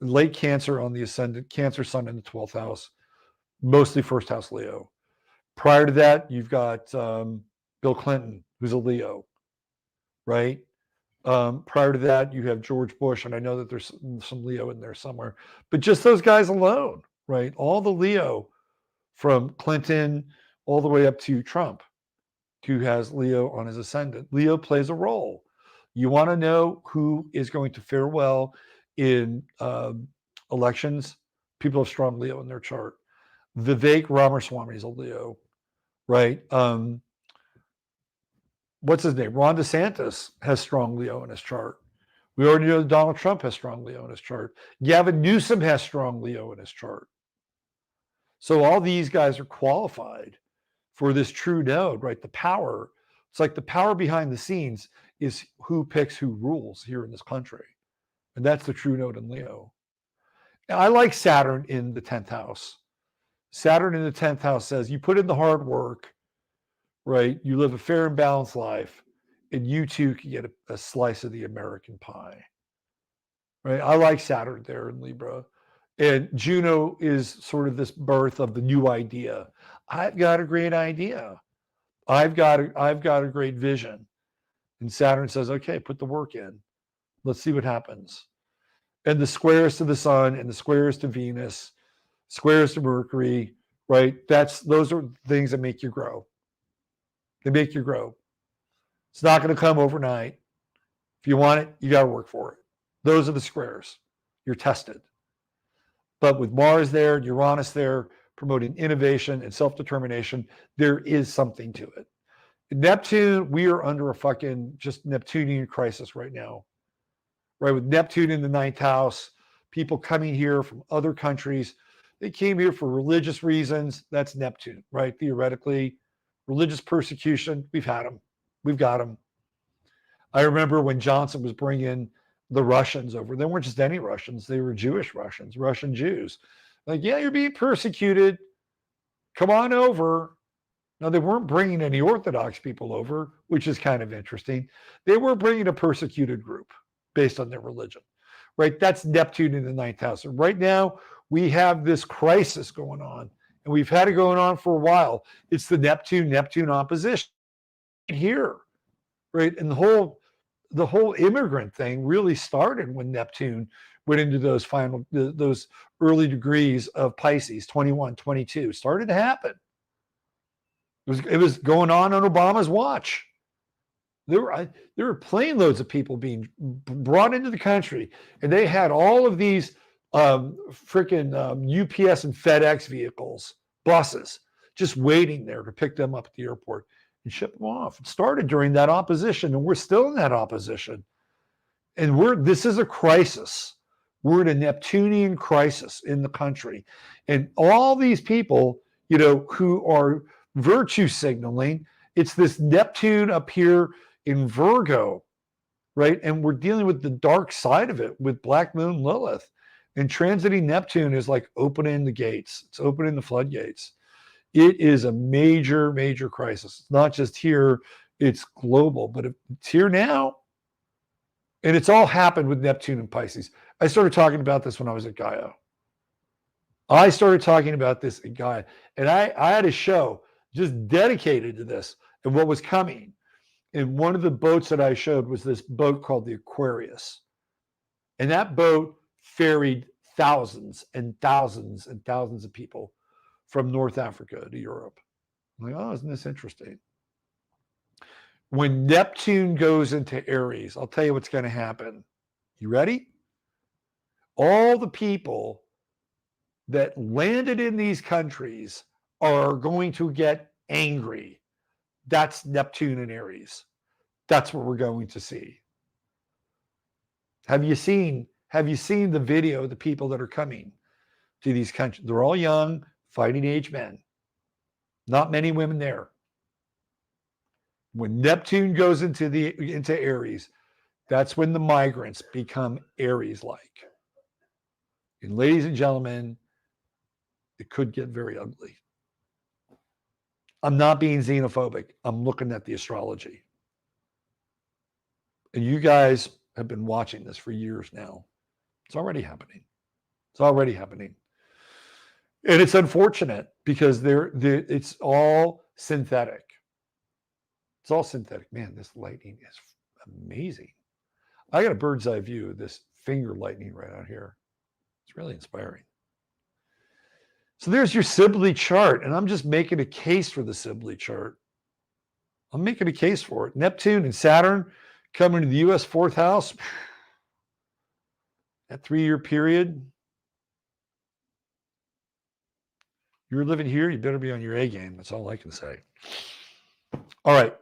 late Cancer on the ascendant, Cancer Sun in the 12th house, mostly first house Leo. Prior to that, you've got Bill Clinton, who's a Leo, right? Prior to that, you have George Bush, and I know that there's some Leo in there somewhere, but just those guys alone, right? All the Leo from Clinton all the way up to Trump, who has Leo on his ascendant. Leo plays a role. You want to know who is going to fare well in elections? People have strong Leo in their chart. Vivek Ramaswamy is a Leo, right? What's his name? Ron DeSantis has strong Leo in his chart. We already know that Donald Trump has strong Leo in his chart. Gavin Newsom has strong Leo in his chart. So all these guys are qualified for this true node, right? The power. It's like the power behind the scenes is who picks who rules here in this country. And that's the true node in Leo. Now, I like Saturn in the 10th house. Saturn in the 10th house says you put in the hard work, right? You live a fair and balanced life, and you too can get a slice of the American pie, right? I like Saturn there in Libra. And Juno is sort of this birth of the new idea. I've got a great idea. I've got a great vision. And Saturn says, okay, put the work in. Let's see what happens. And the squares to the sun and the squares to Venus, squares to Mercury, right? Those are things that make you grow. They make you grow. It's not going to come overnight. If you want it, you got to work for it. Those are the squares. You're tested. But with Mars there, Uranus there, promoting innovation and self-determination, there is something to it. Neptune, we are under a fucking just Neptunian crisis right now. Right, with Neptune in the 9th house, people coming here from other countries. They came here for religious reasons. That's Neptune, right? Theoretically, religious persecution, we've had them. We've got them. I remember when Johnson was bringing the Russians over. They weren't just any Russians. They were Jewish Russians, Russian Jews. Like, yeah, you're being persecuted. Come on over. Now, they weren't bringing any Orthodox people over, which is kind of interesting. They were bringing a persecuted group based on their religion, right? That's Neptune in the 9th house. And right now, we have this crisis going on, and we've had it going on for a while. It's the Neptune opposition here, right? And the whole immigrant thing really started when Neptune went into those early degrees of Pisces, 21, 22, started to happen. It was going on Obama's watch. There were plane loads of people being brought into the country, and they had all of these freaking UPS and FedEx vehicles, buses, just waiting there to pick them up at the airport and ship them off. It started during that opposition, and we're still in that opposition. And this is a crisis. We're in a Neptunian crisis in the country. And all these people, who are virtue signaling, it's this Neptune up here in Virgo, right? And we're dealing with the dark side of it with Black Moon Lilith. And transiting Neptune is like opening the gates. It's opening the floodgates. It is a major, major crisis. It's not just here, it's global, but it's here now. And it's all happened with Neptune and Pisces. I started talking about this when I was at Gaia. I started talking about this at Gaia. And I had a show just dedicated to this and what was coming. And one of the boats that I showed was this boat called the Aquarius. And that boat ferried thousands and thousands and thousands of people from North Africa to Europe. I'm like, oh, isn't this interesting? When Neptune goes into Aries, I'll tell you what's going to happen. You ready? All the people that landed in these countries are going to get angry. That's Neptune and Aries. That's what we're going to see. Have you seen the video of the people that are coming to these countries? They're all young, fighting age men. Not many women there. When Neptune goes into Aries, that's when the migrants become Aries-like. And ladies and gentlemen, it could get very ugly. I'm not being xenophobic. I'm looking at the astrology. And you guys have been watching this for years now. It's already happening. It's already happening. And it's unfortunate because it's all synthetic. It's all synthetic. Man, this lightning is amazing. I got a bird's eye view of this finger lightning right out here. It's really inspiring. So there's your Sibley chart, and I'm just making a case for the Sibley chart. I'm making a case for it. Neptune and Saturn coming to the U.S. 4th house. That 3-year period. You're living here, you better be on your A game. That's all I can say. All right.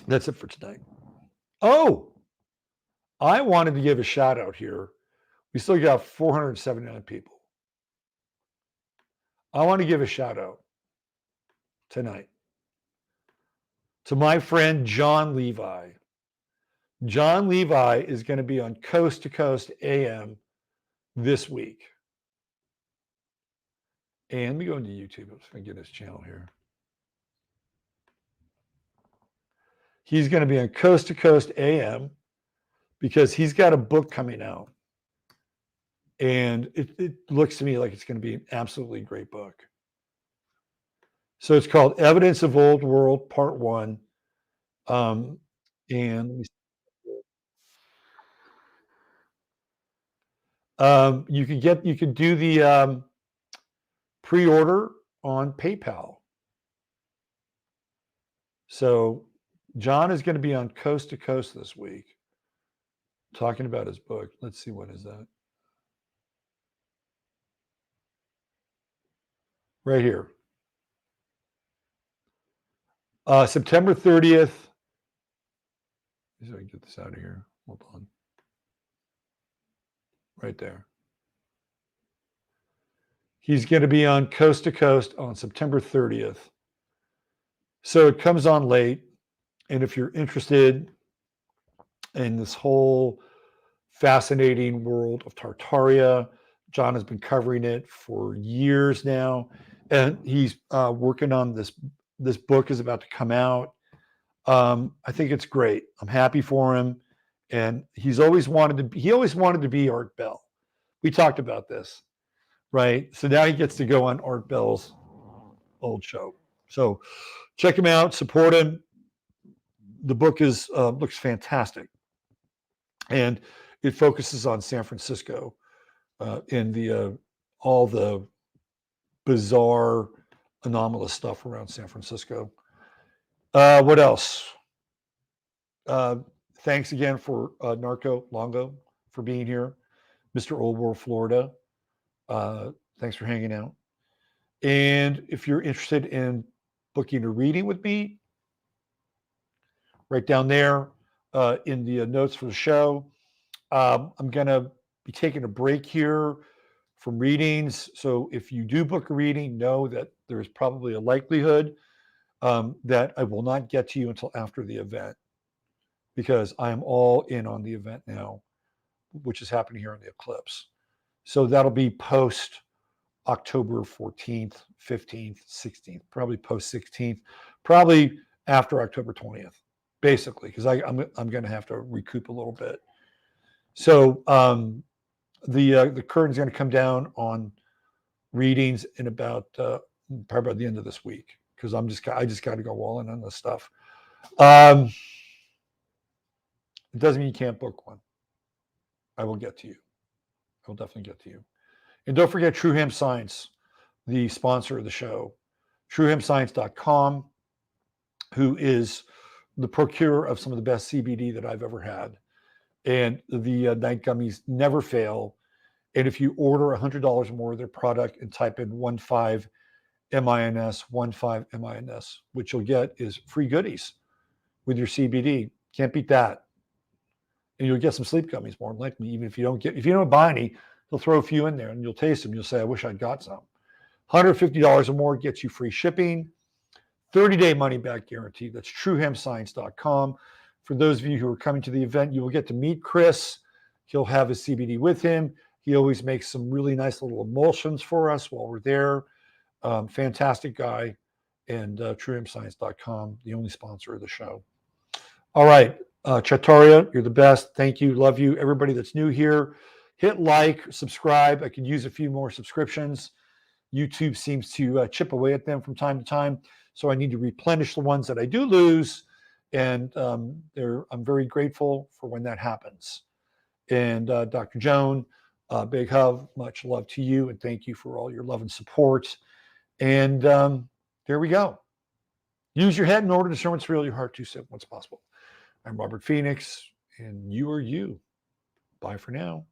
That's it for tonight. Oh, I wanted to give a shout out here. We still got 479 people. I want to give a shout out tonight to my friend John Levi. John Levi is going to be on Coast to Coast AM this week. And let me go into YouTube. I'm just going to get his channel here. He's going to be on Coast to Coast AM because he's got a book coming out. And it looks to me like it's going to be an absolutely great book. So it's called Evidence of Old World, Part 1. And let me see. You can do the pre-order on PayPal. So John is going to be on Coast to Coast this week talking about his book. Let's see, what is that? Right here. September 30th. Let me see if I can get this out of here. Hold on. Right there. He's going to be on Coast to Coast on September 30th. So it comes on late. And if you're interested in this whole fascinating world of Tartaria, John has been covering it for years now. And he's working on this. This book is about to come out. I think it's great. I'm happy for him. And he always wanted to be Art Bell. We talked about this, right? So now he gets to go on Art Bell's old show. So check him out, support him. The book looks fantastic. And it focuses on San Francisco and all the bizarre, anomalous stuff around San Francisco. What else? Thanks again for Narco Longo for being here. Mr. Old World Florida, thanks for hanging out. And if you're interested in booking a reading with me, right down there in the notes for the show, I'm going to be taking a break here from readings. So if you do book a reading, know that there's probably a likelihood that I will not get to you until after the event, because I am all in on the event now, which is happening here in the eclipse. So that'll be post October 14th, 15th, 16th, probably post 16th, probably after October 20th, basically, because I'm going to have to recoup a little bit. So the curtain's going to come down on readings in about probably by the end of this week, because I just got to go all in on this stuff. It doesn't mean you can't book one. I will get to you. I will definitely get to you. And don't forget True Hemp Science, the sponsor of the show, truehempscience.com, who is the procurer of some of the best CBD that I've ever had. And the night gummies never fail. And if you order $100 or more of their product and type in 15MINS, what you'll get is free goodies with your CBD. Can't beat that. And you'll get some sleep gummies more than likely. Even if you don't buy any, they'll throw a few in there and you'll taste them. You'll say, I wish I'd got some. $150 or more gets you free shipping. 30-day money-back guarantee. That's truehempscience.com. For those of you who are coming to the event, you will get to meet Chris. He'll have his CBD with him. He always makes some really nice little emulsions for us while we're there. Fantastic guy. And truehempscience.com, the only sponsor of the show. All right. Chataria, you're the best. Thank you. Love you. Everybody that's new here, hit like, subscribe. I could use a few more subscriptions. YouTube seems to chip away at them from time to time. So I need to replenish the ones that I do lose. And I'm very grateful for when that happens. And Dr. Joan, big hug, much love to you. And thank you for all your love and support. And there we go. Use your head in order to discern what's real, your heart to set what's possible. I'm Robert Phoenix, and you are you. Bye for now.